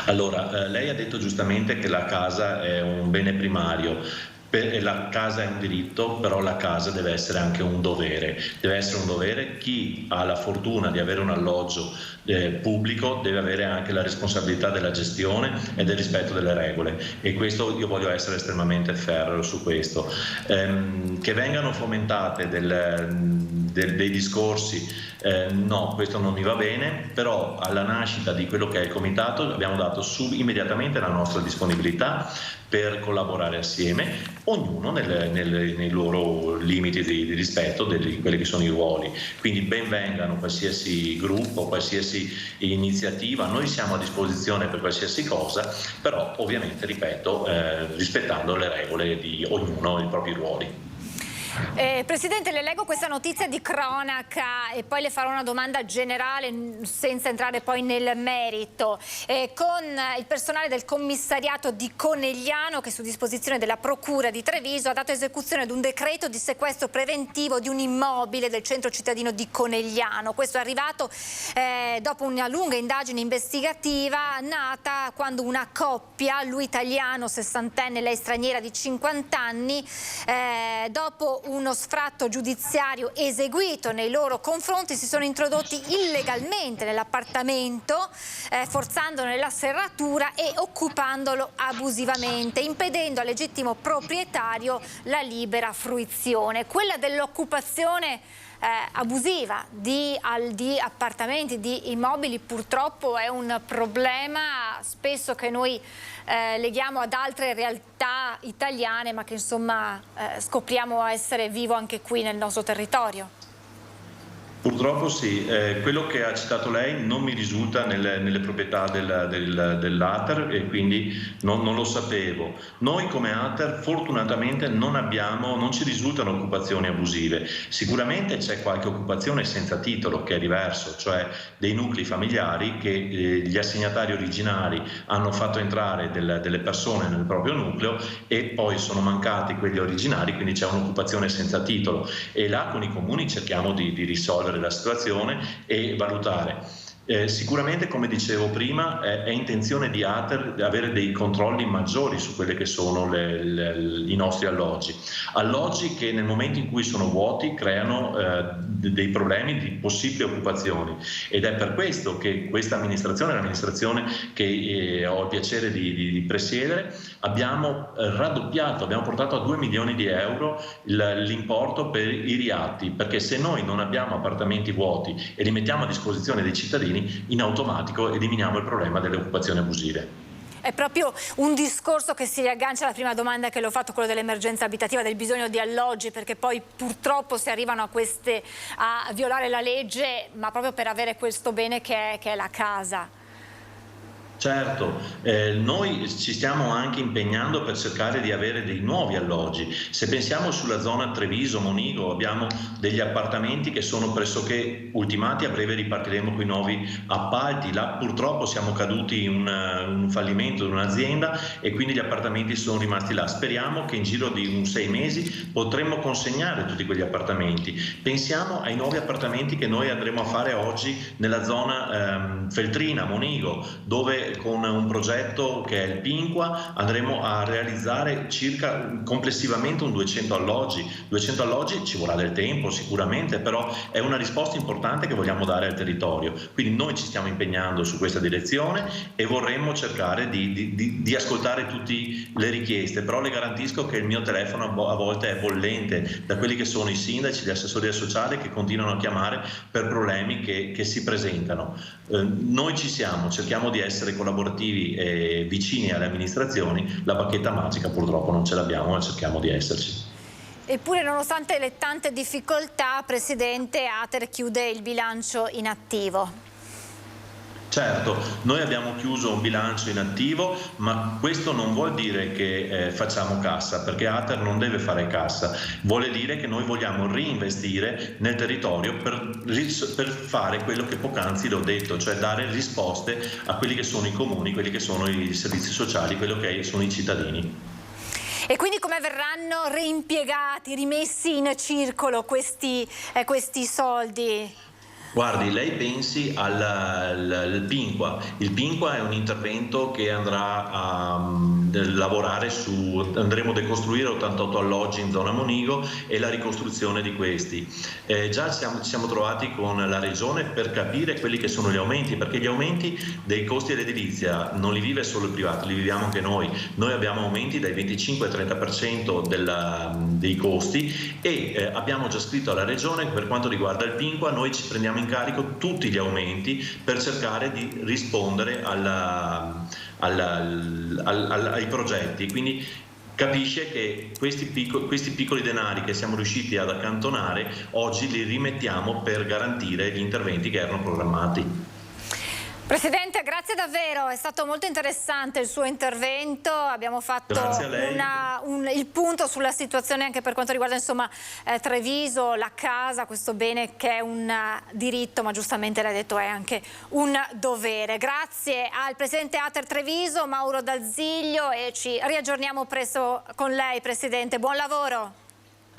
Allora, lei ha detto giustamente che la casa è un bene primario. La casa è un diritto, però la casa deve essere anche un dovere. Deve essere un dovere. Chi ha la fortuna di avere un alloggio pubblico deve avere anche la responsabilità della gestione e del rispetto delle regole, e questo io voglio essere estremamente ferreo su questo. Che vengano fomentate dei discorsi, no, questo non mi va bene, però alla nascita di quello che è il comitato abbiamo dato immediatamente la nostra disponibilità per collaborare assieme, ognuno nei loro limiti di rispetto di quelli che sono i ruoli. Quindi ben vengano qualsiasi gruppo, qualsiasi iniziativa, noi siamo a disposizione per qualsiasi cosa, però ovviamente, ripeto, rispettando le regole di ognuno, i propri ruoli. Presidente, le leggo questa notizia di cronaca e poi le farò una domanda generale senza entrare poi nel merito. Con il personale del commissariato di Conegliano, che su disposizione della Procura di Treviso ha dato esecuzione ad un decreto di sequestro preventivo di un immobile del centro cittadino di Conegliano. Questo è arrivato dopo una lunga indagine investigativa nata quando una coppia, lui italiano 60enne, lei straniera di 50 anni, dopo uno sfratto giudiziario eseguito nei loro confronti si sono introdotti illegalmente nell'appartamento, forzandone la serratura e occupandolo abusivamente, impedendo al legittimo proprietario la libera fruizione. Quella dell'occupazione abusiva di appartamenti, di immobili, purtroppo è un problema spesso che noi leghiamo ad altre realtà italiane, ma che insomma scopriamo essere vivo anche qui nel nostro territorio. Purtroppo sì, quello che ha citato lei non mi risulta nelle proprietà dell'Ater e quindi non lo sapevo. Noi come Ater fortunatamente non ci risultano occupazioni abusive. Sicuramente c'è qualche occupazione senza titolo che è diverso, cioè dei nuclei familiari che gli assegnatari originari hanno fatto entrare delle persone nel proprio nucleo e poi sono mancati quelli originari, quindi c'è un'occupazione senza titolo e là con i comuni cerchiamo di risolvere la situazione e valutare. Sicuramente, come dicevo prima, è intenzione di Ater avere dei controlli maggiori su quelle che sono i nostri alloggi che nel momento in cui sono vuoti creano dei problemi di possibili occupazioni, ed è per questo che questa amministrazione, l'amministrazione che ho il piacere di presiedere, abbiamo raddoppiato, abbiamo portato a 2 milioni di euro l'importo per i riatti, perché se noi non abbiamo appartamenti vuoti e li mettiamo a disposizione dei cittadini, in automatico eliminiamo il problema delle occupazioni abusive. È proprio un discorso che si riaggancia alla prima domanda che le ho fatto, quello dell'emergenza abitativa, del bisogno di alloggi, perché poi purtroppo si arrivano a violare la legge, ma proprio per avere questo bene che è la casa. Certo, noi ci stiamo anche impegnando per cercare di avere dei nuovi alloggi. Se pensiamo sulla zona Treviso-Monigo, abbiamo degli appartamenti che sono pressoché ultimati, a breve ripartiremo con i nuovi appalti. Là purtroppo siamo caduti in un fallimento di un'azienda e quindi gli appartamenti sono rimasti là. Speriamo che in giro di 6 mesi potremmo consegnare tutti quegli appartamenti. Pensiamo ai nuovi appartamenti che noi andremo a fare oggi nella zona Feltrina, Monigo, dove con un progetto che è il Pinqua andremo a realizzare complessivamente 200 alloggi. 200 alloggi ci vorrà del tempo sicuramente, però è una risposta importante che vogliamo dare al territorio. Quindi noi ci stiamo impegnando su questa direzione e vorremmo cercare di ascoltare tutte le richieste, però le garantisco che il mio telefono a volte è bollente da quelli che sono i sindaci, gli assessori sociali che continuano a chiamare per problemi che si presentano. Noi ci siamo, cerchiamo di essere collaborativi e vicini alle amministrazioni. La bacchetta magica purtroppo non ce l'abbiamo, ma cerchiamo di esserci. Eppure, nonostante le tante difficoltà, Presidente, Ater chiude il bilancio in attivo. Certo, noi abbiamo chiuso un bilancio in attivo, ma questo non vuol dire che facciamo cassa, perché Ater non deve fare cassa, vuole dire che noi vogliamo reinvestire nel territorio per fare quello che poc'anzi l'ho detto, cioè dare risposte a quelli che sono i comuni, quelli che sono i servizi sociali, quello che sono i cittadini. E quindi come verranno reimpiegati, rimessi in circolo questi soldi? Guardi, lei pensi al Pinqua. Il Pinqua è un intervento che andrà a lavorare andremo a decostruire 88 alloggi in zona Monigo e la ricostruzione di questi. Già ci siamo trovati con la Regione per capire quelli che sono gli aumenti, perché gli aumenti dei costi dell'edilizia non li vive solo il privato, li viviamo anche noi. Noi abbiamo aumenti dai 25 al 30% dei costi e abbiamo già scritto alla Regione che per quanto riguarda il Pinqua noi ci prendiamo in carico tutti gli aumenti per cercare di rispondere ai progetti. Quindi capisce che questi piccoli denari che siamo riusciti ad accantonare oggi li rimettiamo per garantire gli interventi che erano programmati. Presidente, grazie davvero, è stato molto interessante il suo intervento, abbiamo fatto il punto sulla situazione anche per quanto riguarda insomma Treviso, la casa, questo bene che è un diritto ma giustamente l'ha detto è anche un dovere. Grazie al Presidente Ater Treviso, Mauro D'Aziglio, e ci riaggiorniamo presto con lei, Presidente, buon lavoro.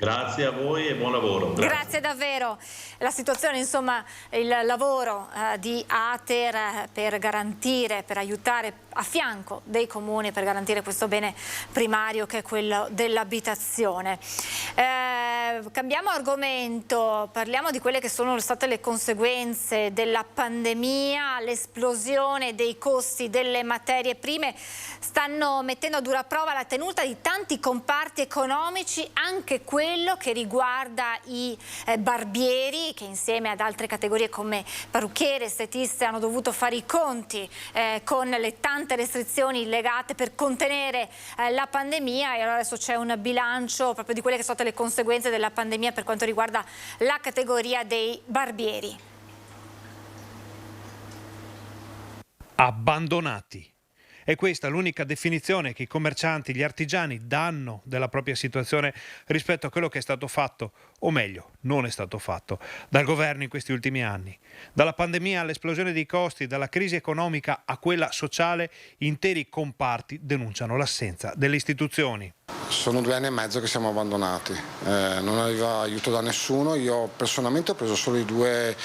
Grazie a voi e buon lavoro. Grazie davvero. La situazione, insomma, il lavoro di Ater per garantire, per aiutare a fianco dei comuni per garantire questo bene primario che è quello dell'abitazione. Cambiamo argomento, parliamo di quelle che sono state le conseguenze della pandemia. L'esplosione dei costi delle materie prime stanno mettendo a dura prova la tenuta di tanti comparti economici, anche quelli quello che riguarda i barbieri, che insieme ad altre categorie come parrucchiere, estetiste hanno dovuto fare i conti con le tante restrizioni legate per contenere la pandemia, e allora adesso c'è un bilancio proprio di quelle che sono state le conseguenze della pandemia per quanto riguarda la categoria dei barbieri. Abbandonati. E questa è l'unica definizione che i commercianti, gli artigiani danno della propria situazione rispetto a quello che è stato fatto, o meglio, non è stato fatto, dal governo in questi ultimi anni. Dalla pandemia all'esplosione dei costi, dalla crisi economica a quella sociale, interi comparti denunciano l'assenza delle istituzioni. Sono 2 anni e mezzo che siamo abbandonati, non arriva aiuto da nessuno. Io personalmente ho preso solo i due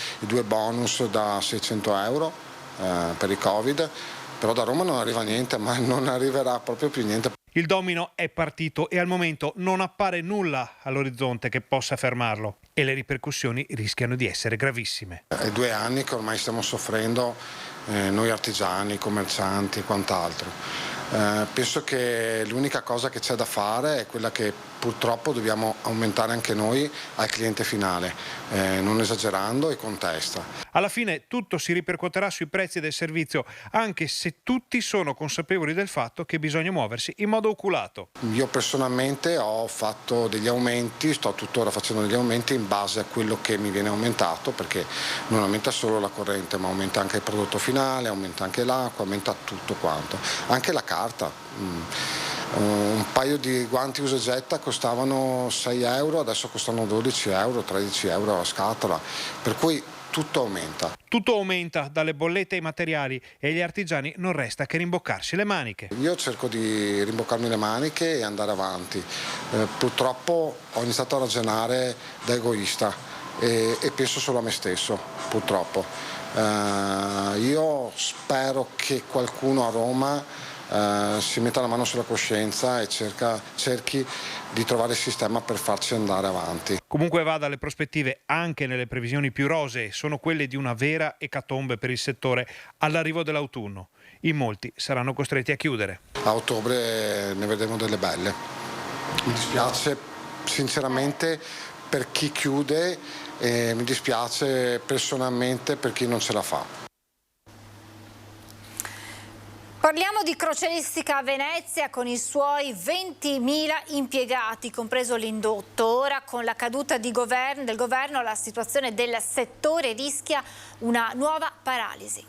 bonus da 600 euro per il Covid. Però da Roma non arriva niente, ma non arriverà proprio più niente. Il domino è partito e al momento non appare nulla all'orizzonte che possa fermarlo e le ripercussioni rischiano di essere gravissime. È 2 anni che ormai stiamo soffrendo, noi artigiani, commercianti e quant'altro. Penso che l'unica cosa che c'è da fare è quella che purtroppo dobbiamo aumentare anche noi al cliente finale, non esagerando e con testa. Alla fine tutto si ripercuoterà sui prezzi del servizio, anche se tutti sono consapevoli del fatto che bisogna muoversi in modo oculato. Io personalmente ho fatto degli aumenti, sto tuttora facendo degli aumenti in base a quello che mi viene aumentato, perché non aumenta solo la corrente, ma aumenta anche il prodotto finale, aumenta anche l'acqua, aumenta tutto quanto, anche la carta. Un paio di guanti usa e getta costavano 6 euro, adesso costano 12 euro, 13 euro a scatola, per cui tutto aumenta. Tutto aumenta, dalle bollette ai materiali, e agli artigiani non resta che rimboccarsi le maniche. Io cerco di rimboccarmi le maniche e andare avanti. Purtroppo ho iniziato a ragionare da egoista e penso solo a me stesso, purtroppo. Io spero che qualcuno a Roma si metta la mano sulla coscienza e cerchi di trovare il sistema per farci andare avanti. Comunque vada, le prospettive, anche nelle previsioni più rosee, sono quelle di una vera ecatombe per il settore all'arrivo dell'autunno. In molti saranno costretti a chiudere. A ottobre ne vedremo delle belle. Mi dispiace sinceramente per chi chiude e mi dispiace personalmente per chi non ce la fa. Parliamo di crocieristica a Venezia con i suoi 20.000 impiegati, compreso l'indotto. Ora, con la caduta del governo, la situazione del settore rischia una nuova paralisi.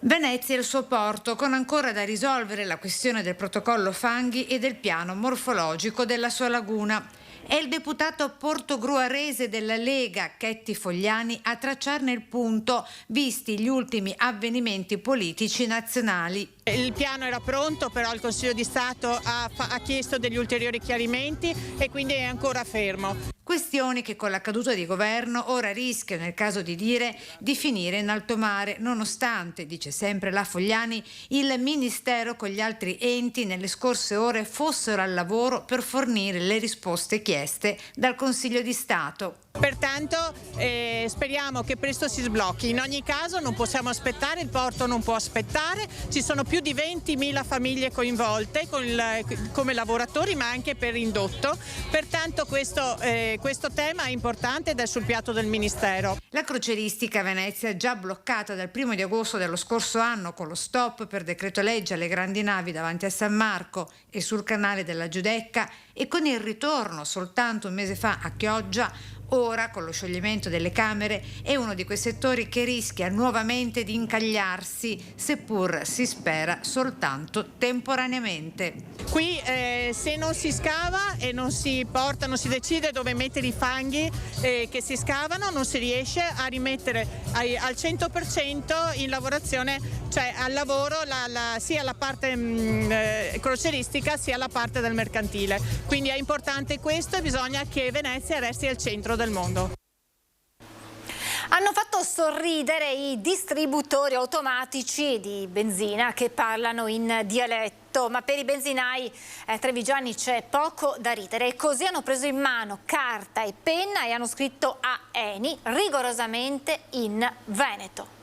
Venezia e il suo porto, con ancora da risolvere la questione del protocollo fanghi e del piano morfologico della sua laguna. È il deputato portogruarese della Lega, Chetti Fogliani, a tracciarne il punto, visti gli ultimi avvenimenti politici nazionali. Il piano era pronto, però il Consiglio di Stato ha chiesto degli ulteriori chiarimenti e quindi è ancora fermo. Questioni che con la caduta di governo ora rischiano, nel caso di dire, di finire in alto mare, nonostante, dice sempre la Fogliani, il Ministero con gli altri enti nelle scorse ore fossero al lavoro per fornire le risposte chieste dal Consiglio di Stato. Pertanto speriamo che presto si sblocchi. In ogni caso non possiamo aspettare, il porto non può aspettare, ci sono più di 20.000 famiglie coinvolte come lavoratori, ma anche per indotto. Pertanto questo tema è importante ed è sul piatto del Ministero. La crocieristica a Venezia è già bloccata dal 1 di agosto dello scorso anno con lo stop per decreto legge alle grandi navi davanti a San Marco e sul canale della Giudecca, e con il ritorno soltanto un mese fa a Chioggia. Ora, con lo scioglimento delle Camere, è uno di quei settori che rischia nuovamente di incagliarsi, seppur si spera soltanto temporaneamente. Qui se non si scava e non si decide dove mettere i fanghi che si scavano, non si riesce a rimettere al 100% in lavorazione, cioè al lavoro sia la parte crocieristica sia la parte del mercantile. Quindi è importante questo e bisogna che Venezia resti al centro del mondo. Hanno fatto sorridere i distributori automatici di benzina che parlano in dialetto, ma per i benzinai trevigiani c'è poco da ridere. E così hanno preso in mano carta e penna e hanno scritto a Eni, rigorosamente in veneto.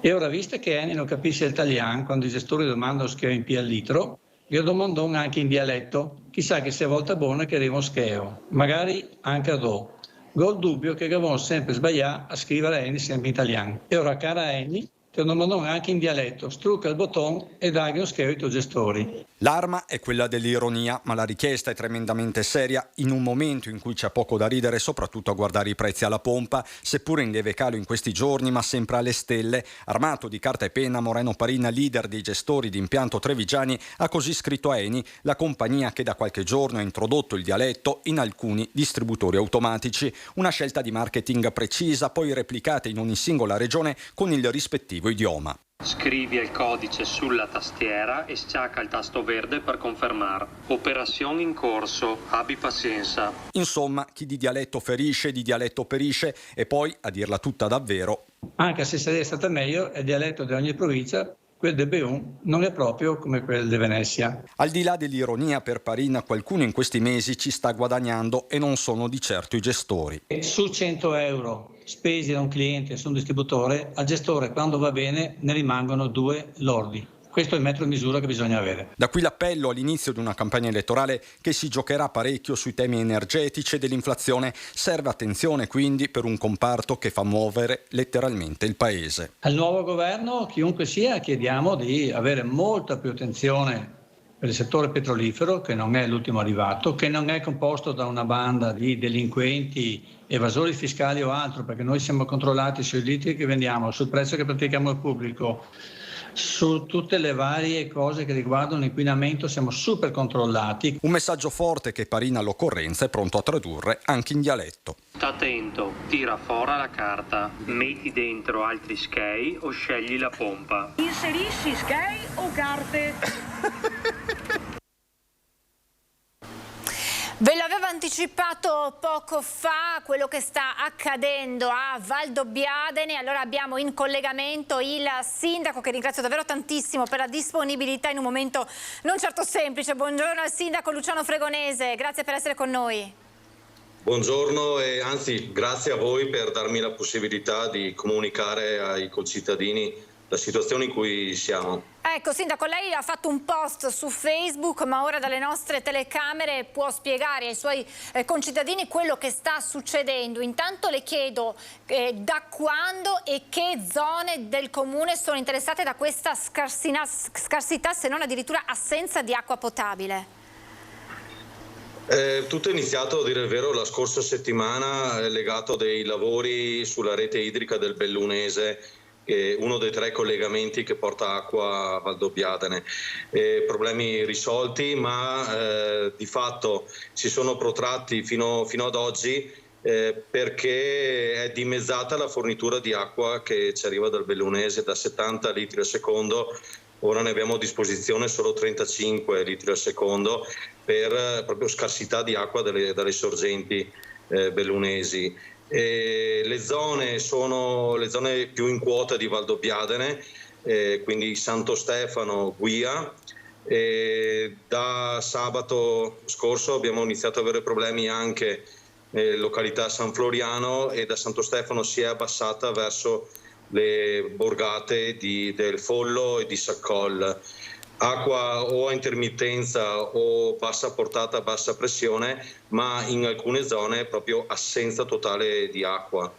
E ora, visto che Eni non capisce l'italiano, quando i gestori domandano che è in P al litro, io domando anche in dialetto, chissà che sia volta buona che arriva un scheo, magari anche a do. Gol dubbio che avevamo sempre sbagliato a scrivere Eni sempre in italiano. E ora, cara Eni, te lo domando anche in dialetto, strucca il bottone e dai uno scheo ai tuoi gestori. L'arma è quella dell'ironia, ma la richiesta è tremendamente seria in un momento in cui c'è poco da ridere, soprattutto a guardare i prezzi alla pompa, seppure in lieve calo in questi giorni, ma sempre alle stelle. Armato di carta e penna, Moreno Parina, leader dei gestori di impianto trevigiani, ha così scritto a Eni, la compagnia che da qualche giorno ha introdotto il dialetto in alcuni distributori automatici. Una scelta di marketing precisa, poi replicata in ogni singola regione con il rispettivo idioma. Scrivi il codice sulla tastiera e schiaccia il tasto verde per confermare. Operazione in corso, abbi pazienza. Insomma, chi di dialetto ferisce, di dialetto perisce, e poi, a dirla tutta davvero, anche se sarebbe stata meglio, il dialetto di ogni provincia, quel di Beun non è proprio come quel di Venezia. Al di là dell'ironia, per Parina qualcuno in questi mesi ci sta guadagnando e non sono di certo i gestori. E su 100 euro spesi da un cliente su un distributore, al gestore quando va bene ne rimangono 2 lordi. Questo è il metro di misura che bisogna avere. Da qui l'appello all'inizio di una campagna elettorale che si giocherà parecchio sui temi energetici e dell'inflazione. Serve attenzione quindi per un comparto che fa muovere letteralmente il paese. Al nuovo governo, chiunque sia, chiediamo di avere molta più attenzione per il settore petrolifero, che non è l'ultimo arrivato, che non è composto da una banda di delinquenti, evasori fiscali o altro, perché noi siamo controllati sui litri che vendiamo, sul prezzo che pratichiamo al pubblico, su tutte le varie cose che riguardano l'inquinamento siamo super controllati. Un messaggio forte che Parina all'occorrenza è pronto a tradurre anche in dialetto. Sta attento, tira fuori la carta, metti dentro altri schei o scegli la pompa. Inserisci schei o carte? Ve l'avevo anticipato poco fa quello che sta accadendo a Valdobbiadene, allora abbiamo in collegamento il sindaco, che ringrazio davvero tantissimo per la disponibilità in un momento non certo semplice. Buongiorno al sindaco Luciano Fregonese, grazie per essere con noi. Buongiorno e anzi grazie a voi per darmi la possibilità di comunicare ai concittadini la situazione in cui siamo. Ecco, sindaco, lei ha fatto un post su Facebook, ma ora dalle nostre telecamere può spiegare ai suoi concittadini quello che sta succedendo. Intanto le chiedo da quando e che zone del comune sono interessate da questa scarsità, se non addirittura assenza di acqua potabile. Tutto è iniziato, a dire il vero, la scorsa settimana, legato a dei lavori sulla rete idrica del Bellunese, uno dei 3 collegamenti che porta acqua a Valdobbiadene. Problemi risolti, ma di fatto si sono protratti fino ad oggi perché è dimezzata la fornitura di acqua che ci arriva dal Bellunese, da 70 litri al secondo. Ora ne abbiamo a disposizione solo 35 litri al secondo per proprio scarsità di acqua dalle sorgenti bellunesi. Le zone sono le zone più in quota di Valdobbiadene, quindi Santo Stefano, Guia. Da sabato scorso abbiamo iniziato ad avere problemi anche nelle località San Floriano, e da Santo Stefano si è abbassata verso le borgate del Follo e di Saccol. Acqua o a intermittenza o bassa portata, bassa pressione, ma in alcune zone proprio assenza totale di acqua.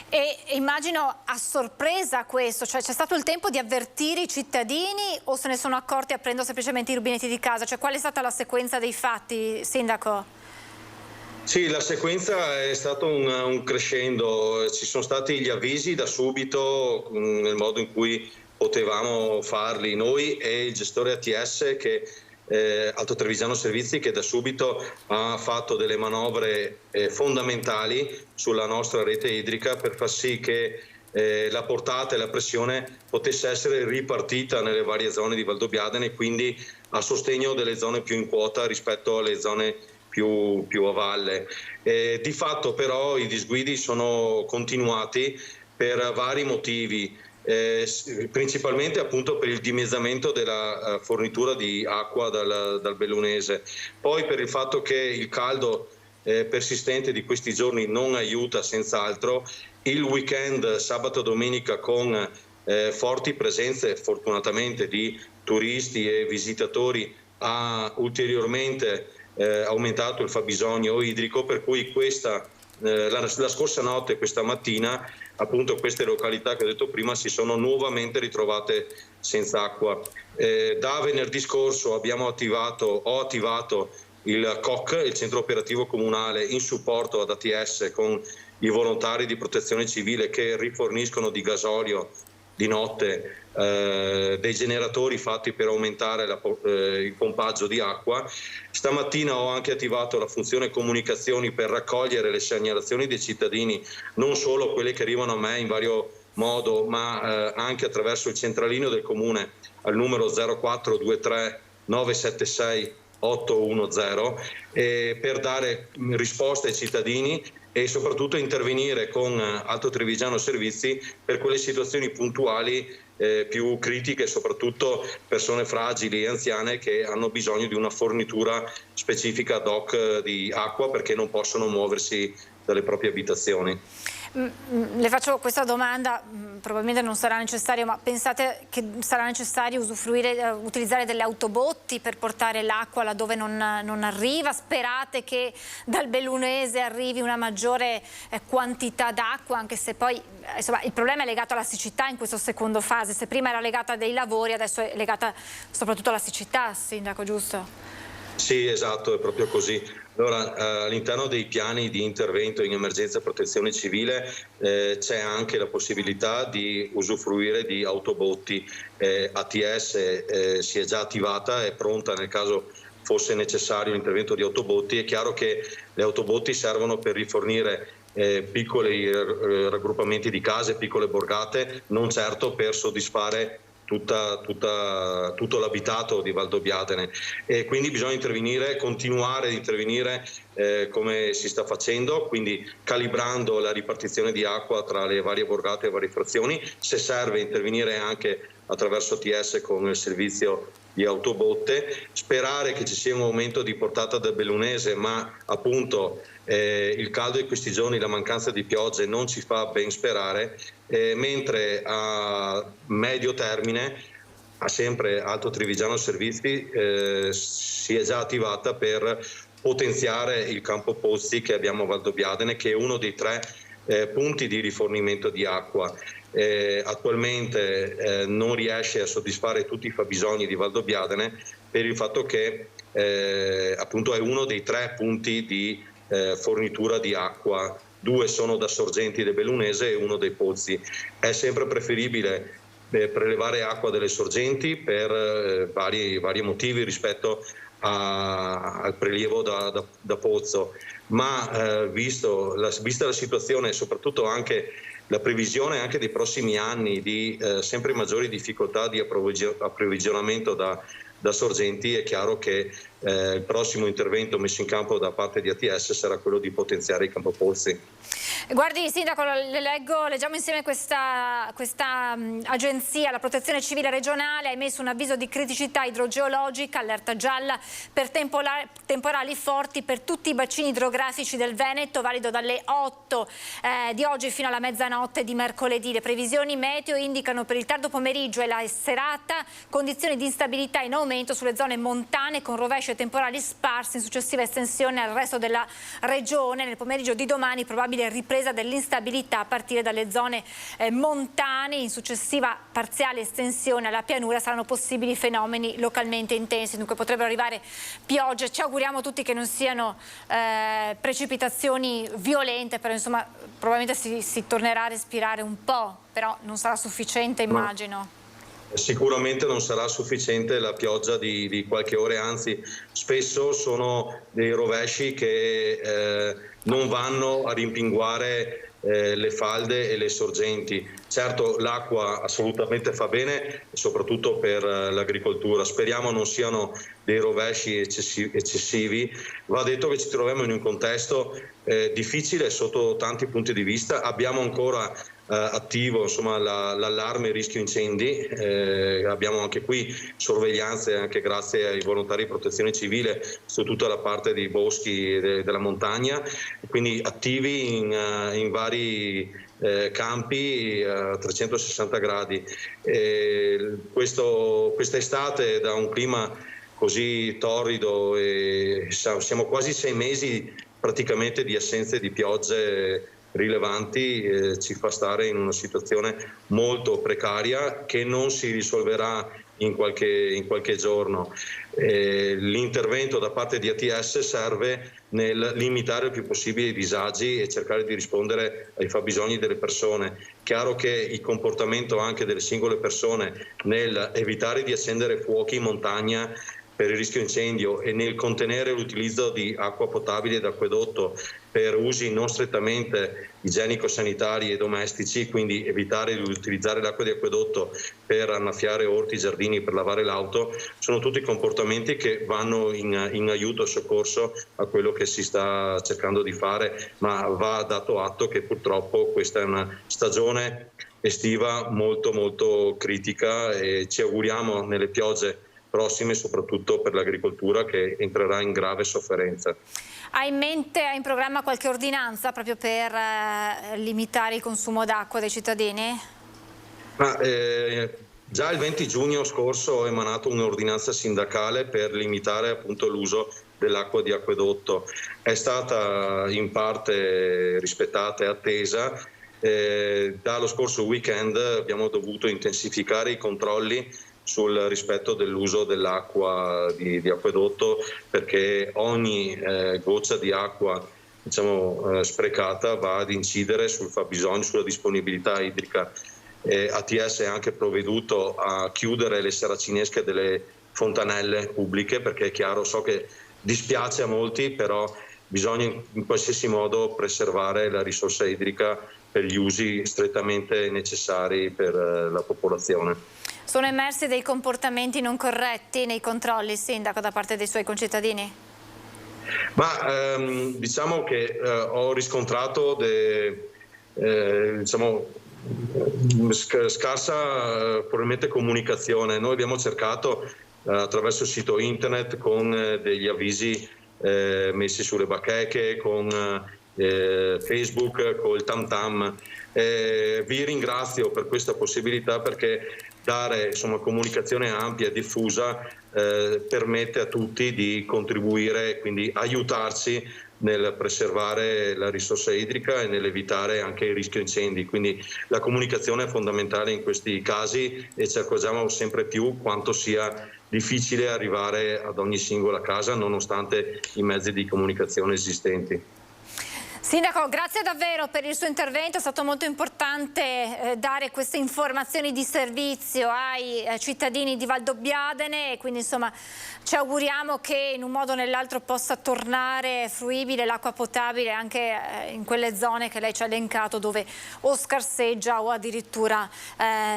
E immagino a sorpresa questo, cioè c'è stato il tempo di avvertire i cittadini o se ne sono accorti aprendo semplicemente i rubinetti di casa? Cioè qual è stata la sequenza dei fatti, sindaco? Sì, la sequenza è stato un crescendo, ci sono stati gli avvisi da subito nel modo in cui potevamo farli noi e il gestore ATS, che Alto Trevigiano Servizi, che da subito ha fatto delle manovre fondamentali sulla nostra rete idrica per far sì che la portata e la pressione potesse essere ripartita nelle varie zone di Valdobbiadene, quindi a sostegno delle zone più in quota rispetto alle zone più a valle. Di fatto però i disguidi sono continuati per vari motivi. Principalmente appunto per il dimezzamento della fornitura di acqua dal Bellunese, poi per il fatto che il caldo persistente di questi giorni non aiuta senz'altro, il weekend sabato e domenica con forti presenze fortunatamente di turisti e visitatori ha ulteriormente aumentato il fabbisogno idrico, per cui la scorsa notte e questa mattina appunto queste località che ho detto prima si sono nuovamente ritrovate senza acqua. Da venerdì scorso ho attivato il COC, il centro operativo comunale, in supporto ad ATS con i volontari di protezione civile che riforniscono di gasolio di notte dei generatori fatti per aumentare il pompaggio di acqua. Stamattina ho anche attivato la funzione comunicazioni per raccogliere le segnalazioni dei cittadini, non solo quelle che arrivano a me in vario modo, ma anche attraverso il centralino del comune al numero 0423 976 810 per dare risposte ai cittadini e soprattutto intervenire con Alto Trevigiano Servizi per quelle situazioni puntuali più critiche, soprattutto persone fragili e anziane che hanno bisogno di una fornitura specifica ad hoc di acqua perché non possono muoversi dalle proprie abitazioni. Le faccio questa domanda, probabilmente non sarà necessario, ma pensate che sarà necessario utilizzare delle autobotti per portare l'acqua laddove non arriva? Sperate che dal Bellunese arrivi una maggiore quantità d'acqua, anche se poi insomma, il problema è legato alla siccità in questa seconda fase, se prima era legata a dei lavori adesso è legata soprattutto alla siccità, Sindaco, giusto? Sì, esatto, è proprio così. Allora, all'interno dei piani di intervento in emergenza e protezione civile c'è anche la possibilità di usufruire di autobotti. ATS si è già attivata, è pronta nel caso fosse necessario l'intervento di autobotti. È chiaro che le autobotti servono per rifornire piccoli raggruppamenti di case, piccole borgate, non certo per soddisfare tutto l'abitato di Valdobbiadene, e quindi bisogna intervenire, continuare ad intervenire come si sta facendo, quindi calibrando la ripartizione di acqua tra le varie borgate e varie frazioni, se serve intervenire anche attraverso ATS con il servizio di autobotte, sperare che ci sia un aumento di portata del Bellunese, ma appunto il caldo di questi giorni, la mancanza di piogge non ci fa ben sperare, mentre a medio termine sempre Alto Trevigiano Servizi si è già attivata per potenziare il campo pozzi che abbiamo a Valdobbiadene, che è uno dei 3 punti di rifornimento di acqua. Attualmente non riesce a soddisfare tutti i fabbisogni di Valdobbiadene per il fatto che appunto è uno dei 3 punti di fornitura di acqua. 2 sono da sorgenti del Bellunese e 1 dei pozzi. È sempre preferibile prelevare acqua dalle sorgenti per vari motivi rispetto al prelievo da pozzo, ma vista la situazione e soprattutto anche la previsione anche dei prossimi anni di sempre maggiori difficoltà di approvvigionamento da sorgenti, è chiaro che il prossimo intervento messo in campo da parte di ATS sarà quello di potenziare i campopozzi. Guardi, Sindaco, leggiamo insieme questa agenzia, la Protezione Civile Regionale ha emesso un avviso di criticità idrogeologica, allerta gialla per temporali forti per tutti i bacini idrografici del Veneto, valido dalle 8 di oggi fino alla mezzanotte di mercoledì. Le previsioni meteo indicano per il tardo pomeriggio e la serata condizioni di instabilità in aumento sulle zone montane con rovesci e temporali sparsi in successiva estensione al resto della regione. Nel pomeriggio di domani probabile ripresa dell'instabilità a partire dalle zone montane, in successiva parziale estensione alla pianura saranno possibili fenomeni localmente intensi, dunque potrebbero arrivare piogge. Ci auguriamo tutti che non siano precipitazioni violente, però insomma probabilmente si tornerà a respirare un po', però non sarà sufficiente, immagino. Sicuramente non sarà sufficiente la pioggia di qualche ora, anzi spesso sono dei rovesci che non vanno a rimpinguare le falde e le sorgenti. Certo, l'acqua assolutamente fa bene, soprattutto per l'agricoltura. Speriamo non siano dei rovesci eccessivi. Va detto che ci troviamo in un contesto difficile sotto tanti punti di vista. Abbiamo ancora attivo l'allarme rischio incendi, abbiamo anche qui sorveglianze anche grazie ai volontari di protezione civile su tutta la parte dei boschi della montagna, quindi attivi in vari campi a 360 gradi. Quest'estate, da un clima così torrido, e siamo quasi 6 mesi praticamente di assenze di piogge rilevanti, ci fa stare in una situazione molto precaria che non si risolverà in qualche giorno. L'intervento da parte di ATS serve nel limitare il più possibile i disagi e cercare di rispondere ai fabbisogni delle persone. Chiaro che il comportamento anche delle singole persone nel evitare di accendere fuochi in montagna per il rischio incendio e nel contenere l'utilizzo di acqua potabile ed acquedotto per usi non strettamente igienico-sanitari e domestici, quindi evitare di utilizzare l'acqua di acquedotto per annaffiare orti, giardini, per lavare l'auto, sono tutti comportamenti che vanno in aiuto e soccorso a quello che si sta cercando di fare, ma va dato atto che purtroppo questa è una stagione estiva molto molto critica e ci auguriamo nelle piogge prossime, soprattutto per l'agricoltura, che entrerà in grave sofferenza. Hai in programma qualche ordinanza proprio per limitare il consumo d'acqua dei cittadini? Già il 20 giugno scorso ho emanato un'ordinanza sindacale per limitare appunto l'uso dell'acqua di acquedotto. È stata in parte rispettata e attesa. Dallo scorso weekend abbiamo dovuto intensificare i controlli sul rispetto dell'uso dell'acqua di acquedotto, perché ogni goccia di acqua sprecata va ad incidere sul fabbisogno, sulla disponibilità idrica. ATS ha anche provveduto a chiudere le saracinesche delle fontanelle pubbliche, perché è chiaro, so che dispiace a molti, però bisogna in qualsiasi modo preservare la risorsa idrica per gli usi strettamente necessari per la popolazione. Sono emersi dei comportamenti non corretti nei controlli, Sindaco, da parte dei suoi concittadini? Diciamo che ho riscontrato scarsa probabilmente comunicazione. Noi abbiamo cercato attraverso il sito internet, con degli avvisi messi sulle bacheche, con Facebook, col Tam Tam. Vi ringrazio per questa possibilità, perché dare comunicazione ampia e diffusa permette a tutti di contribuire, quindi aiutarci nel preservare la risorsa idrica e nell'evitare anche il rischio incendi. Quindi la comunicazione è fondamentale in questi casi e ci accorgiamo sempre più quanto sia difficile arrivare ad ogni singola casa nonostante i mezzi di comunicazione esistenti. Sindaco, grazie davvero per il suo intervento, è stato molto importante dare queste informazioni di servizio ai cittadini di Valdobbiadene e quindi insomma ci auguriamo che in un modo o nell'altro possa tornare fruibile l'acqua potabile anche in quelle zone che lei ci ha elencato dove o scarseggia o addirittura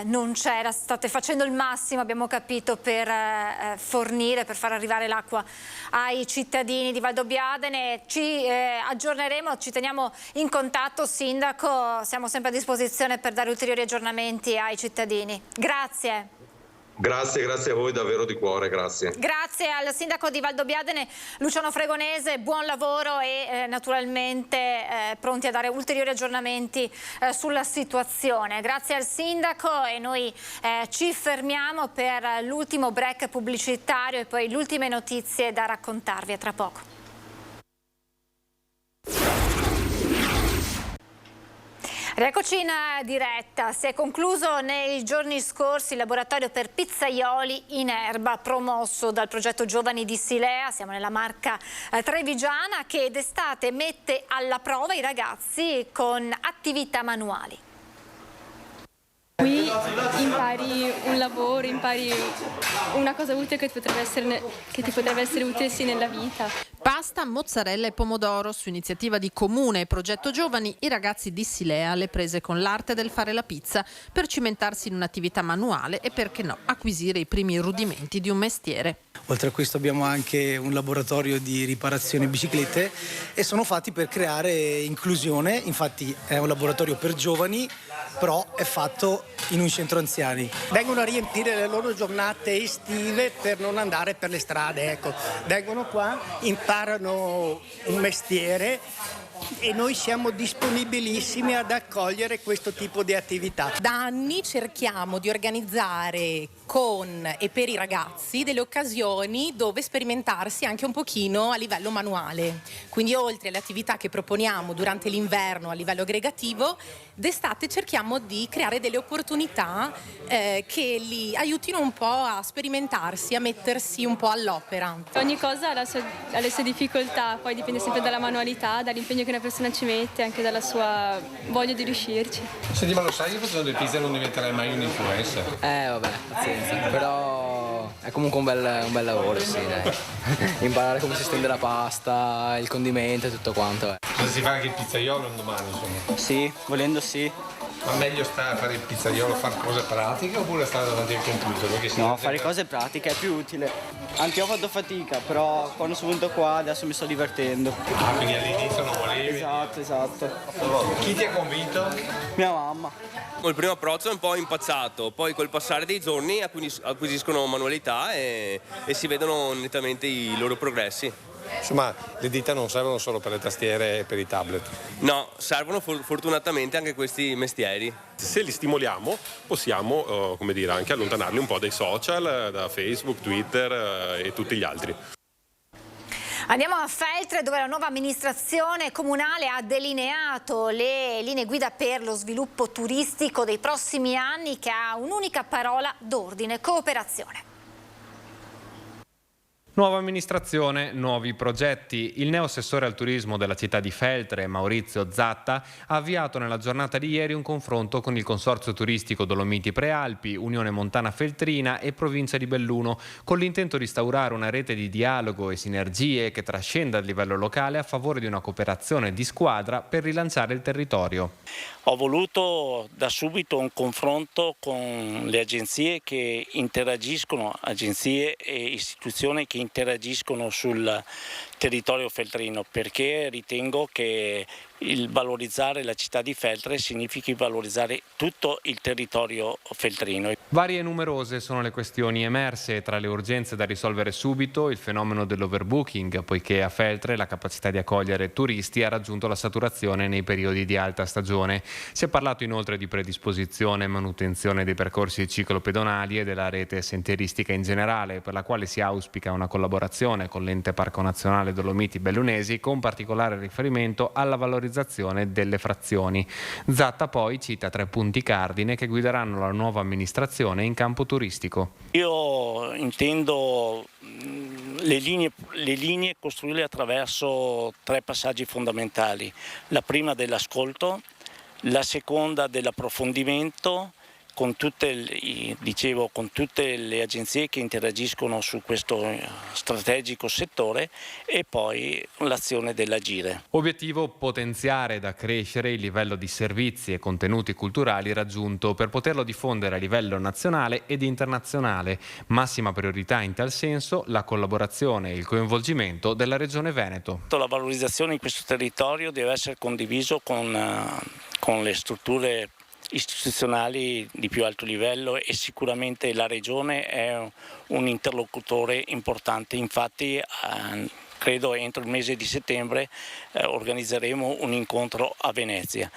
non c'era. State facendo il massimo, abbiamo capito, per fornire, per far arrivare l'acqua ai cittadini di Valdobbiadene. Ci aggiorneremo, ci teniamo in contatto, Sindaco, siamo sempre a disposizione per dare ulteriori aggiornamenti ai cittadini. Grazie. Grazie a voi davvero di cuore, grazie. Grazie al Sindaco di Valdobbiadene Luciano Fregonese, buon lavoro e naturalmente pronti a dare ulteriori aggiornamenti sulla situazione. Grazie al Sindaco e noi ci fermiamo per l'ultimo break pubblicitario e poi le ultime notizie da raccontarvi. A tra poco. Rieccoci in diretta. Si è concluso nei giorni scorsi il laboratorio per pizzaioli in erba promosso dal progetto Giovani di Silea. Siamo nella Marca trevigiana che d'estate mette alla prova i ragazzi con attività manuali. Qui impari un lavoro, impari una cosa utile che ti potrebbe essere utile sì nella vita. Pasta, mozzarella e pomodoro. Su iniziativa di Comune e Progetto Giovani, i ragazzi di Silea alle prese con l'arte del fare la pizza per cimentarsi in un'attività manuale e, perché no, acquisire i primi rudimenti di un mestiere. Oltre a questo abbiamo anche un laboratorio di riparazione biciclette e sono fatti per creare inclusione. Infatti è un laboratorio per giovani, però è fatto in un centro anziani. Vengono a riempire le loro giornate estive per non andare per le strade, ecco. Vengono qua, imparano un mestiere e noi siamo disponibilissimi ad accogliere questo tipo di attività. Da anni cerchiamo di organizzare con e per i ragazzi delle occasioni dove sperimentarsi anche un pochino a livello manuale. Quindi oltre alle attività che proponiamo durante l'inverno a livello aggregativo, d'estate cerchiamo di creare delle opportunità che li aiutino un po' a sperimentarsi, a mettersi un po' all'opera. Ogni cosa ha le sue difficoltà, poi dipende sempre dalla manualità, dall'impegno che una persona ci mette, anche dalla sua voglia di riuscirci. Senti, ma lo sai che facendo le pizze non diventerai mai un influencer? Vabbè, pazienza, però è comunque un bel lavoro, sì, dai. Imparare come si stende la pasta, il condimento e tutto quanto. Cosa si fa anche il pizzaiolo un domani, insomma? Sì, volendo sì. Ma meglio stare a fare il pizzaiolo, fare cose pratiche oppure stare davanti al computer? No, fare cose pratiche è più utile. Anche io ho fatto fatica, però quando sono venuto qua adesso mi sto divertendo. Ah, quindi all'inizio non volevi? Esatto. Chi ti ha convinto? Mia mamma. Col primo approccio è un po' impacciato, poi col passare dei giorni acquisiscono manualità e si vedono nettamente i loro progressi. Insomma, le dita non servono solo per le tastiere e per i tablet. No, servono fortunatamente anche questi mestieri. Se li stimoliamo possiamo, anche allontanarli un po' dai social, da Facebook, Twitter e tutti gli altri. Andiamo a Feltre, dove la nuova amministrazione comunale ha delineato le linee guida per lo sviluppo turistico dei prossimi anni, che ha un'unica parola d'ordine: cooperazione. Nuova amministrazione, nuovi progetti. Il neoassessore al turismo della città di Feltre, Maurizio Zatta, ha avviato nella giornata di ieri un confronto con il Consorzio Turistico Dolomiti Prealpi, Unione Montana Feltrina e Provincia di Belluno, con l'intento di instaurare una rete di dialogo e sinergie che trascenda a livello locale a favore di una cooperazione di squadra per rilanciare il territorio. Ho voluto da subito un confronto con le agenzie che interagiscono, agenzie e istituzioni che interagiscono sul territorio feltrino, perché ritengo che il valorizzare la città di Feltre significhi valorizzare tutto il territorio feltrino. Varie e numerose sono le questioni emerse, tra le urgenze da risolvere subito il fenomeno dell'overbooking, poiché a Feltre la capacità di accogliere turisti ha raggiunto la saturazione nei periodi di alta stagione. Si è parlato inoltre di predisposizione e manutenzione dei percorsi ciclopedonali e della rete sentieristica in generale, per la quale si auspica una collaborazione con l'Ente Parco Nazionale Dolomiti Bellunesi, con particolare riferimento alla valorizzazione delle frazioni. Zatta poi cita 3 punti cardine che guideranno la nuova amministrazione in campo turistico. Io intendo le linee costruirle attraverso 3 passaggi fondamentali: la prima dell'ascolto, la seconda dell'approfondimento con tutte le agenzie che interagiscono su questo strategico settore, e poi l'azione dell'agire. Obiettivo: potenziare ed accrescere il livello di servizi e contenuti culturali raggiunto per poterlo diffondere a livello nazionale ed internazionale. Massima priorità in tal senso la collaborazione e il coinvolgimento della Regione Veneto. La valorizzazione in questo territorio deve essere condiviso con le strutture istituzionali di più alto livello, e sicuramente la Regione è un interlocutore importante. Infatti credo entro il mese di settembre organizzeremo un incontro a Venezia.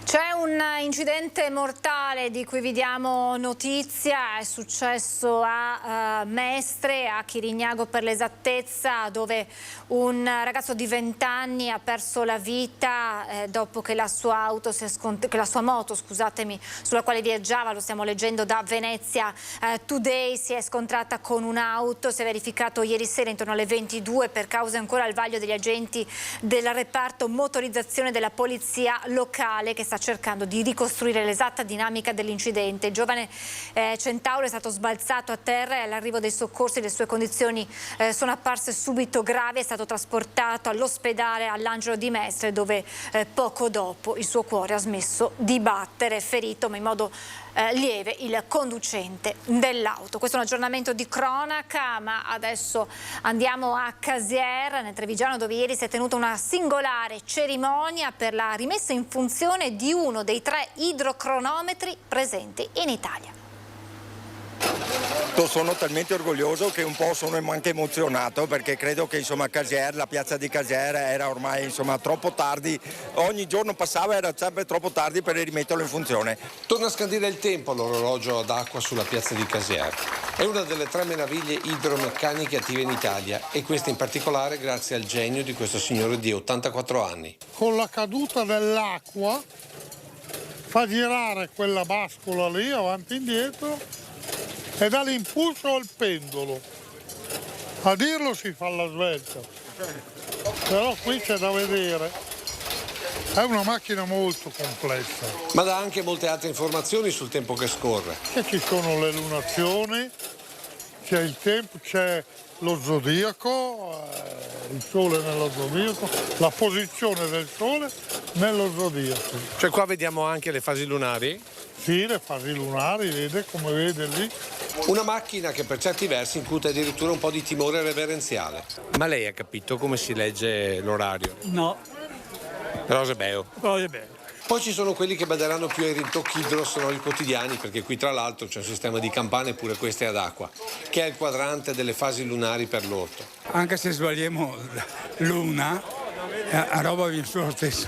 C'è un incidente mortale di cui vi diamo notizia, è successo a Mestre, a Chirignago per l'esattezza, dove un ragazzo di 20 anni ha perso la vita dopo che la sua moto, sulla quale viaggiava, lo stiamo leggendo da Venezia Today, si è scontrata con un'auto. Si è verificato ieri sera intorno alle 22 per causa ancora al vaglio degli agenti del reparto motorizzazione della polizia locale, che sta cercando di ricostruire l'esatta dinamica dell'incidente. Il giovane centauro è stato sbalzato a terra e all'arrivo dei soccorsi le sue condizioni sono apparse subito gravi. È stato trasportato all'ospedale all'Angelo di Mestre, dove poco dopo il suo cuore ha smesso di battere. Ferito ma in modo lieve il conducente dell'auto. Questo è un aggiornamento di cronaca, ma adesso andiamo a Casier, nel Trevigiano, dove ieri si è tenuta una singolare cerimonia per la rimessa in funzione di uno dei 3 idrocronometri presenti in Italia. Sono talmente orgoglioso che un po' sono anche emozionato, perché credo che Casier, la piazza di Casier era ormai troppo tardi, ogni giorno passava era sempre troppo tardi per rimetterlo in funzione. Torna a scandire il tempo l'orologio ad acqua sulla piazza di Casier. È una delle 3 meraviglie idromeccaniche attive in Italia, e questa in particolare grazie al genio di questo signore di 84 anni. Con la caduta dell'acqua fa girare quella bascola lì avanti e indietro e dà l'impulso al pendolo. A dirlo si fa alla svelta, però qui c'è da vedere. È una macchina molto complessa. Ma dà anche molte altre informazioni sul tempo che scorre. Che ci sono le lunazioni, c'è il tempo, c'è lo zodiaco, il sole nello zodiaco, la posizione del sole nello zodiaco. Cioè qua vediamo anche le fasi lunari? Sì, le fasi lunari, vede come vede lì. Una macchina che per certi versi incute addirittura un po' di timore reverenziale. Ma lei ha capito come si legge l'orario? No. Rosebeo. Rosebeo. Poi ci sono quelli che baderanno più ai rintocchi idrosonori quotidiani, perché qui tra l'altro c'è un sistema di campane, pure queste ad acqua, che è il quadrante delle fasi lunari per l'orto. Anche se sbagliamo l'una, a roba viene lo stesso.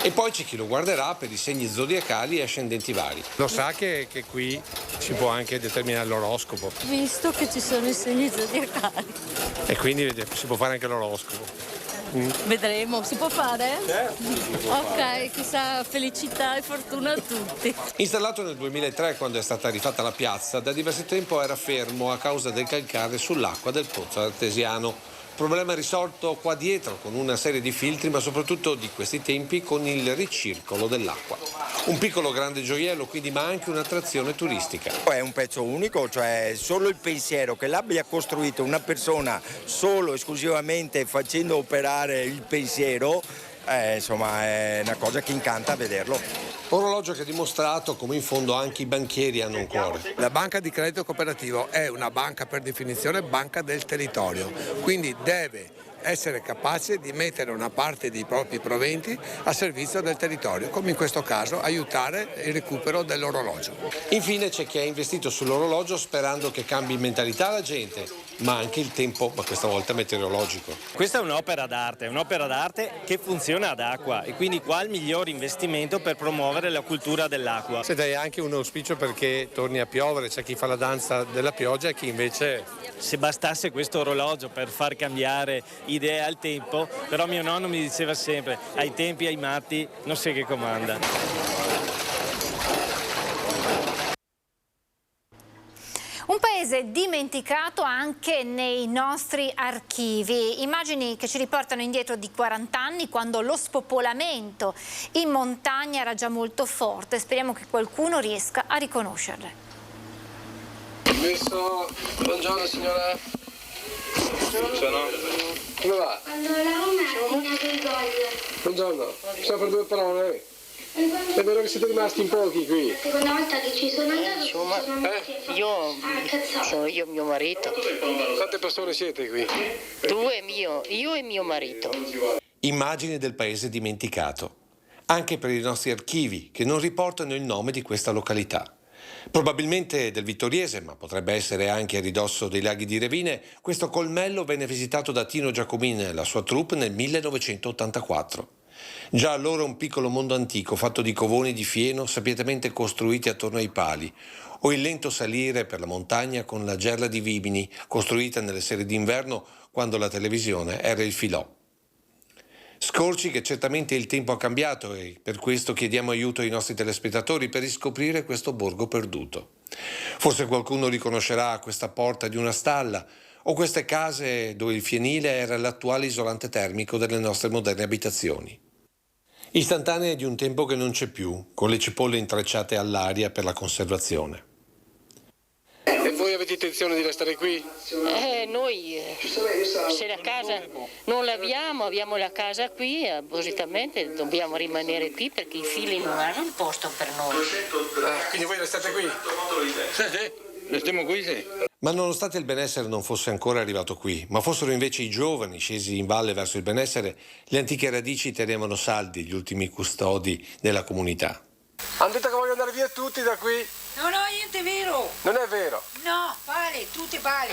E poi c'è chi lo guarderà per i segni zodiacali e ascendenti vari. Lo sa che qui si può anche determinare l'oroscopo? Visto che ci sono i segni zodiacali. E quindi si può fare anche l'oroscopo? Vedremo, si può fare? Ok, chissà, felicità e fortuna a tutti. Installato nel 2003, quando è stata rifatta la piazza, da diverso tempo era fermo a causa del calcare sull'acqua del pozzo artesiano. Problema risolto qua dietro con una serie di filtri, ma soprattutto di questi tempi con il ricircolo dell'acqua. Un piccolo grande gioiello quindi, ma anche un'attrazione turistica. È un pezzo unico, cioè solo il pensiero che l'abbia costruito una persona solo esclusivamente facendo operare il pensiero, è una cosa che incanta a vederlo. Orologio che ha dimostrato come in fondo anche i banchieri hanno un cuore. La banca di credito cooperativo è una banca per definizione banca del territorio, quindi deve essere capace di mettere una parte dei propri proventi a servizio del territorio, come in questo caso aiutare il recupero dell'orologio. Infine c'è chi ha investito sull'orologio sperando che cambi mentalità la gente, ma anche il tempo, ma questa volta meteorologico. Questa è un'opera d'arte che funziona ad acqua, e quindi qua il miglior investimento per promuovere la cultura dell'acqua. Senta, è anche un auspicio perché torni a piovere, c'è chi fa la danza della pioggia e chi invece... Se bastasse questo orologio per far cambiare idea al tempo, però mio nonno mi diceva sempre: ai tempi, ai matti, non sei che comanda. Un paese dimenticato anche nei nostri archivi. Immagini che ci riportano indietro di 40 anni, quando lo spopolamento in montagna era già molto forte. Speriamo che qualcuno riesca a riconoscerle. Buongiorno signora. Buongiorno. Come va? Allora, Roma ha segnato il gol. Buongiorno. Solo per 2 parole. È vero che siete rimasti in pochi qui. La seconda volta che ci sono andato io e mio marito. Quante persone siete qui? 2, io e mio marito. Immagini del paese dimenticato, anche per i nostri archivi che non riportano il nome di questa località. Probabilmente del Vittoriese, ma potrebbe essere anche a ridosso dei laghi di Revine, questo colmello venne visitato da Tino Giacomin e la sua troupe nel 1984. Già allora un piccolo mondo antico fatto di covoni di fieno sapientemente costruiti attorno ai pali, o il lento salire per la montagna con la gerla di Vimini costruita nelle sere d'inverno quando la televisione era il filò. Scorci che certamente il tempo ha cambiato, e per questo chiediamo aiuto ai nostri telespettatori per riscoprire questo borgo perduto. Forse qualcuno riconoscerà questa porta di una stalla o queste case dove il fienile era l'attuale isolante termico delle nostre moderne abitazioni. Istantanee di un tempo che non c'è più, con le cipolle intrecciate all'aria per la conservazione. E voi avete intenzione di restare qui? Noi se la casa non l'abbiamo, abbiamo la casa qui, appositamente dobbiamo rimanere qui perché i figli non hanno il posto per noi. Quindi voi restate qui? Sì, restiamo qui, sì. Ma nonostante il benessere non fosse ancora arrivato qui, ma fossero invece i giovani scesi in valle verso il benessere, le antiche radici tenevano saldi gli ultimi custodi della comunità. Hanno detto che vogliono andare via tutti da qui. No, niente vero. Non è vero? No, vale, tutti vale.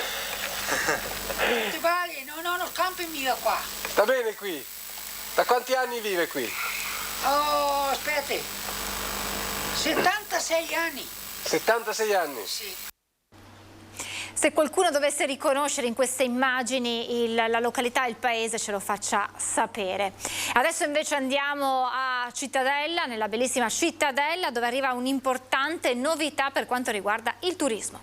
Tutti vale, no, non scampi mio qua. Sta bene qui? Da quanti anni vive qui? Oh, aspetta. 76 anni. 76 anni? Sì. Se qualcuno dovesse riconoscere in queste immagini la località e il paese, ce lo faccia sapere. Adesso invece andiamo a Cittadella, nella bellissima Cittadella, dove arriva un'importante novità per quanto riguarda il turismo.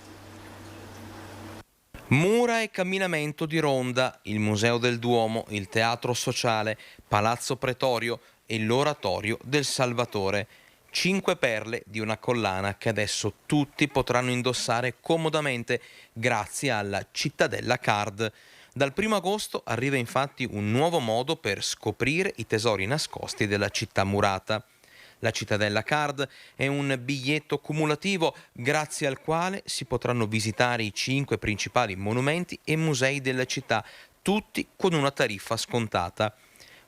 Mura e camminamento di Ronda, il Museo del Duomo, il Teatro Sociale, Palazzo Pretorio e l'Oratorio del Salvatore. 5 perle di una collana che adesso tutti potranno indossare comodamente grazie alla Cittadella Card. Dal 1 agosto arriva infatti un nuovo modo per scoprire i tesori nascosti della città murata. La Cittadella Card è un biglietto cumulativo grazie al quale si potranno visitare i 5 principali monumenti e musei della città, tutti con una tariffa scontata.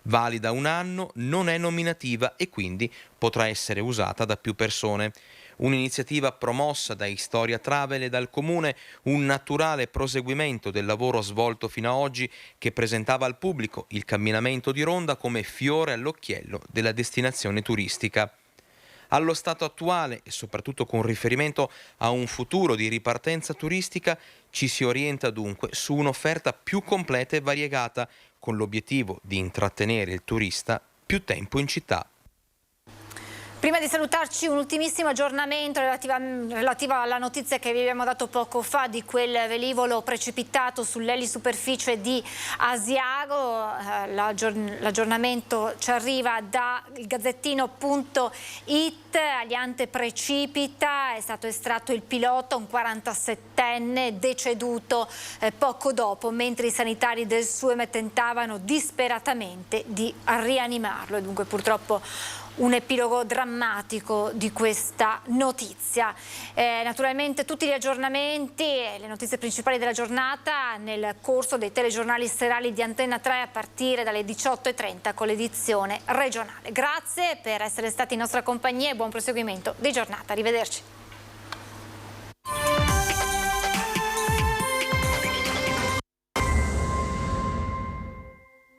Valida un anno, non è nominativa e quindi potrà essere usata da più persone. Un'iniziativa promossa da Storia Travel e dal Comune, un naturale proseguimento del lavoro svolto fino ad oggi che presentava al pubblico il camminamento di Ronda come fiore all'occhiello della destinazione turistica. Allo stato attuale e soprattutto con riferimento a un futuro di ripartenza turistica ci si orienta dunque su un'offerta più completa e variegata con l'obiettivo di intrattenere il turista più tempo in città. Prima di salutarci un ultimissimo aggiornamento relativo alla notizia che vi abbiamo dato poco fa di quel velivolo precipitato sull'elisuperficie di Asiago. L'aggiornamento ci arriva da ilgazzettino.it. Aliante precipita, è stato estratto il pilota, un 47enne deceduto poco dopo, mentre i sanitari del SUEM tentavano disperatamente di rianimarlo. E dunque purtroppo un epilogo drammatico di questa notizia. Naturalmente tutti gli aggiornamenti e le notizie principali della giornata nel corso dei telegiornali serali di Antenna 3 a partire dalle 18:30 con l'edizione regionale. Grazie per essere stati in nostra compagnia e buon proseguimento di giornata. Arrivederci.